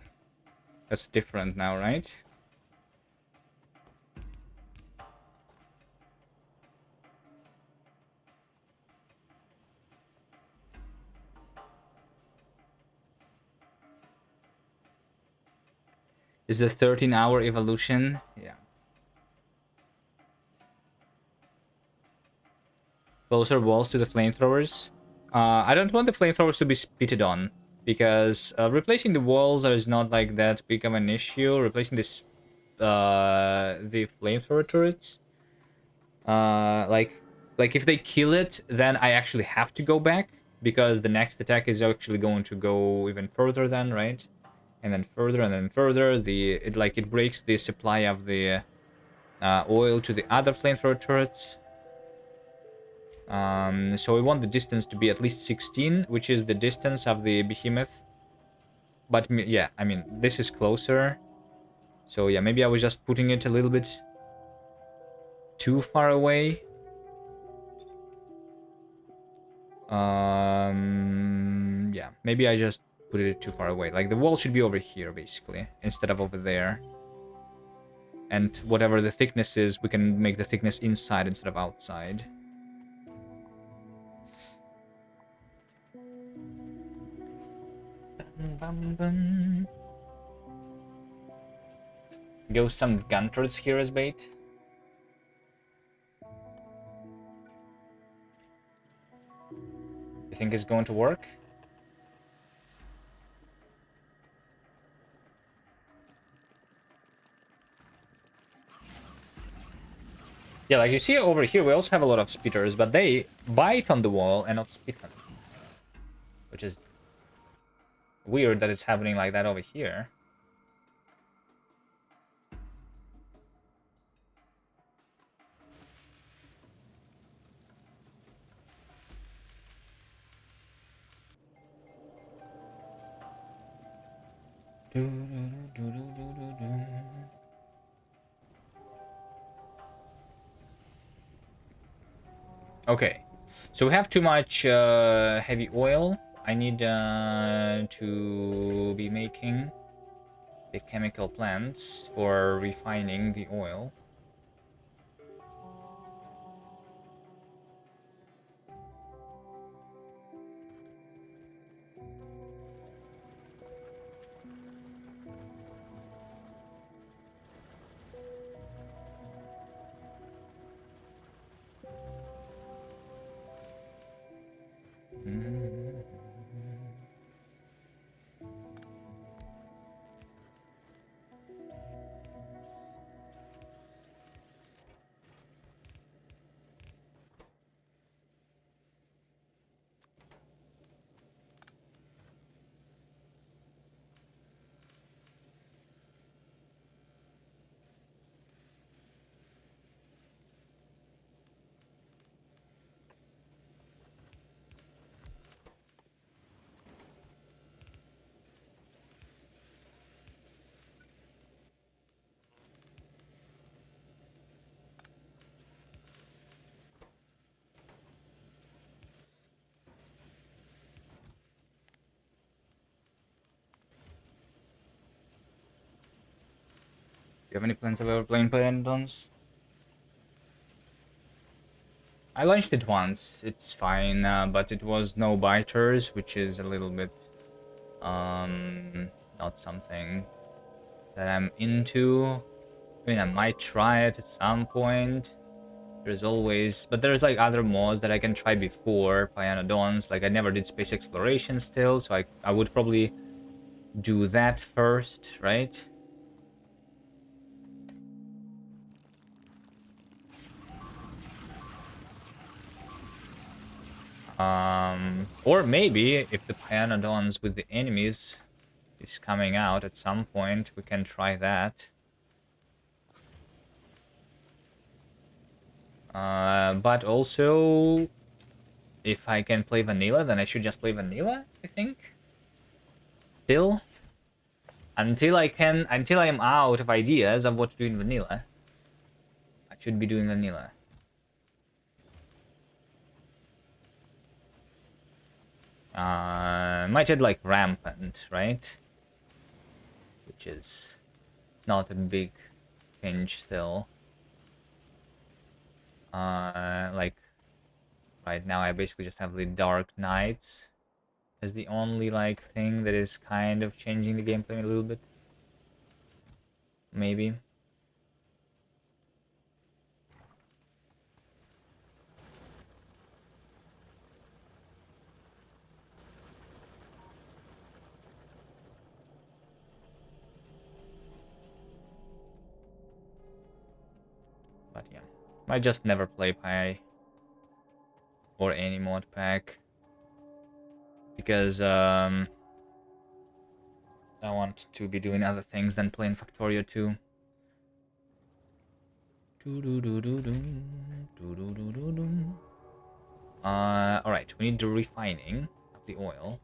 that's different now, right? Is a 13-hour evolution? Yeah. Closer walls to the flamethrowers. I don't want the flamethrowers to be spitted on, because replacing the walls is not like that big of an issue. Replacing this, the flamethrower turrets, like if they kill it, then I actually have to go back, because the next attack is actually going to go even further then, right? And then further and then further. It breaks the supply of the oil to the other flamethrower turrets. So we want the distance to be at least 16, which is the distance of the behemoth. But yeah, I mean, this is closer. So yeah, maybe I was just putting it a little bit too far away. Yeah, maybe I just put it too far away. Like the wall should be over here, basically, instead of over there. And whatever the thickness is, we can make the thickness inside instead of outside. Go some gun turrets here as bait. You think it's going to work? Yeah, like you see over here, we also have a lot of spitters, but they bite on the wall and not spit on it. Which is weird that it's happening like that over here. Okay, so we have too much heavy oil. I need to be making the chemical plants for refining the oil. you have any plans of ever playing Pythons? I launched it once. It's fine, but it was no biters, which is a little bit not something that I'm into. I mean, I might try it at some point. There's always, but there's like other mods that I can try before Pyanodons. Like I never did space exploration still, so I would probably do that first, right? Or maybe if the Pyanodons with the enemies is coming out at some point, we can try that. But also, if I can play vanilla, then I should just play vanilla, I think. Still, until I'm out of ideas of what to do in vanilla, I should be doing vanilla. Might add like rampant, right? Which is not a big change still. Like right now I basically just have the Dark Knights as the only like thing that is kind of changing the gameplay a little bit. Maybe. But yeah. I just never play Pi or any mod pack. Because I want to be doing other things than playing Factorio 2. Alright, we need the refining of the oil.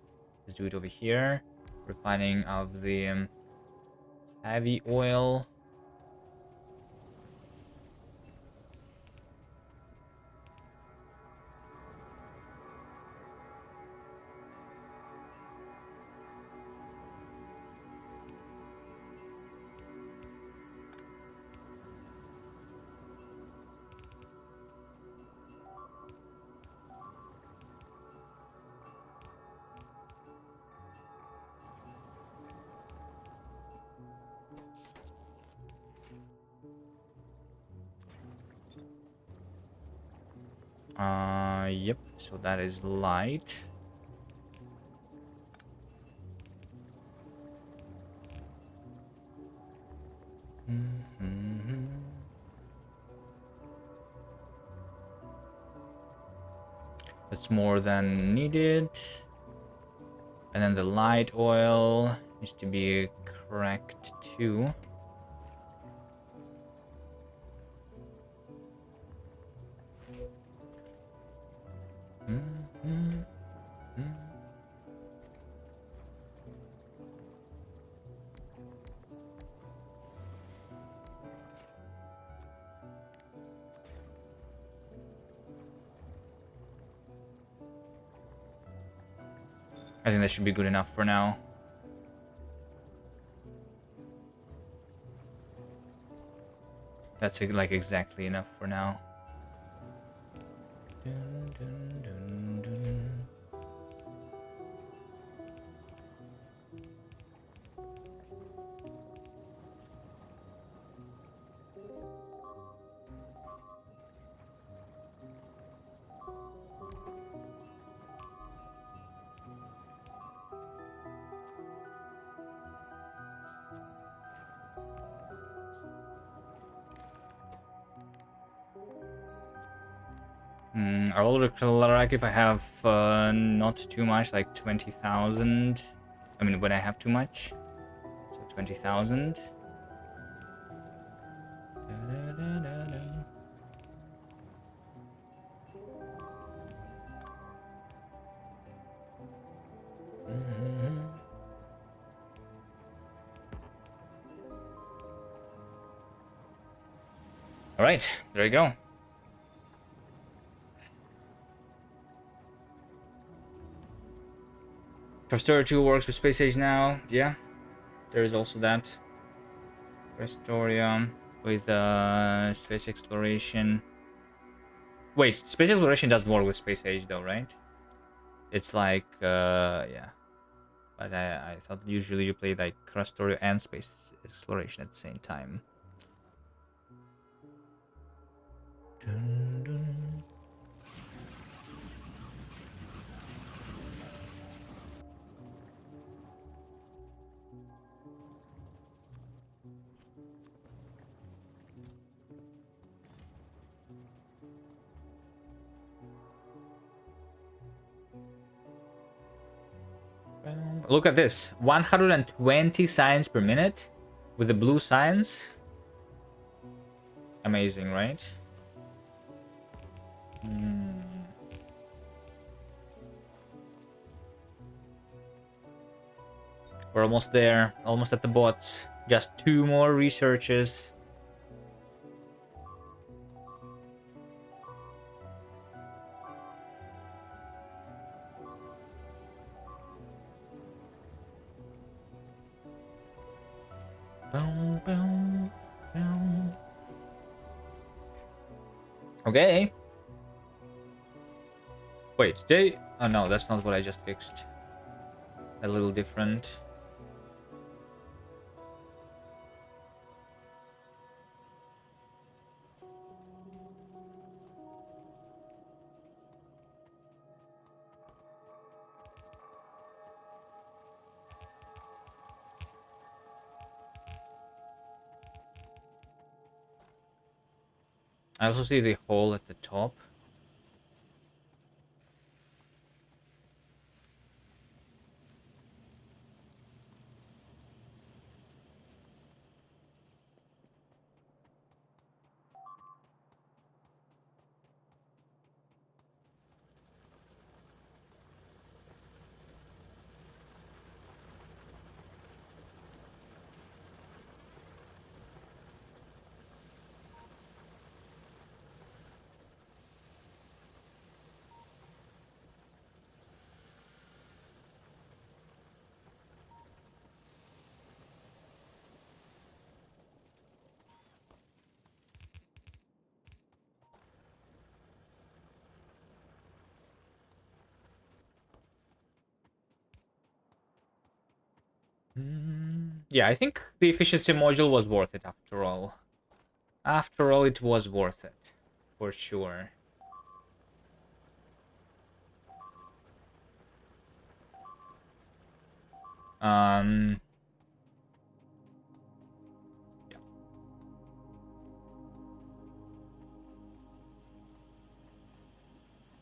Let's do it over here. Refining of the heavy oil. Yep, so that is light. That's more than needed. And then the light oil needs to be cracked too. I think that should be good enough for now. That's like exactly enough for now. I will like if I have not too much, like 20,000. I mean, when I have too much, so 20,000. All right, there you go. Factorio 2 works with Space Age now. Yeah, there is also that. Factorio with space exploration. Wait, space exploration doesn't work with space age though, right? It's like yeah. But I thought usually you play like Factorio and space exploration at the same time. Dun, dun. Look at this, 120 signs per minute with the blue signs. Amazing, right? We're almost there, almost at the bots. Just 2 more researches. Boom, boom, boom. Okay. Wait, they... Oh no, that's not what I just fixed. A little different. I also see the hole at the top. Yeah, I think the efficiency module was worth it after all. After all, it was worth it. For sure. Yeah.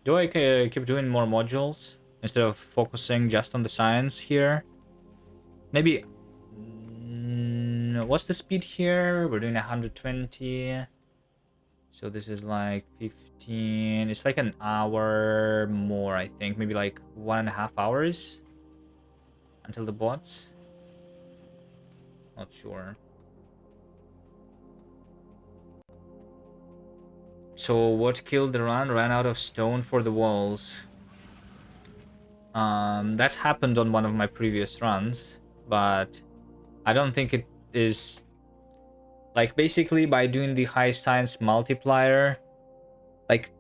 Do I keep doing more modules instead of focusing just on the science here? Maybe... what's the speed here? We're doing 120. So this is like 15. It's like an hour more, I think. Maybe like 1.5 hours until the bots. Not sure. So what killed the run? Ran out of stone for the walls. That's happened on one of my previous runs, but I don't think it is... Like, basically, by doing the high science multiplier, like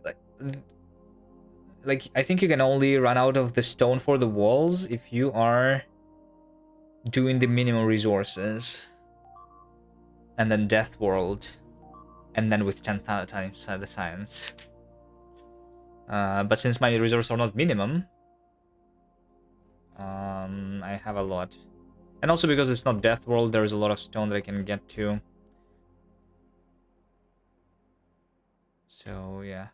I think you can only run out of the stone for the walls if you are doing the minimum resources. And then Death World. And then with 10,000 times the science. But since my resources are not minimum, I have a lot. And also because it's not Death World, there is a lot of stone that I can get to. So, yeah.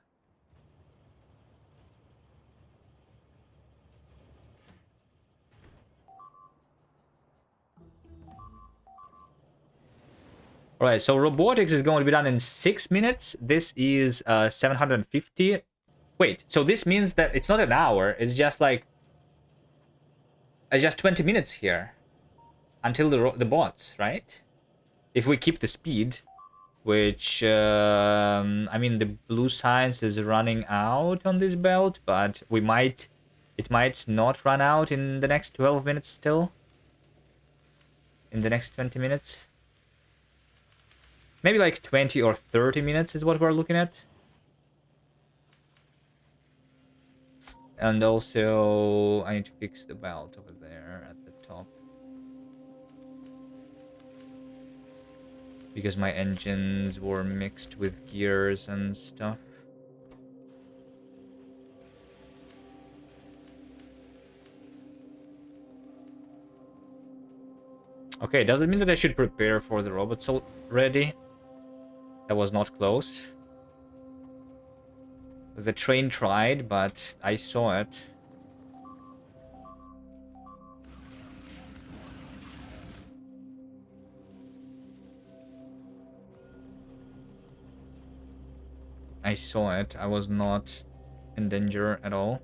Alright, so robotics is going to be done in 6 minutes. This is 750. Wait, so this means that it's not an hour. It's just like... It's just 20 minutes here. Until the bots, right? If we keep the speed. Which, I mean, the blue science is running out on this belt. But we might... It might not run out in the next 12 minutes still. In the next 20 minutes. Maybe like 20 or 30 minutes is what we're looking at. And also, I need to fix the belt over there at the top. Because my engines were mixed with gears and stuff. Okay, does it mean that I should prepare for the robots already? That was not close. The train tried, but I saw it. I saw it. I was not in danger at all.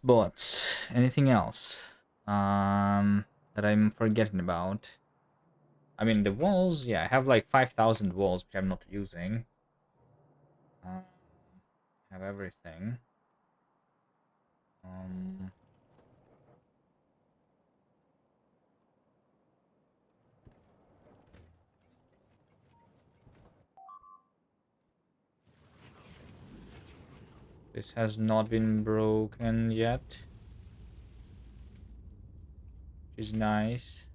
Bots. Anything else? That I'm forgetting about. I mean, the walls, yeah, I have like 5,000 walls, which I'm not using. Have everything. This has not been broken yet, which is nice.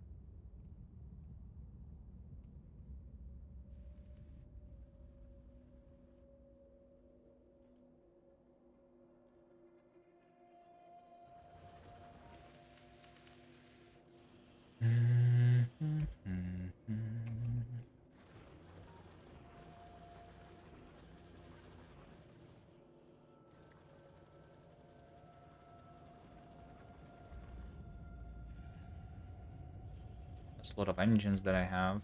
That's a lot of engines that I have.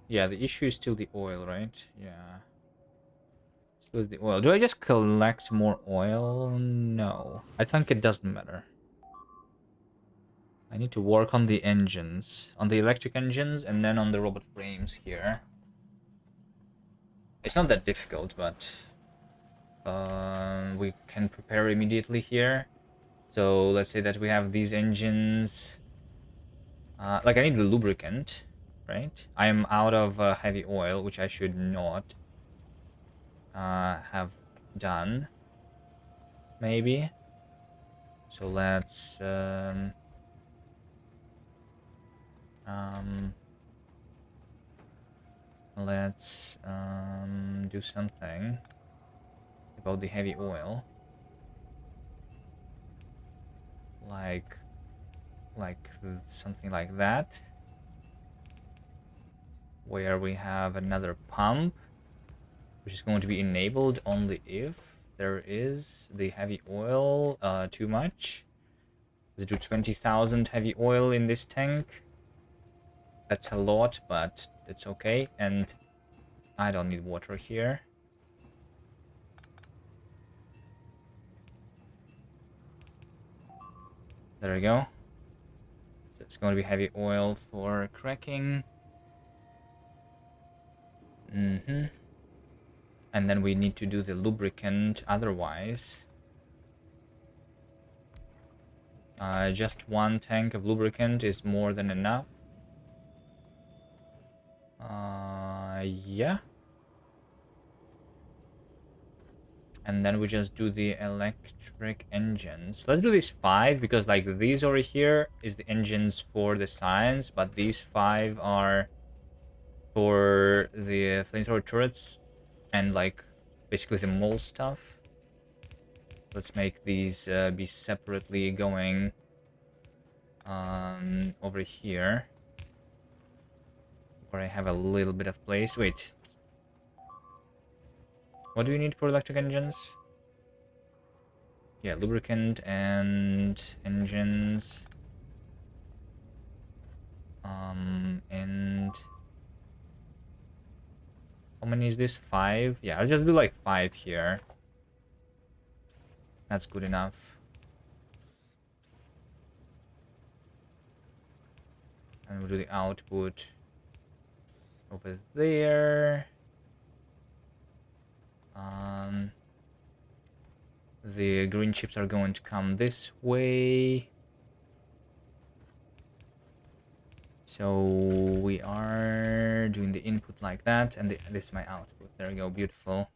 Yeah, the issue is still the oil, right? Yeah. Still is the oil. Do I just collect more oil? No. I think it doesn't matter. I need to work on the engines. On the electric engines and then on the robot frames here. It's not that difficult, but we can prepare immediately here. So let's say that we have these engines. Like I need the lubricant, right? I am out of heavy oil, which I should not have done. Maybe. So let's do something about the heavy oil, like something like that, where we have another pump, which is going to be enabled only if there is the heavy oil too much. Let's do 20,000 heavy oil in this tank. That's a lot, but it's okay. And I don't need water here. There we go. So it's going to be heavy oil for cracking. And then we need to do the lubricant otherwise. Just one tank of lubricant is more than enough. Yeah. And then we just do the electric engines. Let's do these 5 because like these over here is the engines for the science, but these 5 are for the flamethrower turrets and like basically the mole stuff. Let's make these be separately going over here where I have a little bit of place. Wait, what do you need for electric engines? Yeah, lubricant and engines. And how many is this? 5? Yeah, I'll just do like 5 here. That's good enough. And we'll do the output over there. The green chips are going to come this way. So we are doing the input like that, and this is my output. There we go, beautiful.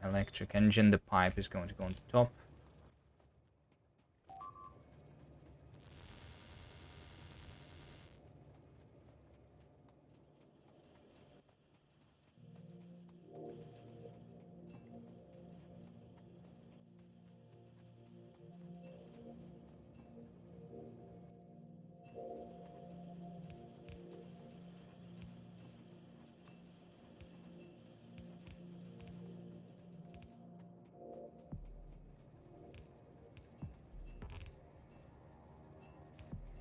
Electric engine, the pipe is going to go on the top.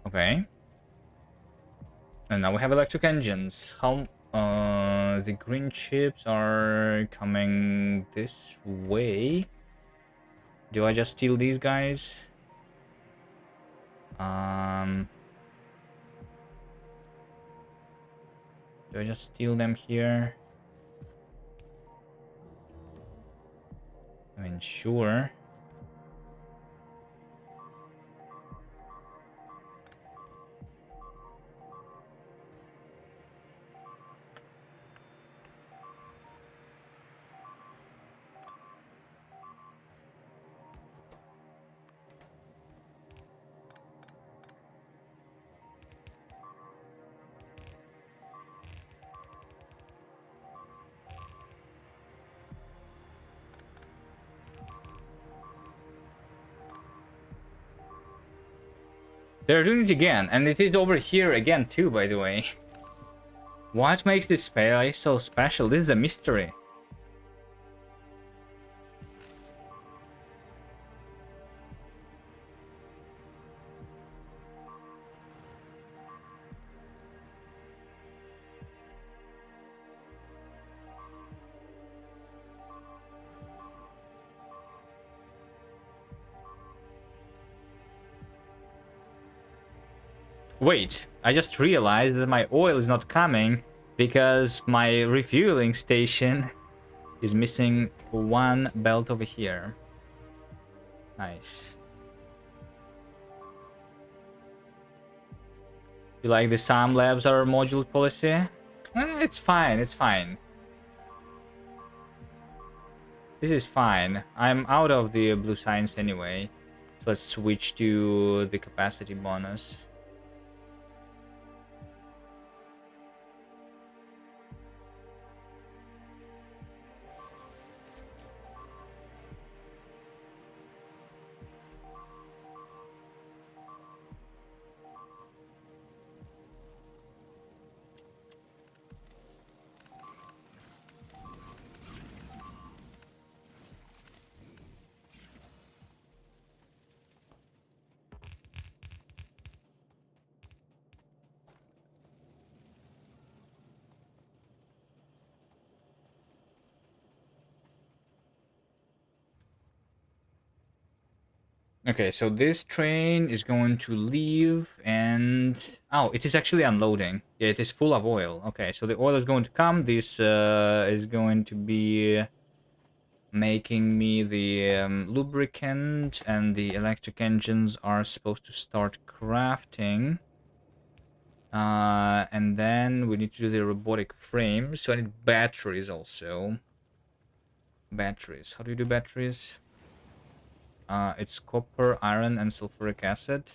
Okay. And now we have electric engines. How the green chips are coming this way. Do I just steal these guys? Do I just steal them here? I mean, sure. They're doing it again, and it is over here again too, by the way. What makes this place so special? This is a mystery. Wait, I just realized that my oil is not coming because my refueling station is missing one belt over here. Nice. You like the SAM Labs or module policy? It's fine, it's fine. This is fine. I'm out of the blue science anyway. So let's switch to the capacity bonus. Okay, so this train is going to leave and... Oh, it is actually unloading. Yeah, it is full of oil. Okay, so the oil is going to come. This is going to be making me the lubricant, and the electric engines are supposed to start crafting. And then we need to do the robotic frame. So I need batteries also. Batteries. How do you do batteries? It's copper, iron, and sulfuric acid.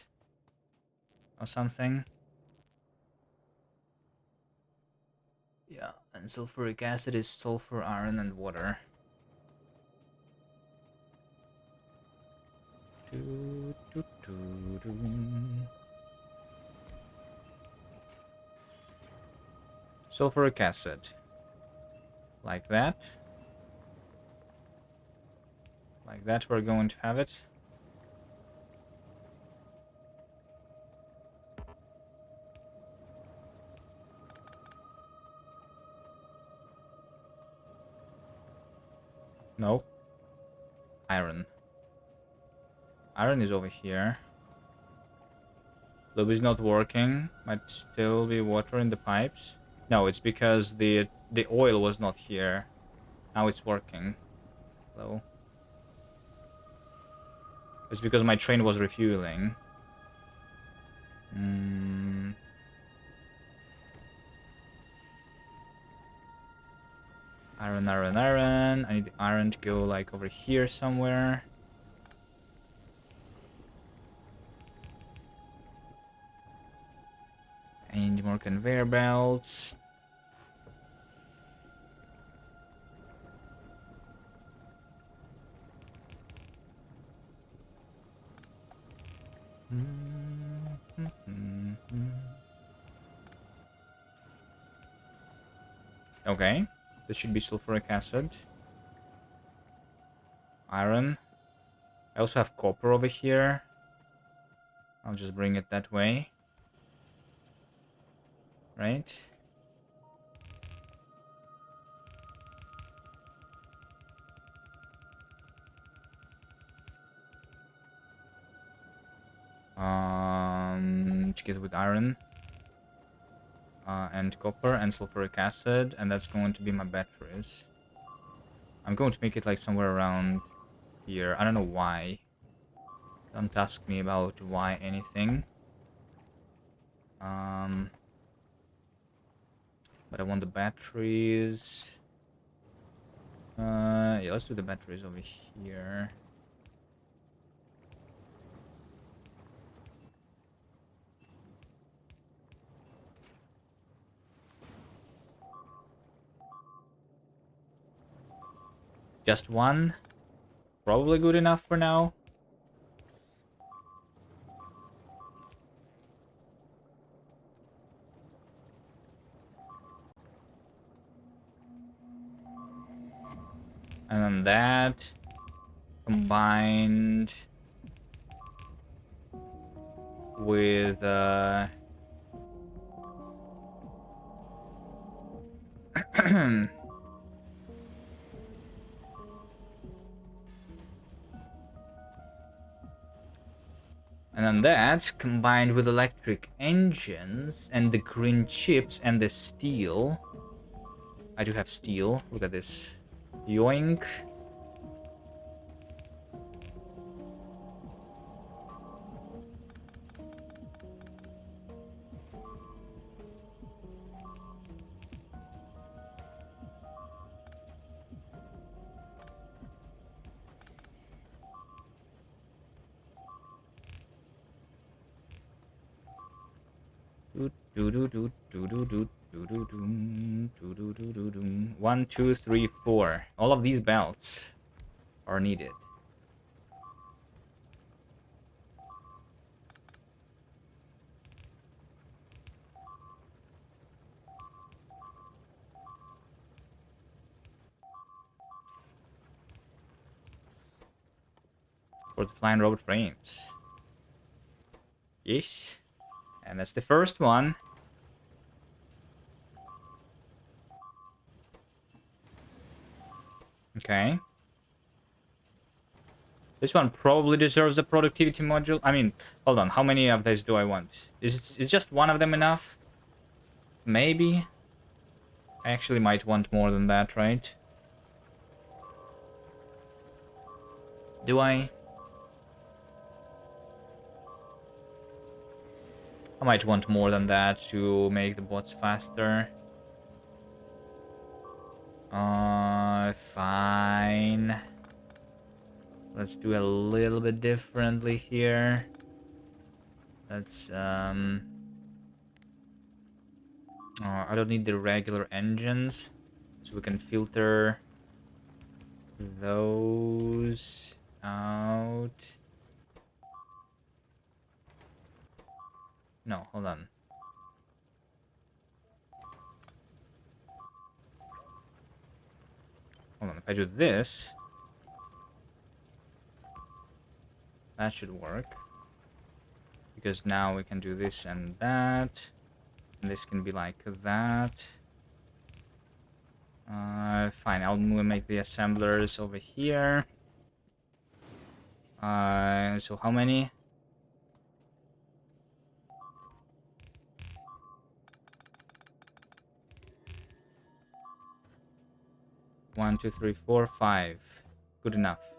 Or something. Yeah, and sulfuric acid is sulfur, iron, and water. Sulfuric acid. Like that. Like that, we're going to have it. No. Iron. Iron is over here. Lube is not working. Might still be water in the pipes. No, it's because the oil was not here. Now it's working. Hello. It's because my train was refueling. Iron, iron, iron. I need the iron to go like over here somewhere. I need more conveyor belts. Okay, this should be sulfuric acid. Iron. I also have copper over here. I'll just bring it that way. Right? Together with iron. And copper and sulfuric acid, and that's going to be my batteries. I'm going to make it like somewhere around here. I don't know why. Don't ask me about why anything. But I want the batteries. Yeah, let's do the batteries over here. Just one. Probably good enough for now. And then that combined with and then that combined with electric engines and the green chips and the steel. I do have steel. Look at this. Yoink. One, two, three, four. All of these belts are needed. For the flying robot frames. Yes. And that's the first one. Okay. This one probably deserves a productivity module. I mean, hold on. How many of these do I want? Is just one of them enough? Maybe. I actually might want more than that, right? Do I? I might want more than that to make the bots faster. Fine. Let's do a little bit differently here. Let's, I don't need the regular engines, so we can filter those out. No, hold on. Hold on, if I do this, that should work. Because now we can do this and that. And this can be like that. Fine, I'll make the assemblers over here. So how many? One, two, three, four, five. Good enough.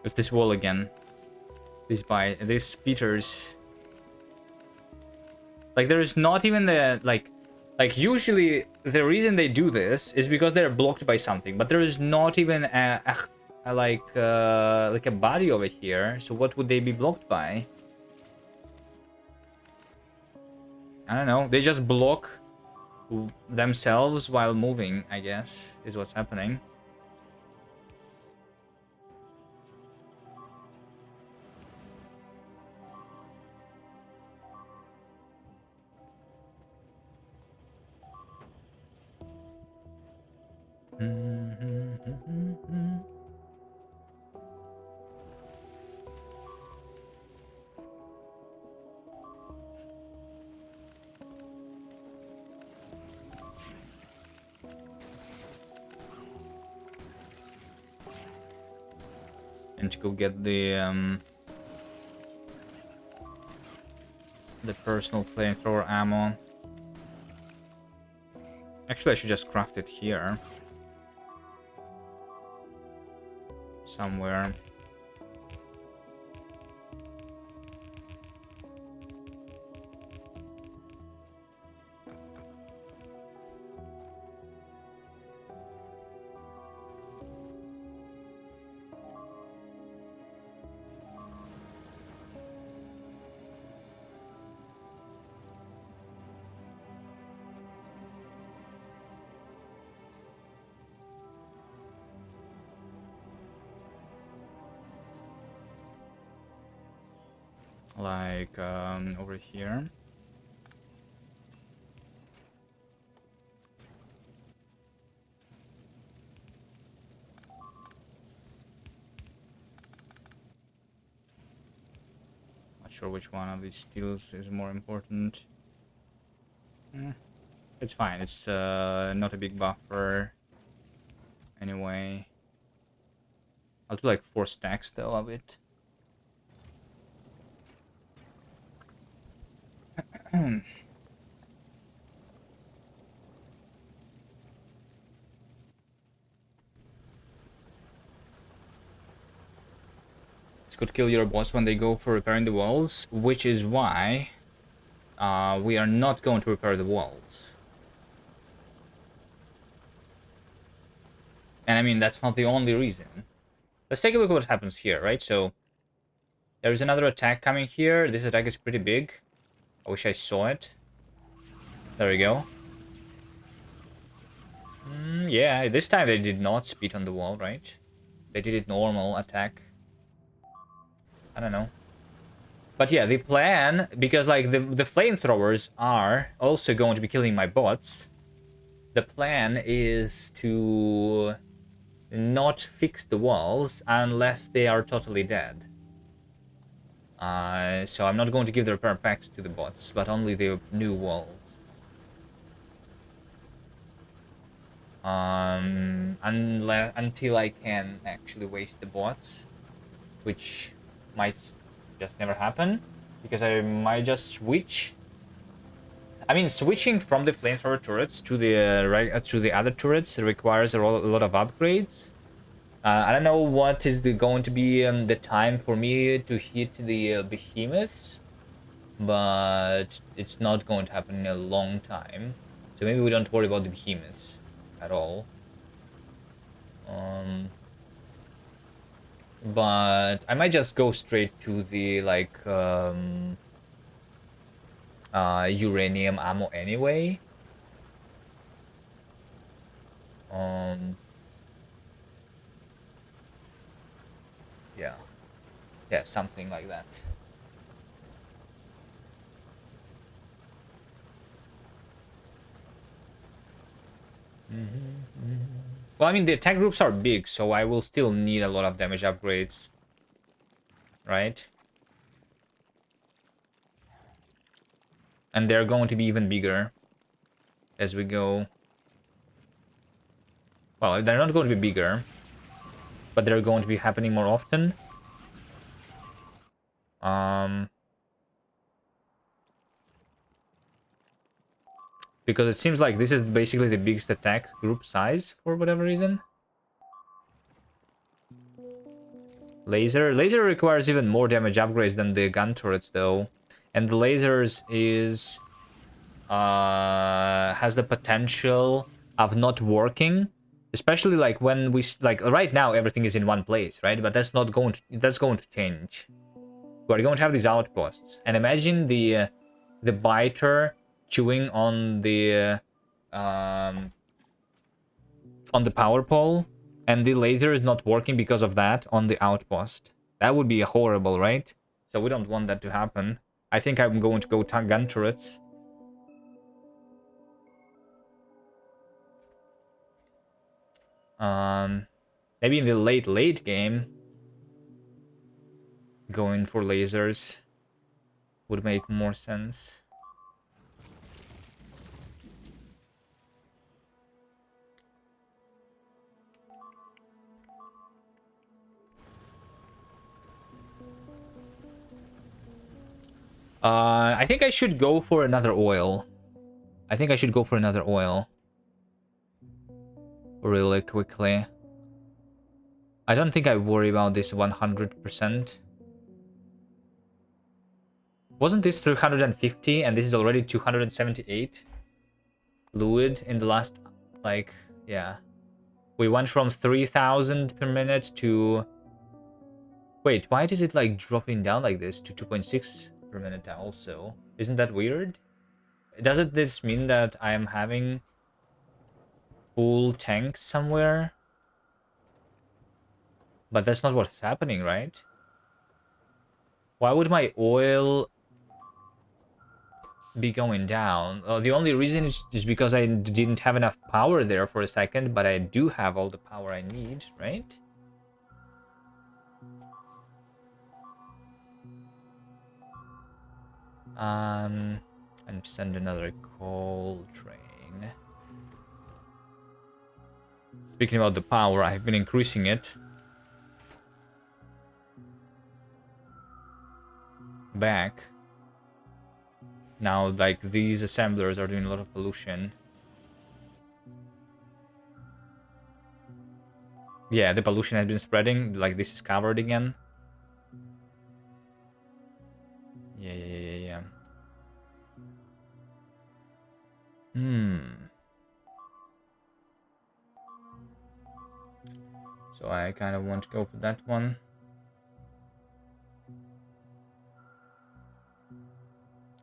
It's this wall again. These speeders. Like there is not even the like usually the reason they do this is because they're blocked by something, but there is not even like a body over here. So what would they be blocked by? I don't know. They just block themselves while moving, I guess, is what's happening. And to go get the personal flamethrower ammo. Actually, I should just craft it here. Somewhere. Like over here. Not sure which one of these steels is more important. It's fine. It's not a big buffer. Anyway, I'll do like 4 stacks though of it. This could kill your boss when they go for repairing the walls, which is why we are not going to repair the walls. And I mean, that's not the only reason. Let's take a look at what happens here, right? So there's another attack coming here. This attack is pretty big. I wish I saw it. There we go. Yeah, this time they did not spit on the wall, right? They did it normal attack. I don't know. But yeah, the plan, because like the flamethrowers are also going to be killing my bots. The plan is to not fix the walls unless they are totally dead. So I'm not going to give the repair packs to the bots, but only the new walls. Until I can actually waste the bots, which might just never happen, because I might just switch. I mean, switching from the flamethrower turrets to the other turrets requires a lot of upgrades. I don't know what is going to be the time for me to hit the behemoths, but it's not going to happen in a long time. So maybe we don't worry about the behemoths at all. But I might just go straight to the like uranium ammo anyway. Um, yeah, yeah, something like that. Well, I mean, the attack groups are big, so I will still need a lot of damage upgrades, right? And they're going to be even bigger as we go. Well, they're not going to be bigger, but they're going to be happening more often. Because it seems like this is basically the biggest attack group size for whatever reason. Laser requires even more damage upgrades than the gun turrets though. And the lasers is has the potential of not working, especially like when we like right now everything is in one place, right? But that's going to change. We're going to have these outposts, and imagine the biter chewing on the power pole, and the laser is not working because of that on the outpost. That would be horrible, right? So we don't want that to happen. I think I'm going to go gun turrets. Maybe in the late game, going for lasers would make more sense. I think I should go for another oil. I think I should go for another oil. Really quickly. I don't think I worry about this 100%. Wasn't this 350 and this is already 278 fluid in the last, like, yeah. We went from 3,000 per minute to... Wait, why is it like dropping down like this to 2.6 per minute also? Isn't that weird? Doesn't this mean that I am having full tanks somewhere? But that's not what's happening, right? Why would my oil be going down? The only reason is because I didn't have enough power there for a second, but I do have all the power I need, right? And send another coal train. Speaking about the power, I've been increasing it. Back. Now, like, these assemblers are doing a lot of pollution. Yeah, the pollution has been spreading. Like, this is covered again. Yeah. So I kind of want to go for that one.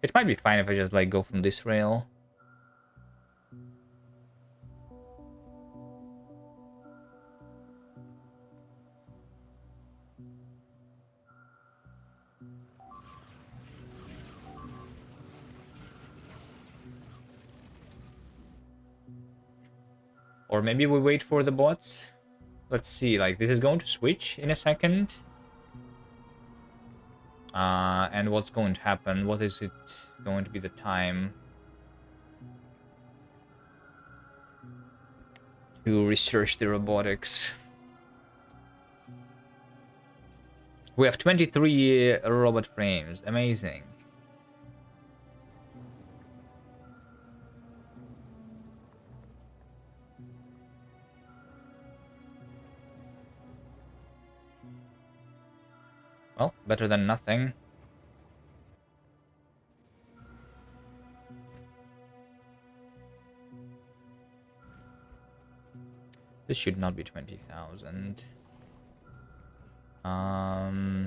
It might be fine if I just, like, go from this rail. Or maybe we wait for the bots. Let's see, like, this is going to switch in a second. And what's going to happen? What is it going to be the time to research the robotics? We have 23 robot frames. Amazing. Well, better than nothing. This should not be 20,000. I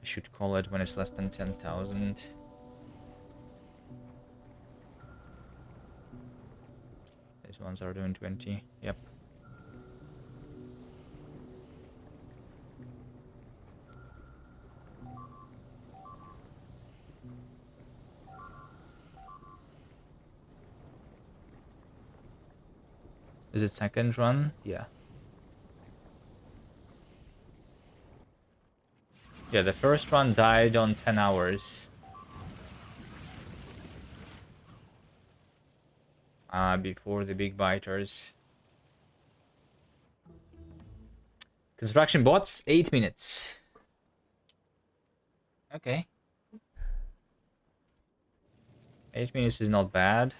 should call it when it's less than 10,000. These ones are doing 20. Yep. Is it second run? Yeah. Yeah, the first run died on 10 hours. Before the big biters. Construction bots, 8 minutes. Okay. 8 minutes is not bad.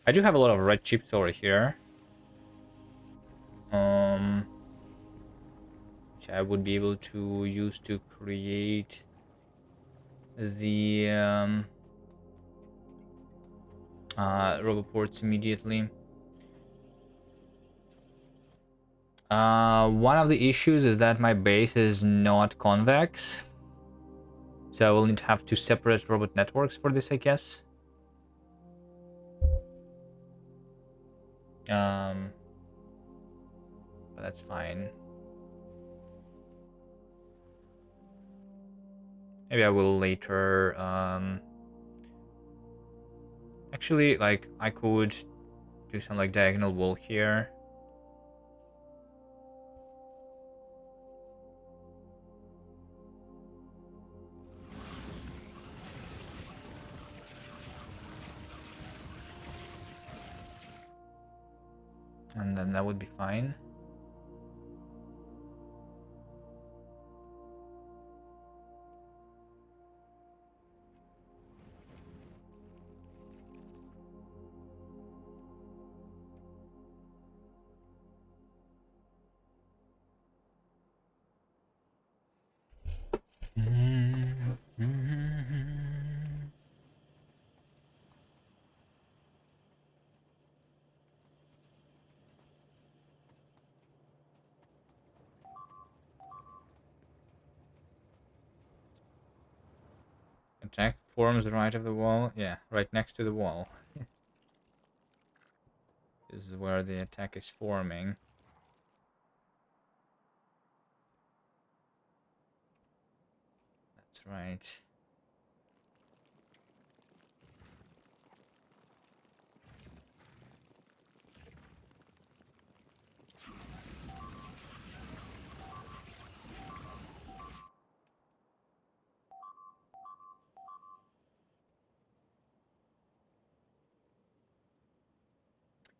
I do have a lot of red chips over here. Which I would be able to use to create the roboports immediately. One of the issues is that my base is not convex. So I will need to have two separate robot networks for this, I guess. But that's fine. Maybe I will later. Actually, like, I could do some like diagonal wall here. And then that would be fine. Attack forms right of the wall. Yeah, right next to the wall. This is where the attack is forming. That's right.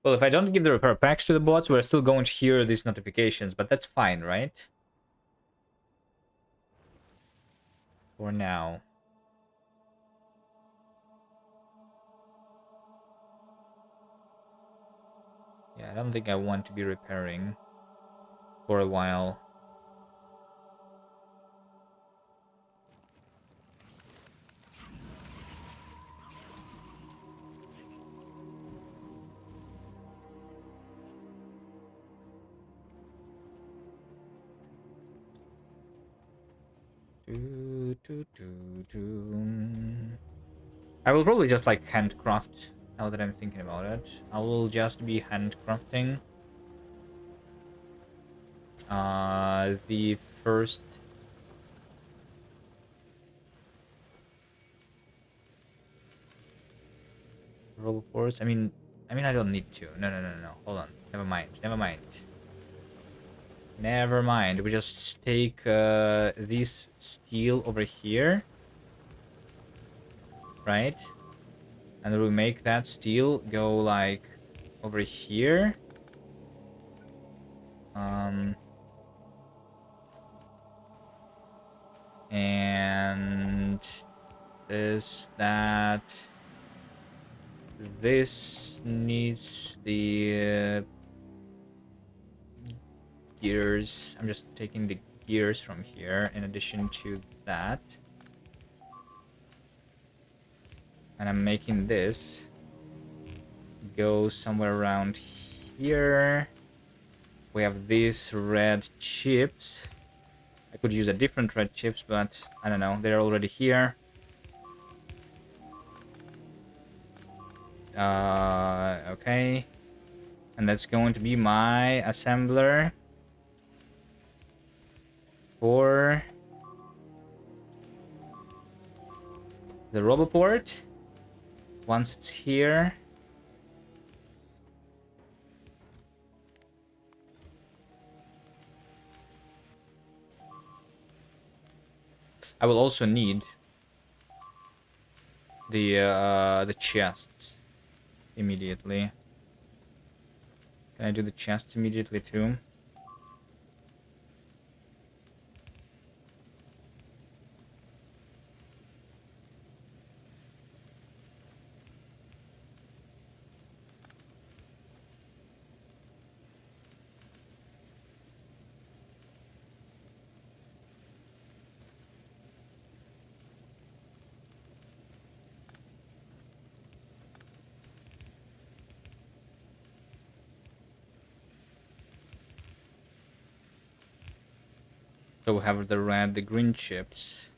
Well, if I don't give the repair packs to the bots, we're still going to hear these notifications, but that's fine, right? For now. Yeah, I don't think I want to be repairing for a while. I will probably just like handcraft now that I'm thinking about it. I will just be handcrafting the first roboports. I don't need to. No. Hold on. Never mind. Never mind. Never mind. We just take this steel over here, right? And we make that steel go like over here. And this needs the gears. I'm just taking the gears from here in addition to that. And I'm making this go somewhere around here. We have these red chips. I could use a different red chips, but I don't know. They're already here. Okay. And that's going to be my assembler for the roboport. Once it's here, I will also need the chests immediately. Can I do the chests immediately too? So we have the green chips,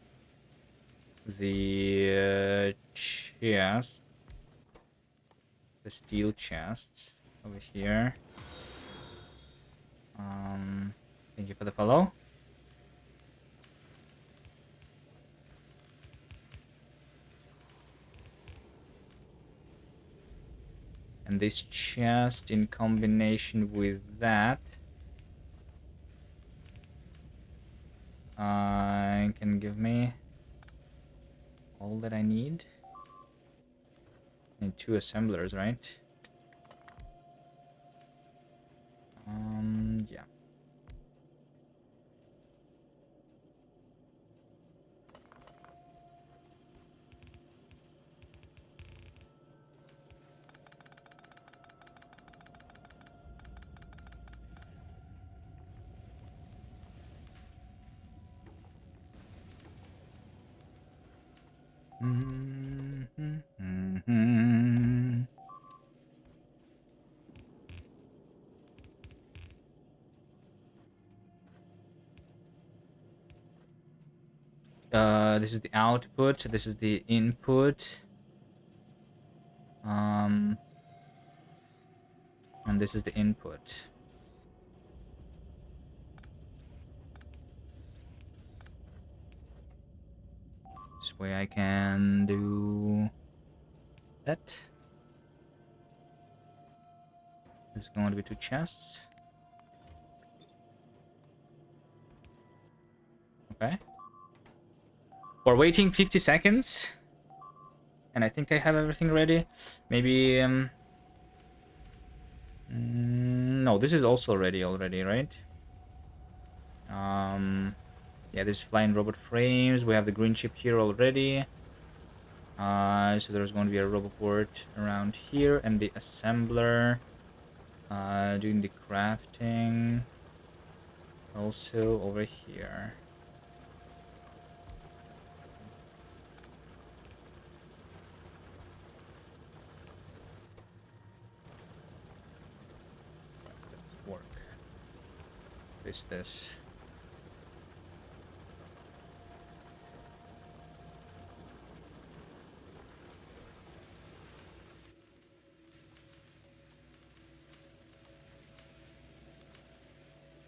the chest, the steel chests over here. Thank you for the follow. And this chest in combination with that can give me all that I need. I need 2 assemblers, right? Yeah. This is the output. This is the input. And this is the input. This way I can do that. There's going to be 2 chests. Okay. We're waiting 50 seconds. And I think I have everything ready. Maybe... no, this is also ready already, right? Yeah, this is flying robot frames. We have the green chip here already. So there's going to be a roboport around here. And the assembler doing the crafting. Also over here. Work. This.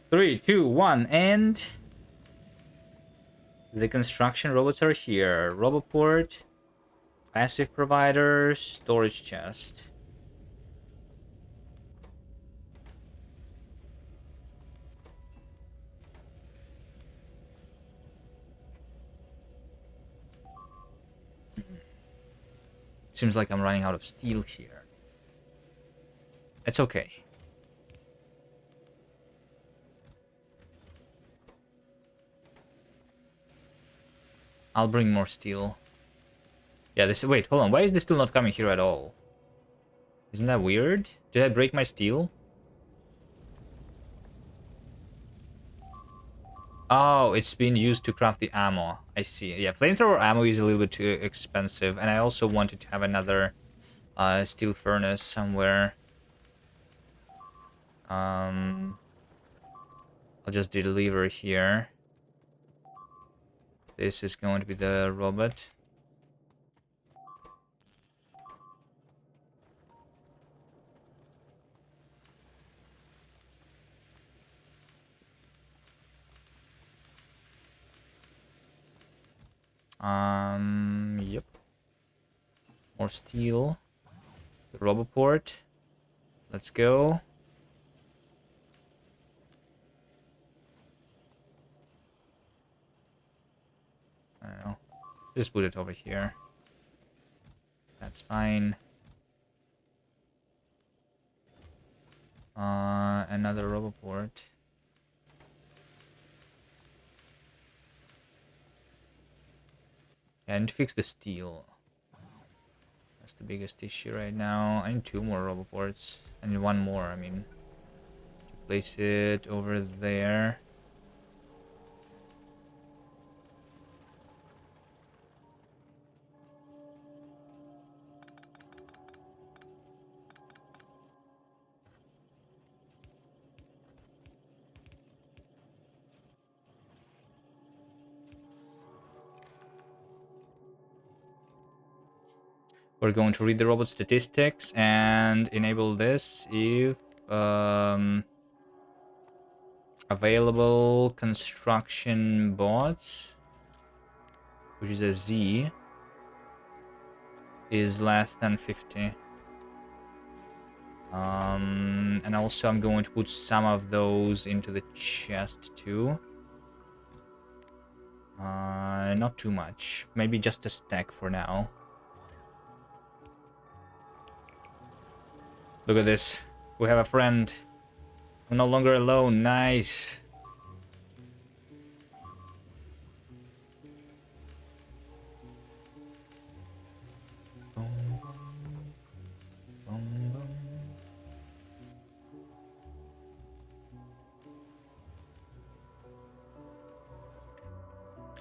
3, 2, 1, and the construction robots are here. Roboport, passive provider, storage chest. Seems like I'm running out of steel here. It's okay. I'll bring more steel. Yeah, this. Wait, hold on. Why is this still not coming here at all? Isn't that weird? Did I break my steel? Oh, it's been used to craft the ammo. I see. Yeah, flamethrower ammo is a little bit too expensive, and I also wanted to have another steel furnace somewhere. I'll just deliver here. This is going to be the robot. Yep. More steel. The roboport. Let's go. I don't know. Just put it over here. That's fine. Another roboport. Yeah, I need to fix the steel. That's the biggest issue right now. I need 2 more roboports. I need 1 more, I mean. To place it over there. We're going to read the robot statistics and enable this if available construction bots, which is a Z, is less than 50. And also I'm going to put some of those into the chest too. Not too much. Maybe just a stack for now. Look at this. We have a friend. I'm no longer alone. Nice.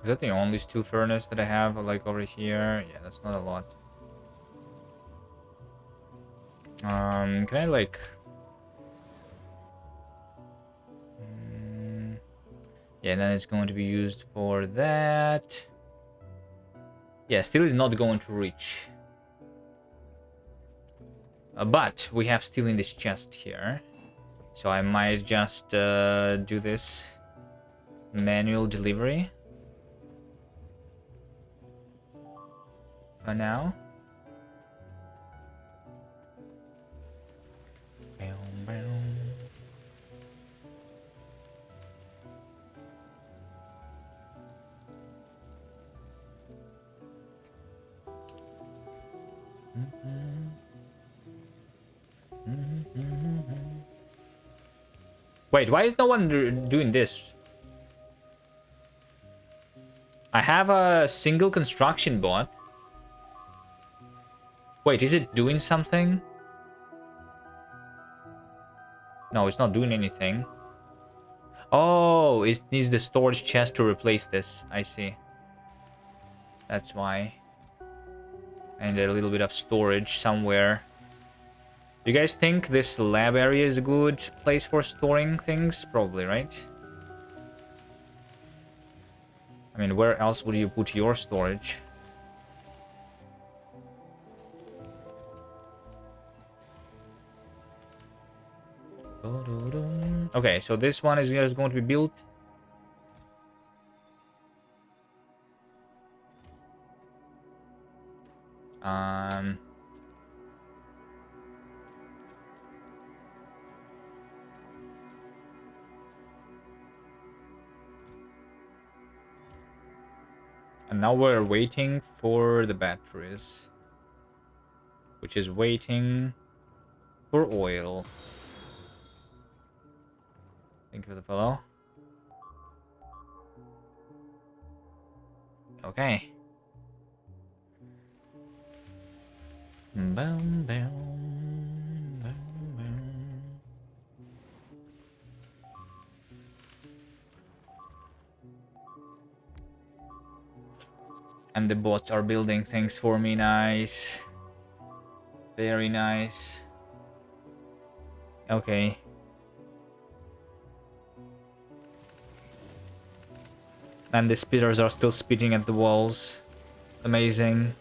Is that the only steel furnace that I have, like, over here? Yeah, that's not a lot. Can I, like... Yeah, then it's going to be used for that. Yeah, steel is not going to reach. But we have steel in this chest here. So I might just do this manual delivery. For now. Wait, why is no one doing this? I have a single construction bot. Wait, is it doing something? No, it's not doing anything. Oh, it needs the storage chest to replace this. I see. That's why. And a little bit of storage somewhere. You guys think this lab area is a good place for storing things? Probably, right? I mean, where else would you put your storage? Okay, so this one is just going to be built. Um, and now we're waiting for the batteries, which is waiting for oil. Thank you for the follow. Okay. Boom, boom, boom, boom. And the bots are building things for me. Nice. Very nice. Okay. And the spitters are still spitting at the walls. Amazing.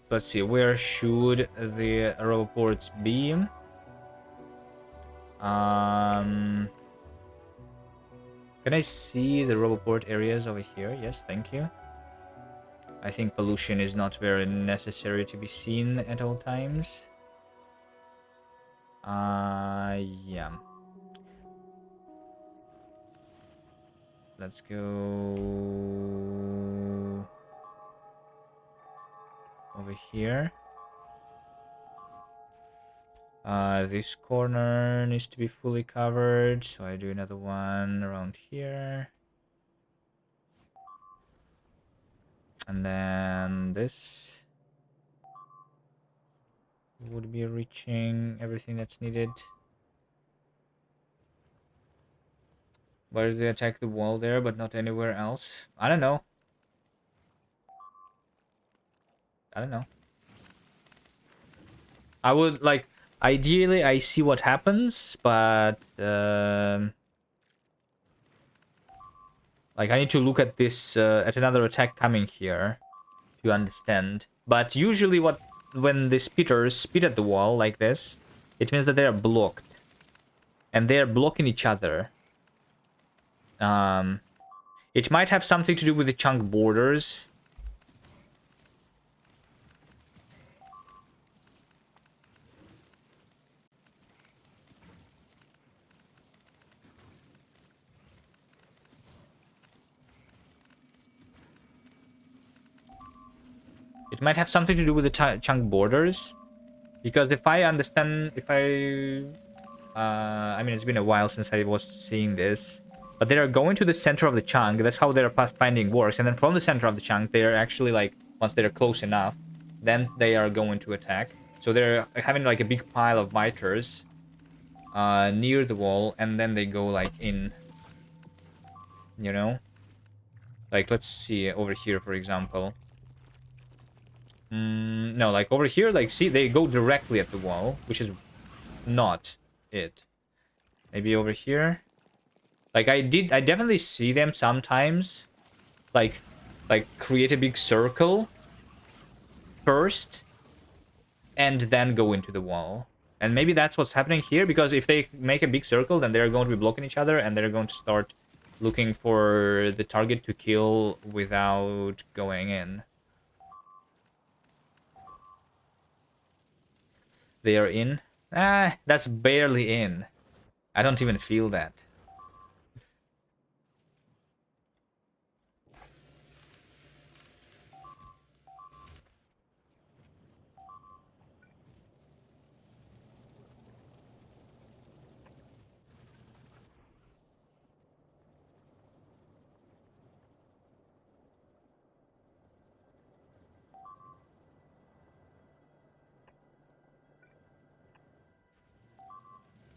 Let's see, where should the roboports be? Can I see the roboport areas over here? Yes, thank you. I think pollution is not very necessary to be seen at all times. Yeah. Let's go over here. This corner needs to be fully covered, so I do another one around here. And then this would be reaching everything that's needed. Why did they attack the wall there, but not anywhere else? I don't know. I don't know. I would, like, ideally, I see what happens, but, like, I need to look at this, at another attack coming here to understand. But usually when the spitters spit at the wall like this, it means that they are blocked. And they are blocking each other. It might have something to do with the chunk borders. It might have something to do with the chunk borders. Because if I understand, I mean, it's been a while since I was seeing this. But they are going to the center of the chunk. That's how their pathfinding works. And then from the center of the chunk, they are actually, like, once they're close enough, then they are going to attack. So they're having, like, a big pile of miters near the wall. And then they go, like, in. You know? Like, let's see over here, for example. No, like, over here, like, see, they go directly at the wall, which is not it. Maybe over here. Like, I definitely see them sometimes, like create a big circle first and then go into the wall. And maybe that's what's happening here, because if they make a big circle, then they're going to be blocking each other and they're going to start looking for the target to kill without going in. They are in. Ah, that's barely in. I don't even feel that.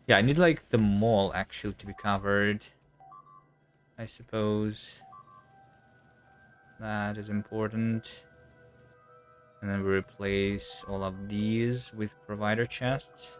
Yeah, I need, like, the mall actually to be covered, I suppose. That is important. And then we replace all of these with provider chests.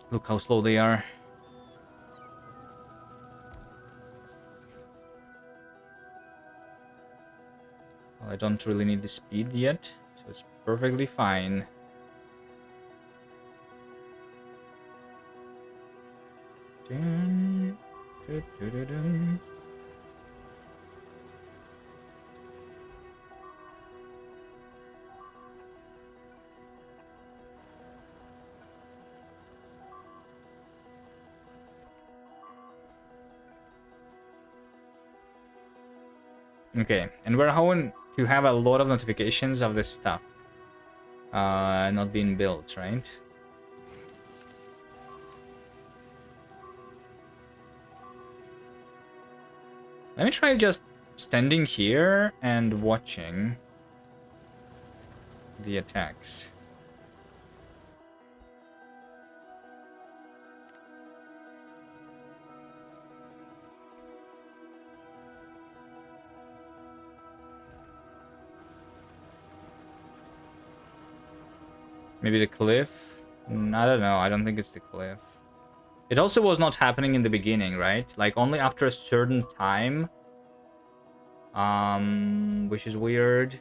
Look how slow they are. Well, I don't really need the speed yet, so it's perfectly fine. Dun, dun, dun, dun, dun. Okay, and we're going to have a lot of notifications of this stuff not being built, right? Let me try just standing here and watching the attacks. Maybe the cliff? I don't know. I don't think it's the cliff. It also was not happening in the beginning, right? Like only after a certain time. Which is weird.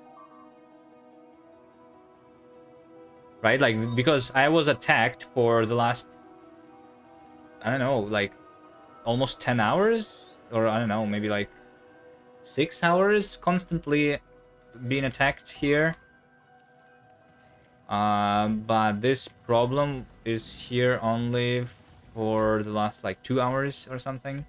Right? Like, because I was attacked for the last, I don't know, like almost 10 hours? Or I don't know, maybe like 6 hours constantly being attacked here. But this problem is here only for the last like 2 hours or something.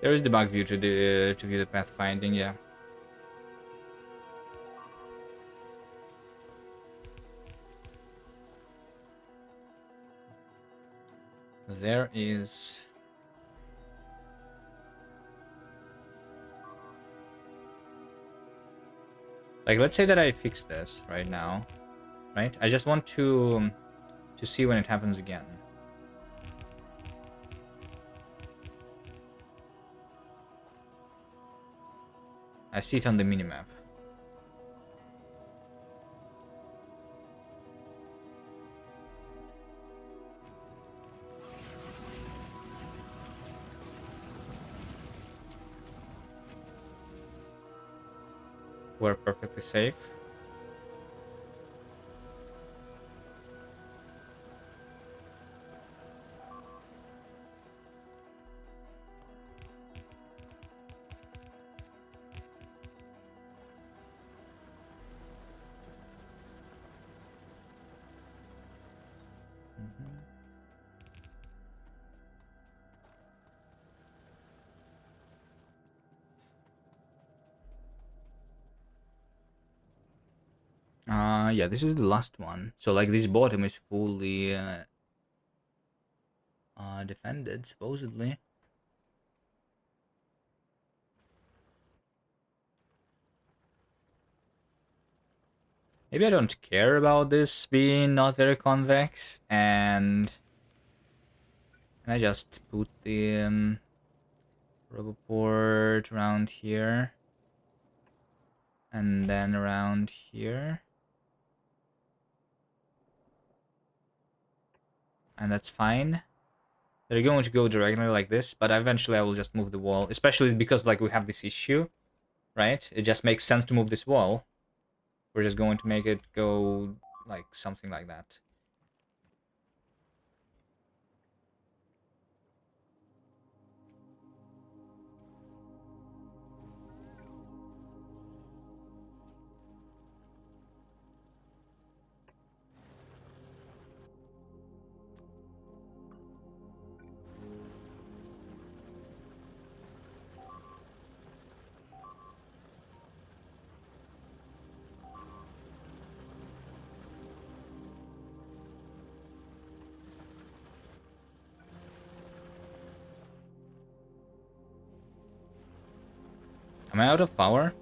There is debug view to view the pathfinding, yeah. There is... Like, let's say that I fix this right now, right? I just want to see when it happens again. I see it on the minimap. We're perfectly safe. Yeah, this is the last one. So, like, this bottom is fully defended, supposedly. Maybe I don't care about this being not very convex, and I just put the Roboport around here, and then around here. And that's fine. They're going to go diagonally like this, but eventually I will just move the wall, especially because like we have this issue, right? It just makes sense to move this wall. We're just going to make it go like something like that. Am I out of power?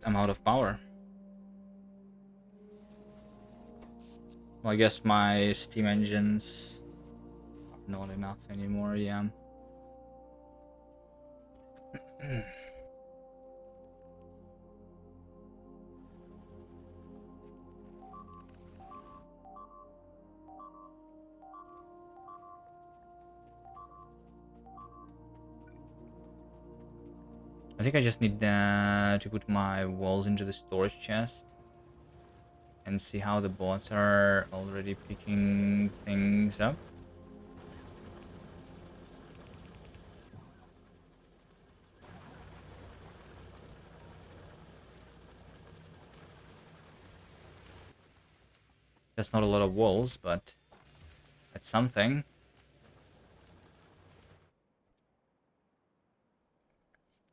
I'm out of power. Well, I guess my steam engines are not enough anymore, yeah. I think I just need to put my walls into the storage chest and see how the bots are already picking things up. That's not a lot of walls, but that's something.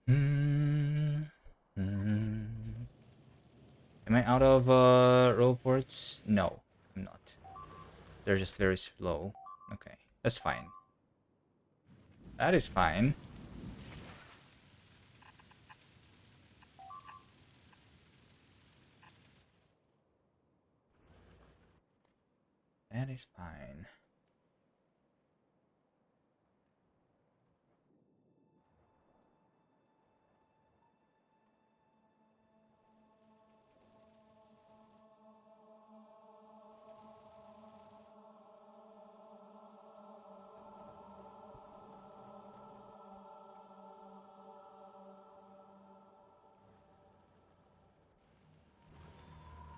Hmm. Am I out of row ports? No, I'm not. They're just very slow. Okay, that's fine. That is fine. That is fine.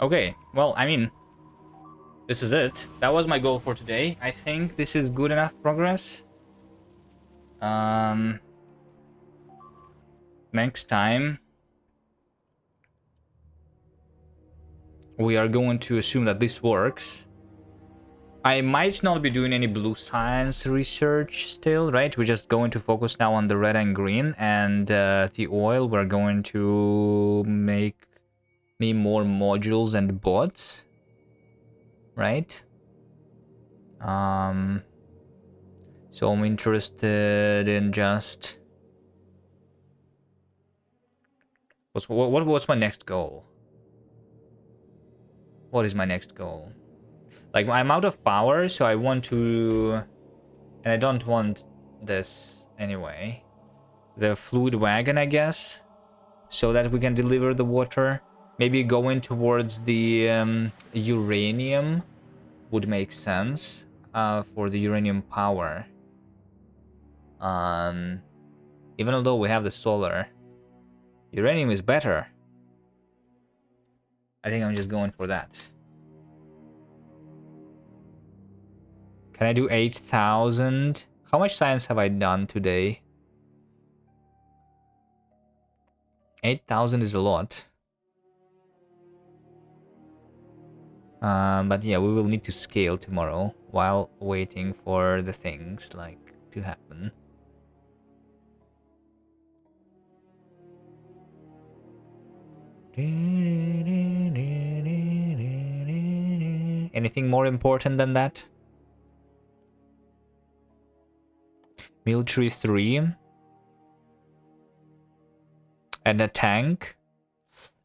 Okay, well, I mean, this is it. That was my goal for today. I think this is good enough progress. Next time, we are going to assume that this works. I might not be doing any blue science research still, right? We're just going to focus now on the red and green, and the oil, we're going to make me more modules and bots, right? So I'm interested in just what's my next goal? What is my next goal? Like, I'm out of power, so I want to, and I don't want this anyway. The fluid wagon, I guess, so that we can deliver the water. Maybe going towards the uranium would make sense for the uranium power. Even although we have the solar, uranium is better. I think I'm just going for that. Can I do 8,000? How much science have I done today? 8,000 is a lot. But yeah, we will need to scale tomorrow while waiting for the things like to happen. Anything more important than that? Military 3. And a tank.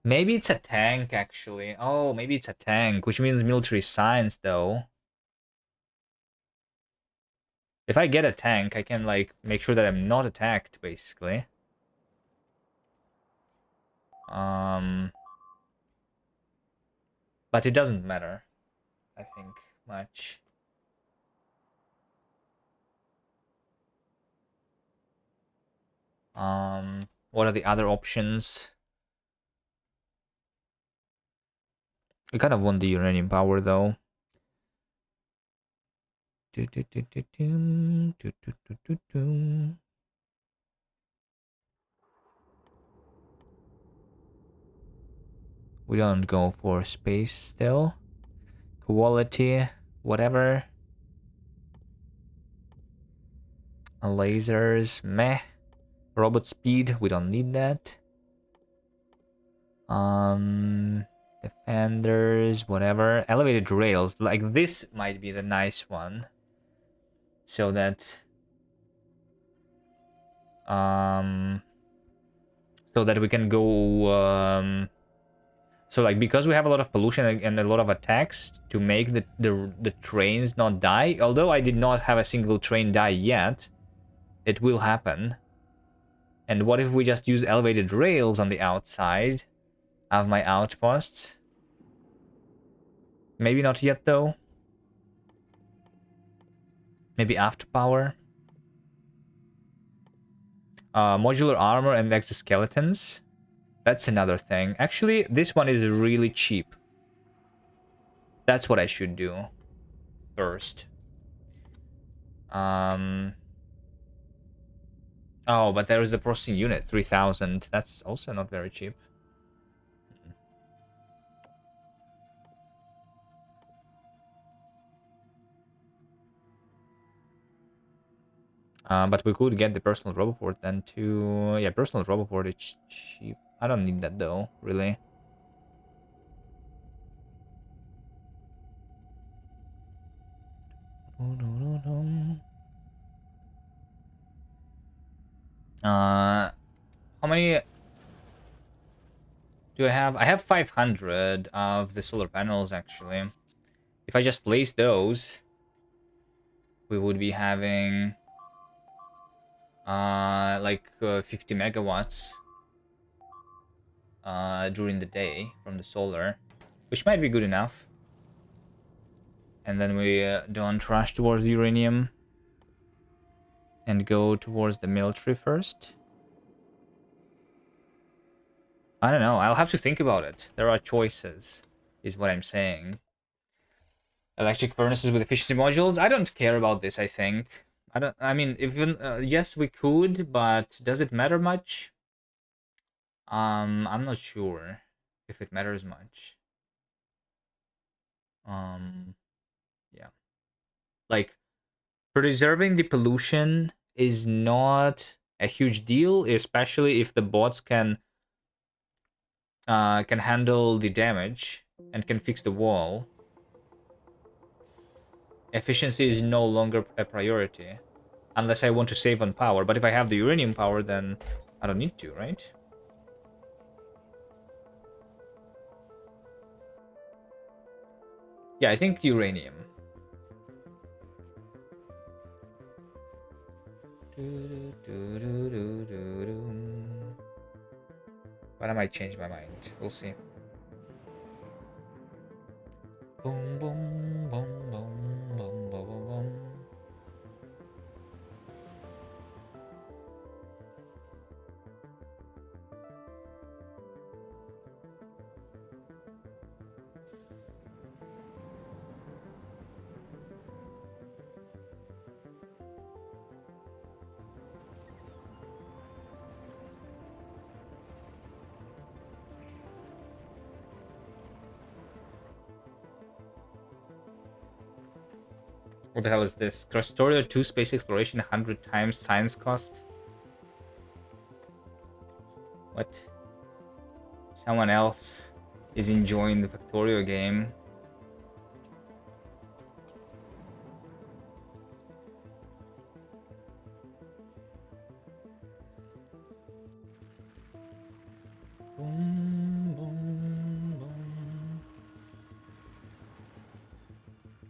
Maybe it's a tank, actually. Oh, maybe it's a tank, which means military science, though. If I get a tank, I can, like, make sure that I'm not attacked, basically. But it doesn't matter, I think, much. What are the other options? We kind of want the uranium power, though. We don't go for space still. Quality, whatever. Lasers, meh. Robot speed, we don't need that. Defenders, whatever. Elevated rails, like this might be the nice one. So that So that we can go... So, like, because we have a lot of pollution and a lot of attacks to make the trains not die, although I did not have a single train die yet, it will happen. And what if we just use elevated rails on the outside of my outposts? Maybe not yet, though. Maybe after power. Modular armor and exoskeletons. That's another thing. Actually, this one is really cheap. That's what I should do first. Oh, but there is the processing unit, 3,000. That's also not very cheap. But we could get the personal roboport then too. Yeah, personal roboport is cheap. I don't need that though, really. How many do I have? I have 500 of the solar panels, actually. If I just place those, we would be having like 50 megawatts during the day from the solar, which might be good enough. And then we don't rush towards the uranium and go towards the military first. I don't know. I'll have to think about it. There are choices, is what I'm saying. Electric furnaces with efficiency modules. I don't care about this, I think. I mean, even yes, we could, but does it matter much? I'm not sure if it matters much. Yeah. Like, preserving the pollution is not a huge deal, especially if the bots can handle the damage and can fix the wall. Efficiency is no longer a priority. Unless I want to save on power. But if I have the uranium power, then I don't need to, right? Yeah, I think uranium. But I might change my mind. We'll see. Boom, boom, boom, boom, boom, boom, boom, boom. What the hell is this? Factorio 2 space exploration 100 times science cost? What? Someone else is enjoying the Factorio game. Boom, boom, boom.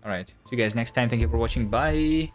Alright, see you guys next time. Thank you for watching. Bye.